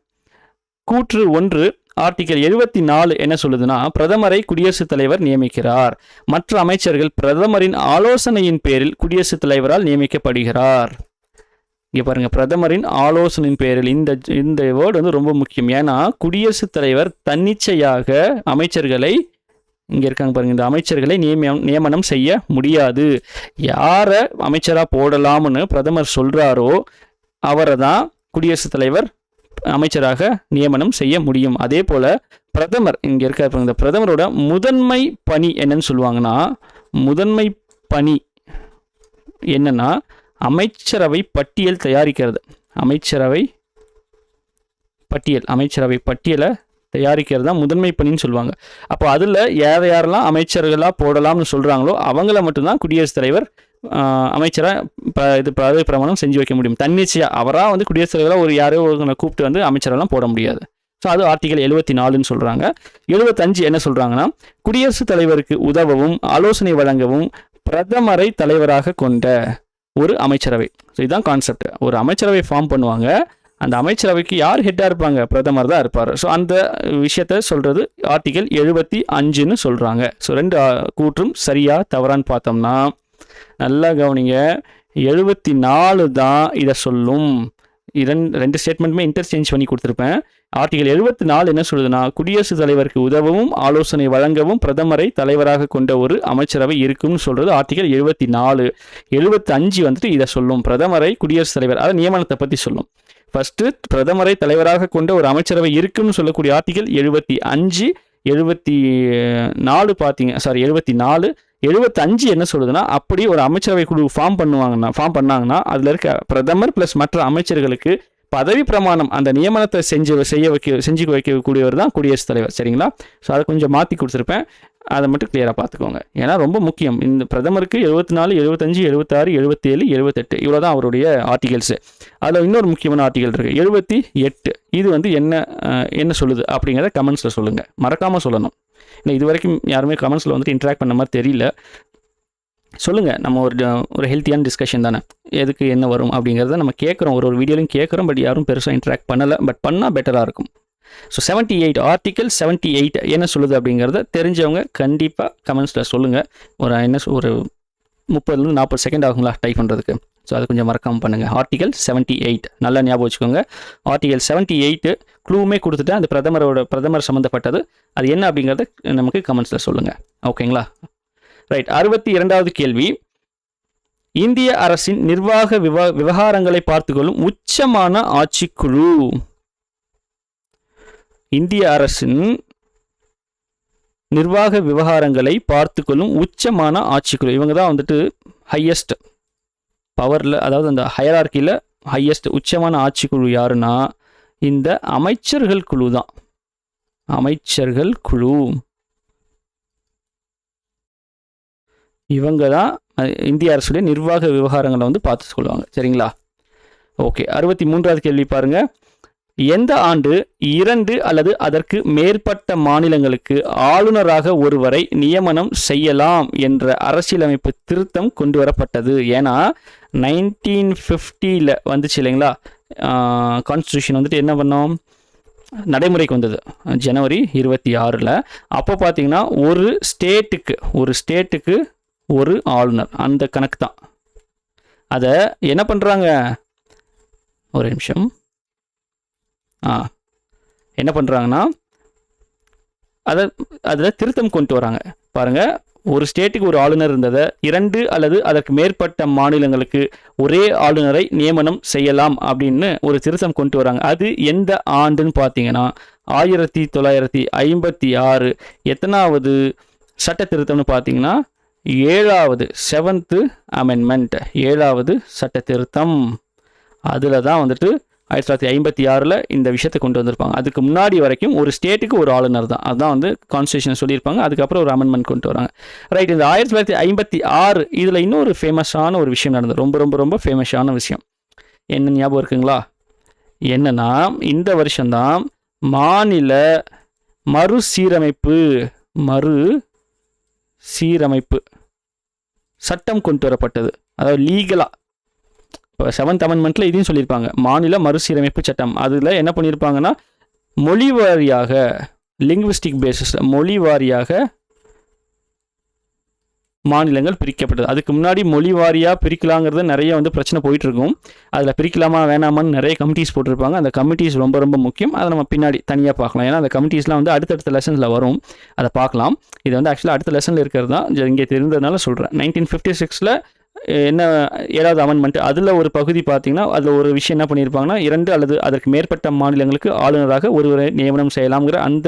கூற்று 1 ஆர்டிகல் 74 என்ன சொல்லுதுன்னா, பிரதமரை குடியரசுத் தலைவர் நியமிக்கிறார். மற்ற அமைச்சர்கள் பிரதமரின் ஆலோசனையின் பேரில் குடியரசுத் தலைவரால் நியமிக்கப்படுகிறார். இங்கே பாருங்கள், பிரதமரின் ஆலோசனையின் பேரில். இந்த வேர்டு வந்து ரொம்ப முக்கியம். ஏன்னா குடியரசுத் தலைவர் தன்னிச்சையாக அமைச்சர்களை இங்கே இருக்காங்க பாருங்க, இந்த அமைச்சர்களை நியமனம் செய்ய முடியாது. யாரை அமைச்சராக போடலாம்னு பிரதமர் சொல்கிறாரோ அவரை தான் குடியரசுத் தலைவர் அமைச்சராக நியமனம் செய்ய முடியும். அதே போல் பிரதமர் இங்கே இருக்க இந்த பிரதமரோட முதன்மை பணி என்னன்னு சொல்லுவாங்கன்னா, முதன்மை பணி என்னன்னா அமைச்சரவை பட்டியல் தயாரிக்கிறது. அமைச்சரவை பட்டியலை தயாரிக்கிறது தான் முதன்மை பணின்னு சொல்லுவாங்க. அப்போ அதில் யாரெல்லாம் அமைச்சர்களாக போடலாம்னு சொல்கிறாங்களோ அவங்கள மட்டும்தான் குடியரசுத் தலைவர் அமைச்சராக பதவி பிரமாணம் செஞ்சு வைக்க முடியும். தன்னிச்சையாக அவராக வந்து குடியரசுத் தலைவராக ஒரு யாரோ கூப்பிட்டு வந்து அமைச்சரெல்லாம் போட முடியாது. ஸோ அது ஆர்டிகல் 74ன்னு சொல்கிறாங்க. 75 என்ன சொல்கிறாங்கன்னா, குடியரசுத் தலைவருக்கு உதவவும் ஆலோசனை வழங்கவும் பிரதமரை தலைவராக கொண்ட ஒரு அமைச்சரவை. ஸோ இதுதான் கான்செப்ட். ஒரு அமைச்சரவை ஃபார்ம் பண்ணுவாங்க. அந்த அமைச்சரவைக்கு யார் ஹெட்டாக இருப்பாங்க? பிரதமர் தான் இருப்பார். ஸோ அந்த விஷயத்த சொல்கிறது ஆர்டிகல் 75ன்னு சொல்கிறாங்க. ஸோ 2 கூற்றும் சரியா தவறான்னு பார்த்தோம்னா நல்லா கவனிங்க. 74 தான் இதை சொல்லும். ரெண்டு ஸ்டேட்மெண்ட்டுமே இன்டர்சேஞ்ச் பண்ணி கொடுத்துருப்பேன். ஆர்டிகல் 74 என்ன சொல்லுதுன்னா, குடியரசுத் தலைவருக்கு உதவவும் ஆலோசனை வழங்கவும் பிரதமரை தலைவராக கொண்ட ஒரு அமைச்சரவை இருக்கும்னு சொல்கிறது ஆர்டிகல் 74. 75 வந்துட்டு இதை சொல்லும், பிரதமரை குடியரசுத் தலைவர், அதை நியமனத்தை பற்றி சொல்லும். ஃபர்ஸ்ட்டு பிரதமரை தலைவராக கொண்ட ஒரு அமைச்சரவை இருக்குன்னு சொல்லக்கூடிய ஆர்டிகல் 75. 74 75 என்ன சொல்லுதுன்னா, அப்படி ஒரு அமைச்சரவை குழு ஃபார்ம் பண்ணாங்கன்னா அதில் இருக்க பிரதமர் ப்ளஸ் மற்ற அமைச்சர்களுக்கு பதவி பிரமாணம், அந்த நியமனத்தை செஞ்சு வைக்கக்கூடியவர் தான் குடியரசுத் தலைவர். சரிங்களா? ஸோ அதை கொஞ்சம் மாற்றி கொடுத்துருப்பேன், அதை மட்டும் கிளியராக பார்த்துக்கோங்க. ஏன்னா ரொம்ப முக்கியம். இந்த பிரதமருக்கு 74, 75, 76, 77, 78 இவ்வளோ தான் அவருடைய ஆர்டிகல்ஸு. அதில் இன்னொரு முக்கியமான ஆர்டிகல் இருக்குது 78. இது வந்து என்ன சொல்லுது அப்படிங்கிறத கமெண்ட்ஸில் சொல்லுங்கள், மறக்காமல் சொல்லணும். இல்லை இது வரைக்கும் யாருமே கமெண்ட்ஸில் வந்துட்டு இன்ட்ராக்ட் பண்ண மாதிரி தெரியல. சொல்லுங்கள். நம்ம ஒரு ஹெல்த்தியான டிஸ்கஷன் தானே, எதுக்கு என்ன வரும் அப்படிங்கிறத நம்ம கேட்குறோம், ஒரு வீடியோலையும் கேட்குறோம். பட் யாரும் பெருசாக இன்ட்ராக்ட் பண்ணலை. பட் பண்ணால் பெட்டராக இருக்கும். ஸோ 78 ஆர்டிகல் 78 என்ன சொல்லுது அப்படிங்கிறத தெரிஞ்சவங்க கண்டிப்பாக கமெண்ட்ஸில் சொல்லுங்கள். ஒரு 30-40 செகண்ட் ஆகுங்களா டைப் பண்ணுறதுக்கு. ஸோ அது கொஞ்சம் மறக்காமல் பண்ணுங்கள். ஆர்டிகல் 78 நல்லா ஞாபகம் வச்சுக்கோங்க. ஆர்டிகல் 78 க்ளூவுமே கொடுத்துட்டு அந்த பிரதமர் சம்மந்தப்பட்டது அது என்ன அப்படிங்கிறத நமக்கு கமெண்ட்ஸில் சொல்லுங்கள். ஓகேங்களா? ரைட். 62வது கேள்வி, இந்திய அரசின் நிர்வாக விவகாரங்களை பார்த்துக்கொள்ளும் உச்சமான ஆட்சிக்குழு. இந்திய அரசின் நிர்வாக விவகாரங்களை பார்த்துக்கொள்ளும் உச்சமான ஆட்சிக்குழு. இவங்க தான் வந்துட்டு ஹையஸ்ட் பவரில், அதாவது அந்த ஹையரார்க்கியில் ஹையஸ்ட் உச்சமான ஆட்சிக்குழு யாருன்னா இந்த அமைச்சர்கள் குழு தான். அமைச்சர்கள் குழு இவங்க தான் இந்திய அரசுடைய நிர்வாக விவகாரங்களை வந்து பார்த்து சொல்லுவாங்க. சரிங்களா? ஓகே. 63வது கேள்வி பாருங்க. எந்த ஆண்டு 2 அல்லது அதற்கு மேற்பட்ட மாநிலங்களுக்கு ஆளுநராக ஒருவரை நியமனம் செய்யலாம் என்ற அரசியலமைப்பு திருத்தம் கொண்டு வரப்பட்டது? ஏன்னா 1950 வந்துச்சு இல்லைங்களா கான்ஸ்டியூஷன் வந்துட்டு என்ன பண்ணோம், நடைமுறைக்கு வந்தது ஜனவரி 26. அப்போ பார்த்தீங்கன்னா ஒரு ஸ்டேட்டுக்கு ஒரு ஆளுநர், அந்த கணக்கு தான். அதை என்ன பண்ணுறாங்க, ஒரு நிமிஷம், என்ன பண்ணுறாங்கன்னா அதில் திருத்தம் கொண்டு வராங்க பாருங்கள். ஒரு ஸ்டேட்டுக்கு ஒரு ஆளுநர் இருந்ததை 2 அல்லது அதற்கு மேற்பட்ட மாநிலங்களுக்கு ஒரே ஆளுநரை நியமனம் செய்யலாம் அப்படின்னு ஒரு திருத்தம் கொண்டு வராங்க. அது எந்த ஆண்டுன்னு பார்த்தீங்கன்னா 1956. எத்தனாவது சட்ட திருத்தம்னு பார்த்தீங்கன்னா 7th அமெண்ட்மெண்ட், 7வது சட்ட திருத்தம். அதில் தான் வந்துட்டு 1956 இந்த விஷயத்தை கொண்டு வந்திருப்பாங்க. அதுக்கு முன்னாடி வரைக்கும் ஒரு ஸ்டேட்டுக்கு ஒரு ஆளுநர் தான், அதுதான் வந்து கான்ஸ்டியூஷன் சொல்லியிருப்பாங்க. அதுக்கப்புறம் ஒரு அமெண்ட்மெண்ட் கொண்டு வராங்க. ரைட். இந்த 1956 இதில் இன்னொரு ஃபேமஸான ஒரு விஷயம் நடந்தது, ரொம்ப ரொம்ப ரொம்ப ஃபேமஸான விஷயம். என்ன ஞாபகம் இருக்குங்களா? என்னன்னா இந்த வருஷம்தான் மாநில மறுசீரமைப்பு சட்டம் கொண்டு வரப்பட்டது. அதாவது லீகலாக இப்போ 7th அமெண்ட்மெண்ட்டில் இதையும் சொல்லியிருப்பாங்க, மாநில மறுசீரமைப்பு சட்டம். அதில் என்ன பண்ணியிருப்பாங்கன்னா மொழி வாரியாக லிங்குவிஸ்டிக் பேசிஸில் மொழி வாரியாக மாநிலங்கள் பிரிக்கப்பட்டது. அதுக்கு முன்னாடி மொழி வாரியாக பிரிக்கலாங்கிறது நிறைய வந்து பிரச்சனை போயிட்டு இருக்கும். அதில் பிரிக்கலாமா வேணாமான்னு நிறைய கமிட்டிஸ் போட்டிருப்பாங்க. அந்த கமிட்டிஸ் ரொம்ப ரொம்ப முக்கியம். அதை நம்ம பின்னாடி தனியாக பார்க்கலாம். ஏன்னா அந்த கமிட்டிஸ்லாம் வந்து அடுத்தடுத்த லெசன்ஸில் வரும், அதை பார்க்கலாம். இது வந்து ஆக்சுவலாக அடுத்த லெசனில் இருக்கிறது தான், இங்கே தெரிந்ததுனால சொல்கிறேன். 1956 என்ன 7வது அமெண்ட்மெண்ட், அதில் ஒரு பகுதி பார்த்தீங்கன்னா அதில் ஒரு விஷயம் என்ன பண்ணியிருப்பாங்கன்னா 2 அல்லது அதற்கு மேற்பட்ட மாநிலங்களுக்கு ஆளுநராக ஒருவரை நியமனம் செய்யலாம்ங்கிற அந்த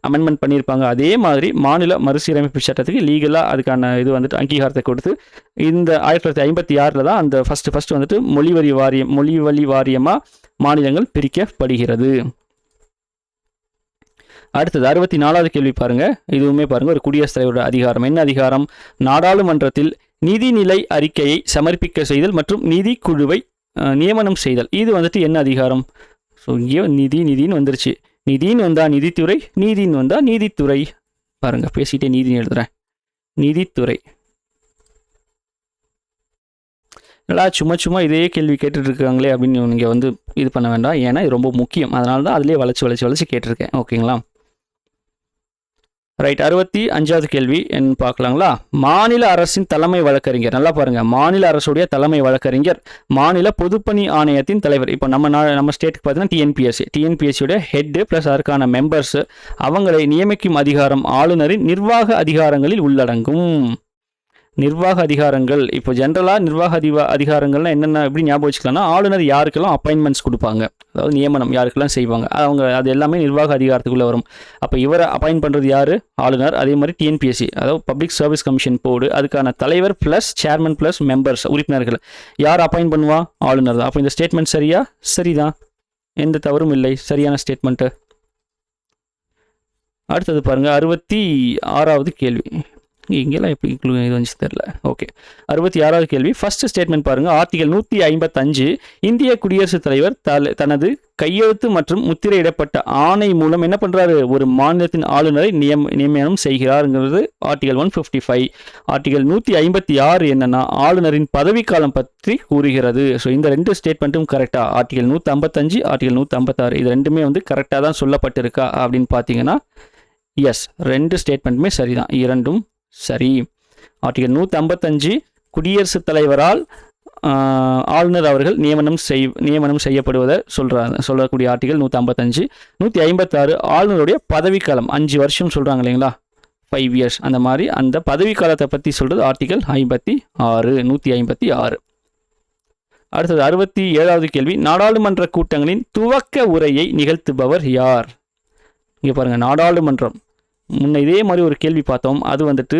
அமெண்ட்மெண்ட் பண்ணியிருப்பாங்க. அதே மாதிரி மாநில மறுசீரமைப்பு சட்டத்துக்கு லீகலாக அதுக்கான இது வந்துட்டு அங்கீகாரத்தை கொடுத்து இந்த 1956 தான் அந்த ஃபஸ்ட்டு வந்துட்டு மொழிவழி வாரியமாக மாநிலங்கள் பிரிக்கப்படுகிறது. அடுத்தது 64வது கேள்வி பாருங்கள். இதுவுமே பாருங்கள், ஒரு குடியரசுத் தலைவரோட அதிகாரம். என்ன அதிகாரம்? நாடாளுமன்றத்தில் நிதிநிலை அறிக்கையை சமர்ப்பிக்க செய்தல் மற்றும் நிதிக்குழுவை நியமனம் செய்தல். இது வந்துட்டு என்ன அதிகாரம்? ஸோ இங்கே நிதின்னு வந்துருச்சு. நிதின்னு வந்தால் நிதித்துறை, நீதின்னு வந்தால் நீதித்துறை. பாருங்கள், பேசிகிட்டே நீதின்னு எழுதுகிறேன். நீதித்துறை. நல்லா சும்மா இதே கேள்வி கேட்டுட்டு இருக்காங்களே அப்படின்னு நீங்கள் வந்து இது பண்ண வேண்டாம். ஏன்னா இது ரொம்ப முக்கியம். அதனால தான் அதிலே வளைச்சி கேட்டிருக்கேன். ஓகேங்களா? ரைட். 65வது கேள்வி என்ன பார்க்கலாங்களா? மாநில அரசின் தலைமை வழக்கறிஞர். நல்லா பாருங்கள், மாநில அரசுடைய தலைமை வழக்கறிஞர் மாநில பொதுப்பணி ஆணையத்தின் தலைவர். இப்போ நம்ம ஸ்டேட்டுக்கு பார்த்தீங்கன்னா டிஎன்பிஎஸ்சியோட ஹெட்டு ப்ளஸ் அதற்கான மெம்பர்ஸு, அவங்களை நியமிக்கும் அதிகாரம் ஆளுநரின் நிர்வாக அதிகாரங்களில் உள்ளடங்கும். நிர்வாக அதிகாரங்கள் இப்போ ஜென்ரலாக நிர்வாக அதிகாரங்கள்லாம் என்னென்ன எப்படி ஞாபகம் வச்சுக்கலாம்னா, ஆளுநர் யாருக்கெல்லாம் அப்பாயின்மெண்ட்ஸ் கொடுப்பாங்க, அதாவது நியமனம் யாருக்கெல்லாம் செய்வாங்க, அது எல்லாமே நிர்வாக அதிகாரத்துக்குள்ளே வரும். அப்போ இவரை அப்பாயின்ட் பண்ணுறது யார்? ஆளுநர். அதே மாதிரி டிஎன்பிஎஸ்சி, அதாவது பப்ளிக் சர்வீஸ் கமிஷன் போர்டு, அதுக்கான தலைவர் ப்ளஸ் சேர்மன் ப்ளஸ் மெம்பர்ஸ், உறுப்பினர்கள் யார் அப்பாயின்ட் பண்ணுவா? ஆளுநர் தான். அப்போ இந்த ஸ்டேட்மெண்ட் சரிதான், எந்த தவறும் இல்லை, சரியான ஸ்டேட்மெண்ட்டு. அடுத்தது பாருங்கள், 66வது கேள்வி. இங்கெல்லாம் எப்படி இது வந்து தெரில. ஓகே, 66வது கேள்வி. ஃபர்ஸ்ட் ஸ்டேட்மெண்ட் பாருங்கள். ஆர்டிகல் 155 இந்திய குடியரசுத் தலைவர் தனது கையெழுத்து மற்றும் முத்திரையிடப்பட்ட ஆணை மூலம் என்ன பண்ணுறாரு? ஒரு மாநிலத்தின் ஆளுநரை நியமனம் செய்கிறாருங்கிறது ஆர்டிகல் 155. ஆர்டிகல் 156 என்னன்னா ஆளுநரின் பதவிக்காலம் பற்றி கூறுகிறது. ஸோ இந்த 2 ஸ்டேட்மெண்ட்டும் கரெக்டாக, ஆர்டிகல் 155 ஆர்டிகல் 156 இது ரெண்டுமே வந்து கரெக்டாக தான் சொல்லப்பட்டிருக்கா அப்படின்னு பார்த்தீங்கன்னா எஸ், 2 ஸ்டேட்மெண்ட்டுமே சரிதான், இரண்டும் சரி. ஆர்டிகல் 155 குடியரசுத் தலைவரால் ஆளுநர் அவர்கள் நியமனம் செய்யப்படுவதை சொல்லக்கூடிய ஆர்டிகல் 155. 156 ஆளுநருடைய பதவிக்காலம் 5 வருஷம் சொல்கிறாங்க இல்லைங்களா, 5 இயர்ஸ், அந்த மாதிரி அந்த பதவிக்காலத்தை பற்றி சொல்கிறது ஆர்டிகல் 156. அடுத்தது 67வது கேள்வி. நாடாளுமன்ற கூட்டங்களின் துவக்க உரையை நிகழ்த்துபவர் யார்? இங்கே பாருங்கள், நாடாளுமன்றம் முன்ன இதே மாதிரி ஒரு கேள்வி பார்த்தோம். அது வந்துட்டு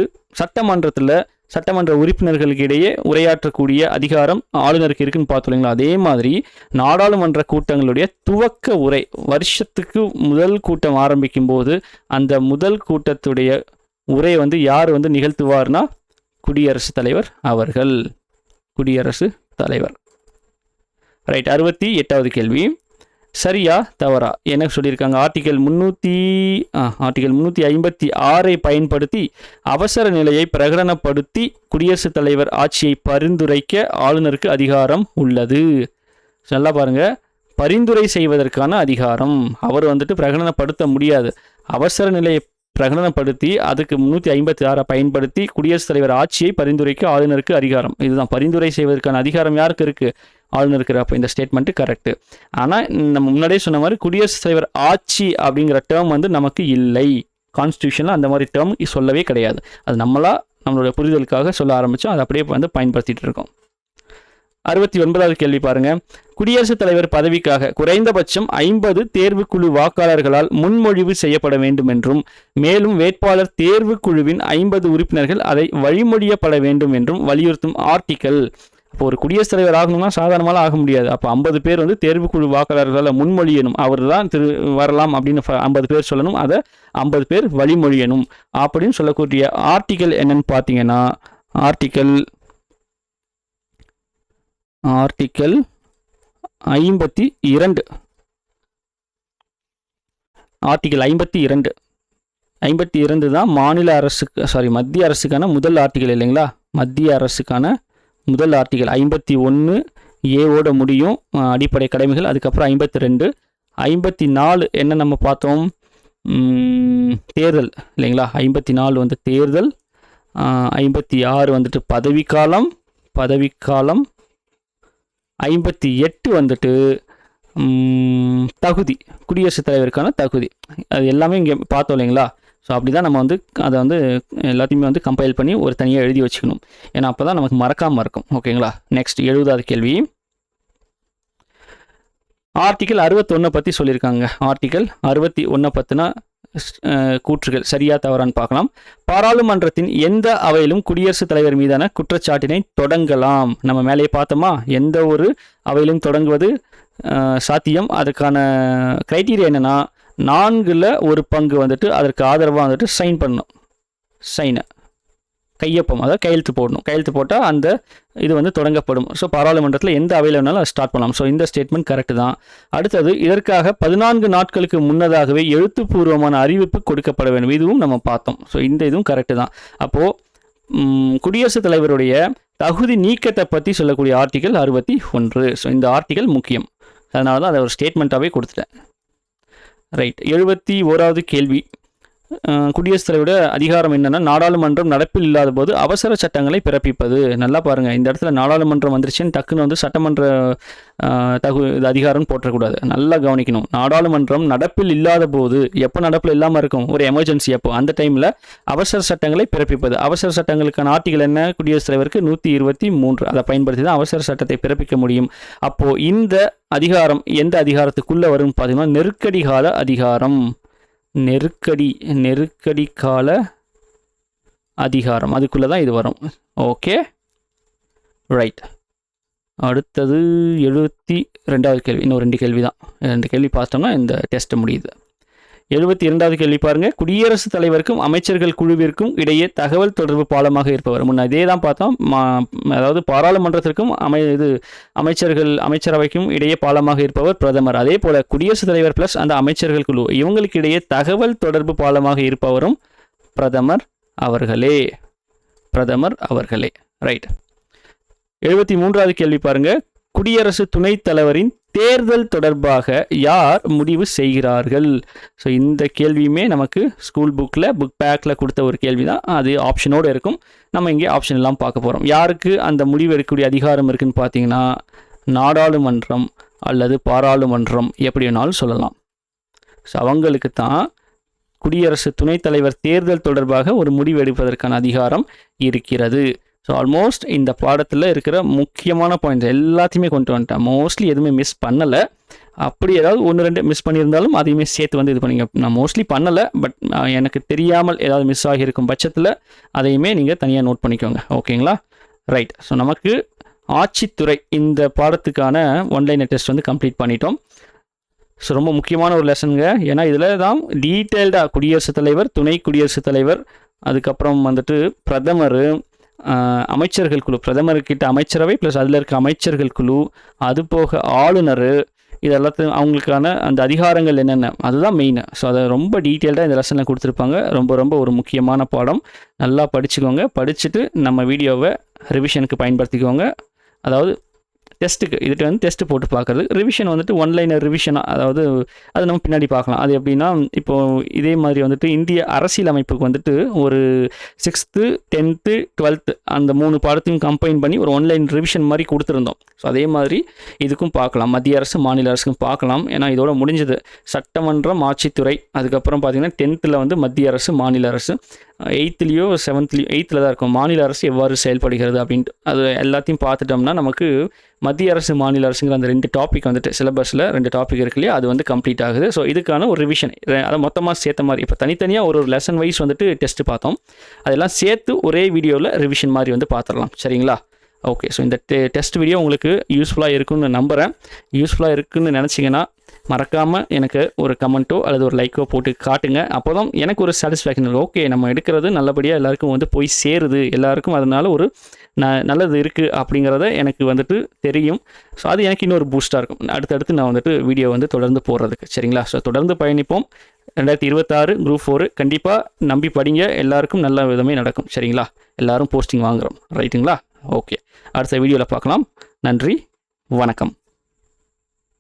சட்டமன்ற உறுப்பினர்களுக்கு இடையே உரையாற்றக்கூடிய அதிகாரம் ஆளுநருக்கு இருக்குன்னு பார்த்தோம் இல்லைங்களா. அதே மாதிரி நாடாளுமன்ற கூட்டங்களுடைய துவக்க உரை, வருஷத்துக்கு முதல் கூட்டம் ஆரம்பிக்கும் போது அந்த முதல் கூட்டத்துடைய உரை வந்து யார் வந்து நிகழ்த்துவார்னா குடியரசுத் தலைவர் அவர்கள். குடியரசுத் தலைவர். ரைட். 68வது கேள்வி. சரியா தவறா என்ன சொல்லியிருக்காங்க? ஆர்டிகல் 356 பயன்படுத்தி அவசர நிலையை பிரகடனப்படுத்தி குடியரசுத் தலைவர் ஆட்சியை பரிந்துரைக்க ஆளுநருக்கு அதிகாரம் உள்ளது. நல்லா பாருங்க, பரிந்துரை செய்வதற்கான அதிகாரம். அவர் வந்துட்டு பிரகடனப்படுத்த முடியாது. அவசர நிலையை பிரகடனப்படுத்தி அதுக்கு 356 பயன்படுத்தி குடியரசுத் தலைவர் ஆட்சியை பரிந்துரைக்க ஆளுநருக்கு அதிகாரம். இதுதான் பரிந்துரை செய்வதற்கான அதிகாரம் யாருக்கு இருக்கு? ஆளுநருக்கு. அப்போ இந்த ஸ்டேட்மெண்ட்டு கரெக்டு. ஆனால் நம்ம முன்னாடியே சொன்ன மாதிரி குடியரசுத் தலைவர் ஆட்சி அப்படிங்கிற டேர்ம் வந்து நமக்கு இல்லை. கான்ஸ்டியூஷனில் அந்த மாதிரி டேர்ம் சொல்லவே கிடையாது. அது நம்மளோட புரிதலுக்காக சொல்ல ஆரம்பித்தோம். அதை அப்படியே வந்து பயன்படுத்திட்டு இருக்கோம். 69வது கேள்வி பாருங்க. குடியரசுத் தலைவர் பதவிக்காக குறைந்தபட்சம் 50 தேர்வுக்குழு வாக்காளர்களால் முன்மொழிவு செய்யப்பட வேண்டும் என்றும், மேலும் வேட்பாளர் தேர்வுக்குழுவின் 50 உறுப்பினர்கள் அதை வழிமொழியப்பட வேண்டும் என்றும் வலியுறுத்தும் ஆர்டிக்கல். அப்போ ஒரு குடியரசுத் தலைவர் ஆகணும்னா சாதாரணமாக ஆக முடியாது. அப்போ 50 பேர் வந்து தேர்வுக்குழு வாக்காளர்களால் முன்மொழியணும். அவர் தான் வரலாம் அப்படின்னு 50 பேர் சொல்லணும். அதை 50 பேர் வழிமொழியணும் அப்படின்னு சொல்லக்கூடிய ஆர்டிக்கல் என்னன்னு பார்த்தீங்கன்னா ஆர்டிக்கல் 52. ஆர்டிகல் 52 தான் மத்திய அரசுக்கான முதல் ஆர்டிகல் இல்லைங்களா? மத்திய அரசுக்கான முதல் ஆர்டிகல் 51 ஏவோட முடியும், அடிப்படை கடமைகள். அதுக்கப்புறம் 52. 54 என்ன நம்ம பார்த்தோம்? தேர்தல் இல்லைங்களா? 54 வந்து தேர்தல். 56 வந்துட்டு பதவிக்காலம் 58 வந்துட்டு தகுதி, குடியரசுத் தலைவருக்கான தகுதி. அது எல்லாமே இங்கே பார்த்தோம் இல்லைங்களா? ஸோ அப்படி தான் நம்ம வந்து அதை வந்து எல்லாத்தையுமே வந்து கம்பைல் பண்ணி ஒரு தனியாக எழுதி வச்சுக்கணும். ஏன்னா அப்போ தான் நமக்கு மறக்காமல் இருக்கும். ஓகேங்களா? நெக்ஸ்ட் 70வது கேள்வி. ஆர்டிக்கல் 61 பற்றி சொல்லியிருக்காங்க. ஆர்டிக்கல் 61 பற்றினா கூற்றுகள் சரியா தவறான்னு பார்க்கலாம். பாராளுமன்றத்தின் எந்த அவையிலும் குடியரசுத் தலைவர் மீதான குற்றச்சாட்டினை தொடங்கலாம். நம்ம மேலேயே பார்த்தோமா, எந்த ஒரு அவையிலும் தொடங்குவது சாத்தியம். அதுக்கான க்ரைட்டீரியா என்னென்னா 4/1 வந்துட்டு அதற்கு ஆதரவாக வந்துட்டு சைன் பண்ணணும். கையொப்பம், அதாவது கையெழுத்து போடணும். கையெழுத்து போட்டால் அந்த இது வந்து தொடங்கப்படும். ஸோ பாராளுமன்றத்தில் எந்த அவையில் வேணாலும் ஸ்டார்ட் பண்ணலாம். ஸோ இந்த ஸ்டேட்மெண்ட் கரெக்டு தான். அடுத்தது, இதற்காக 14 நாட்களுக்கு முன்னதாகவே எழுத்துப்பூர்வமான அறிவிப்பு கொடுக்கப்பட வேண்டும். இதுவும் நம்ம பார்த்தோம். ஸோ இந்த இதுவும் கரெக்டு தான். அப்போது குடியரசுத் தலைவருடைய தகுதி நீக்கத்தை பற்றி சொல்லக்கூடிய ஆர்டிக்கல் 61. ஸோ இந்த ஆர்டிக்கல் முக்கியம். அதனால தான் அதை ஒரு ஸ்டேட்மெண்ட்டாகவே கொடுத்துட்டேன். ரைட். 71வது கேள்வி. குடியரசுத் தலைவரோட அதிகாரம் என்னென்னா, நாடாளுமன்றம் நடப்பில் இல்லாத போது அவசர சட்டங்களை பிறப்பிப்பது. நல்லா பாருங்கள், இந்த இடத்துல நாடாளுமன்றம் வந்துருச்சுன்னு டக்குன்னு வந்து சட்டமன்ற அதிகாரம்னு போட்டக்கூடாது. நல்லா கவனிக்கணும். நாடாளுமன்றம் நடப்பில் இல்லாத போது, எப்போ நடப்பில் இல்லாமல் இருக்கும், ஒரு எமர்ஜென்சி அப்போ, அந்த டைமில் அவசர சட்டங்களை பிறப்பிப்பது. அவசர சட்டங்களுக்கான ஆர்டிகல் என்ன? குடியரசுத் தலைவருக்கு 123. அதை பயன்படுத்தி தான் அவசர சட்டத்தை பிறப்பிக்க முடியும். அப்போது இந்த அதிகாரம் எந்த அதிகாரத்துக்குள்ளே வரும் பார்த்தீங்கன்னா, நெருக்கடி கால அதிகாரம். நெருக்கடி கால அதிகாரம் அதுக்குள்ளே தான் இது வரும். Okay, right. அடுத்தது 72வது கேள்வி. இன்னும் 2 கேள்வி தான். 2 கேள்வி பார்த்தோம்னா இந்த டெஸ்ட் முடியுது. 72வது கேள்வி பாருங்கள். குடியரசுத் தலைவருக்கும் அமைச்சர்கள் குழுவிற்கும் இடையே தகவல் தொடர்பு பாலமாக இருப்பவர். முன்ன இதே தான் பார்த்தோம். அதாவது பாராளுமன்றத்திற்கும் அமைச்சரவைக்கும் இடையே பாலமாக இருப்பவர் பிரதமர். அதே போல் குடியரசுத் தலைவர் ப்ளஸ் அந்த அமைச்சர்கள் குழு, இவங்களுக்கு இடையே தகவல் தொடர்பு பாலமாக இருப்பவரும் பிரதமர் அவர்களே. ரைட். 73வது கேள்வி பாருங்கள். குடியரசு துணைத் தலைவரின் தேர்தல் தொடர்பாக யார் முடிவு செய்கிறார்கள்? ஸோ இந்த கேள்வியுமே நமக்கு ஸ்கூல் புக் பேக்கில் கொடுத்த ஒரு கேள்வி தான். அது ஆப்ஷனோடு இருக்கும். நம்ம இங்கே ஆப்ஷன் எல்லாம் பார்க்க போகிறோம். யாருக்கு அந்த முடிவு எடுக்கக்கூடிய அதிகாரம் இருக்குதுன்னு பார்த்தீங்கன்னா, நாடாளுமன்றம் அல்லது பாராளுமன்றம், எப்படி வேணாலும் சொல்லலாம். ஸோ அவங்களுக்கு தான் குடியரசு துணைத் தலைவர் தேர்தல் தொடர்பாக ஒரு முடிவு எடுப்பதற்கான அதிகாரம் இருக்கிறது. ஸோ ஆல்மோஸ்ட் இந்த பாடத்தில் இருக்கிற முக்கியமான பாயிண்ட்ஸ் எல்லாத்தையுமே கொண்டு வந்துட்டேன். மோஸ்ட்லி எதுவுமே மிஸ் பண்ணலை. அப்படி ஏதாவது 1-2 மிஸ் பண்ணியிருந்தாலும் அதையுமே சேர்த்து வந்து இது பண்ணிங்க. நான் மோஸ்ட்லி பண்ணலை, பட் எனக்கு தெரியாமல் ஏதாவது மிஸ் ஆகியிருக்கும் பட்சத்தில் அதையுமே நீங்கள் தனியாக நோட் பண்ணிக்கோங்க. ஓகேங்களா? ரைட். ஸோ நமக்கு ஆட்சித்துறை இந்த பாடத்துக்கான ஒன்லைனர் டெஸ்ட் வந்து கம்ப்ளீட் பண்ணிட்டோம். ஸோ ரொம்ப முக்கியமான ஒரு லெசனுங்க. ஏன்னா இதில் தான் டீட்டெயில்டாக குடியரசுத் தலைவர், துணை குடியரசுத் தலைவர், அதுக்கப்புறம் வந்துட்டு பிரதமர், அமைச்சர்கள் குழு, பிரதமர்கிட்ட அமைச்சரவை ப்ளஸ் அதில் இருக்க அமைச்சர்கள் குழு, அது போக ஆளுநர், இது எல்லாத்தையும் அவங்களுக்கான அந்த அதிகாரங்கள் என்னென்ன, அதுதான் மெயின். ஸோ அதை ரொம்ப டீட்டெயில்டாக இந்த லெசனில் கொடுத்துருப்பாங்க. ரொம்ப ஒரு முக்கியமான பாடம். நல்லா படிச்சுக்கோங்க. படிச்சுட்டு நம்ம வீடியோவை ரிவிஷனுக்கு பயன்படுத்திக்கோங்க. அதாவது டெஸ்ட்டுக்கு, இதுட்டு வந்து டெஸ்ட்டு போட்டு பார்க்குறது. ரிவிஷன் வந்துட்டு ஒன்லைனர் ரிவிஷனாக, அதாவது அது நம்ம பின்னாடி பார்க்கலாம். அது எப்படின்னா, இப்போது இதே மாதிரி வந்துட்டு இந்திய அரசியலமைப்புக்கு வந்துட்டு ஒரு 6th 10th 12th அந்த 3 பாடத்தையும் கம்பைன் பண்ணி ஒரு ஒன்லைன் ரிவிஷன் மாதிரி கொடுத்துருந்தோம். ஸோ அதே மாதிரி இதுக்கும் பார்க்கலாம். மத்திய அரசு மாநில அரசுக்கும் பார்க்கலாம். ஏன்னா இதோட முடிஞ்சது சட்டமன்றம், ஆட்சித்துறை. அதுக்கப்புறம் பார்த்திங்கன்னா 10th வந்து மத்திய அரசு மாநில அரசு, 8th 7th தான் இருக்கும் மாநில அரசு எவ்வாறு செயல்படுகிறது அப்படின்ட்டு. அது எல்லாத்தையும் பார்த்துட்டோம்னா நமக்கு மத்திய அரசு மாநில அரசுங்கிற அந்த 2 டாபிக் வந்துட்டு சிலபஸில் 2 டாபிக் இருக்கு இல்லையா, அது வந்து கம்ப்ளீட் ஆகுது. ஸோ இதுக்கான ஒரு ரிவிஷன், அதை மொத்தமாக சேர்த்த மாதிரி. இப்போ தனித்தனியாக ஒரு லெசன் வைஸ் வந்துட்டு டெஸ்ட்டு பார்த்தோம். அதெல்லாம் சேர்த்து ஒரே வீடியோவில் ரிவிஷன் மாதிரி வந்து பார்த்துடலாம். சரிங்களா? ஓகே. ஸோ இந்த டெஸ்ட் வீடியோ உங்களுக்கு யூஸ்ஃபுல்லாக இருக்குன்னு நம்புகிறேன். யூஸ்ஃபுல்லாக இருக்குன்னு நினச்சிங்கன்னா மறக்காமல் எனக்கு ஒரு கமெண்ட்டோ அல்லது ஒரு லைக்கோ போட்டு காட்டுங்க. அப்போ தான் எனக்கு ஒரு சாட்டிஸ்ஃபேக்ஷன் இருக்கும். ஓகே, நம்ம எடுக்கிறது நல்லபடியாக எல்லாருக்கும் வந்து போய் சேருது, எல்லாருக்கும் அதனால ஒரு நல்லது இருக்குது அப்படிங்கிறத எனக்கு வந்துட்டு தெரியும். ஸோ அது எனக்கு இன்னொரு பூஸ்ட்டாக இருக்கும். அடுத்தடுத்து நான் வந்துட்டு வீடியோ வந்து தொடர்ந்து போடுறதுக்கு. சரிங்களா? ஸோ தொடர்ந்து பயணிப்போம். 2026 Group 4 கண்டிப்பாக நம்பி படிங்க. எல்லாருக்கும் நல்ல விதமே நடக்கும். சரிங்களா? எல்லாரும் போஸ்டிங் வாங்குகிறோம். ரைட்டுங்களா? ஓகே, அடுத்த வீடியோவில் பார்க்கலாம். நன்றி, வணக்கம்.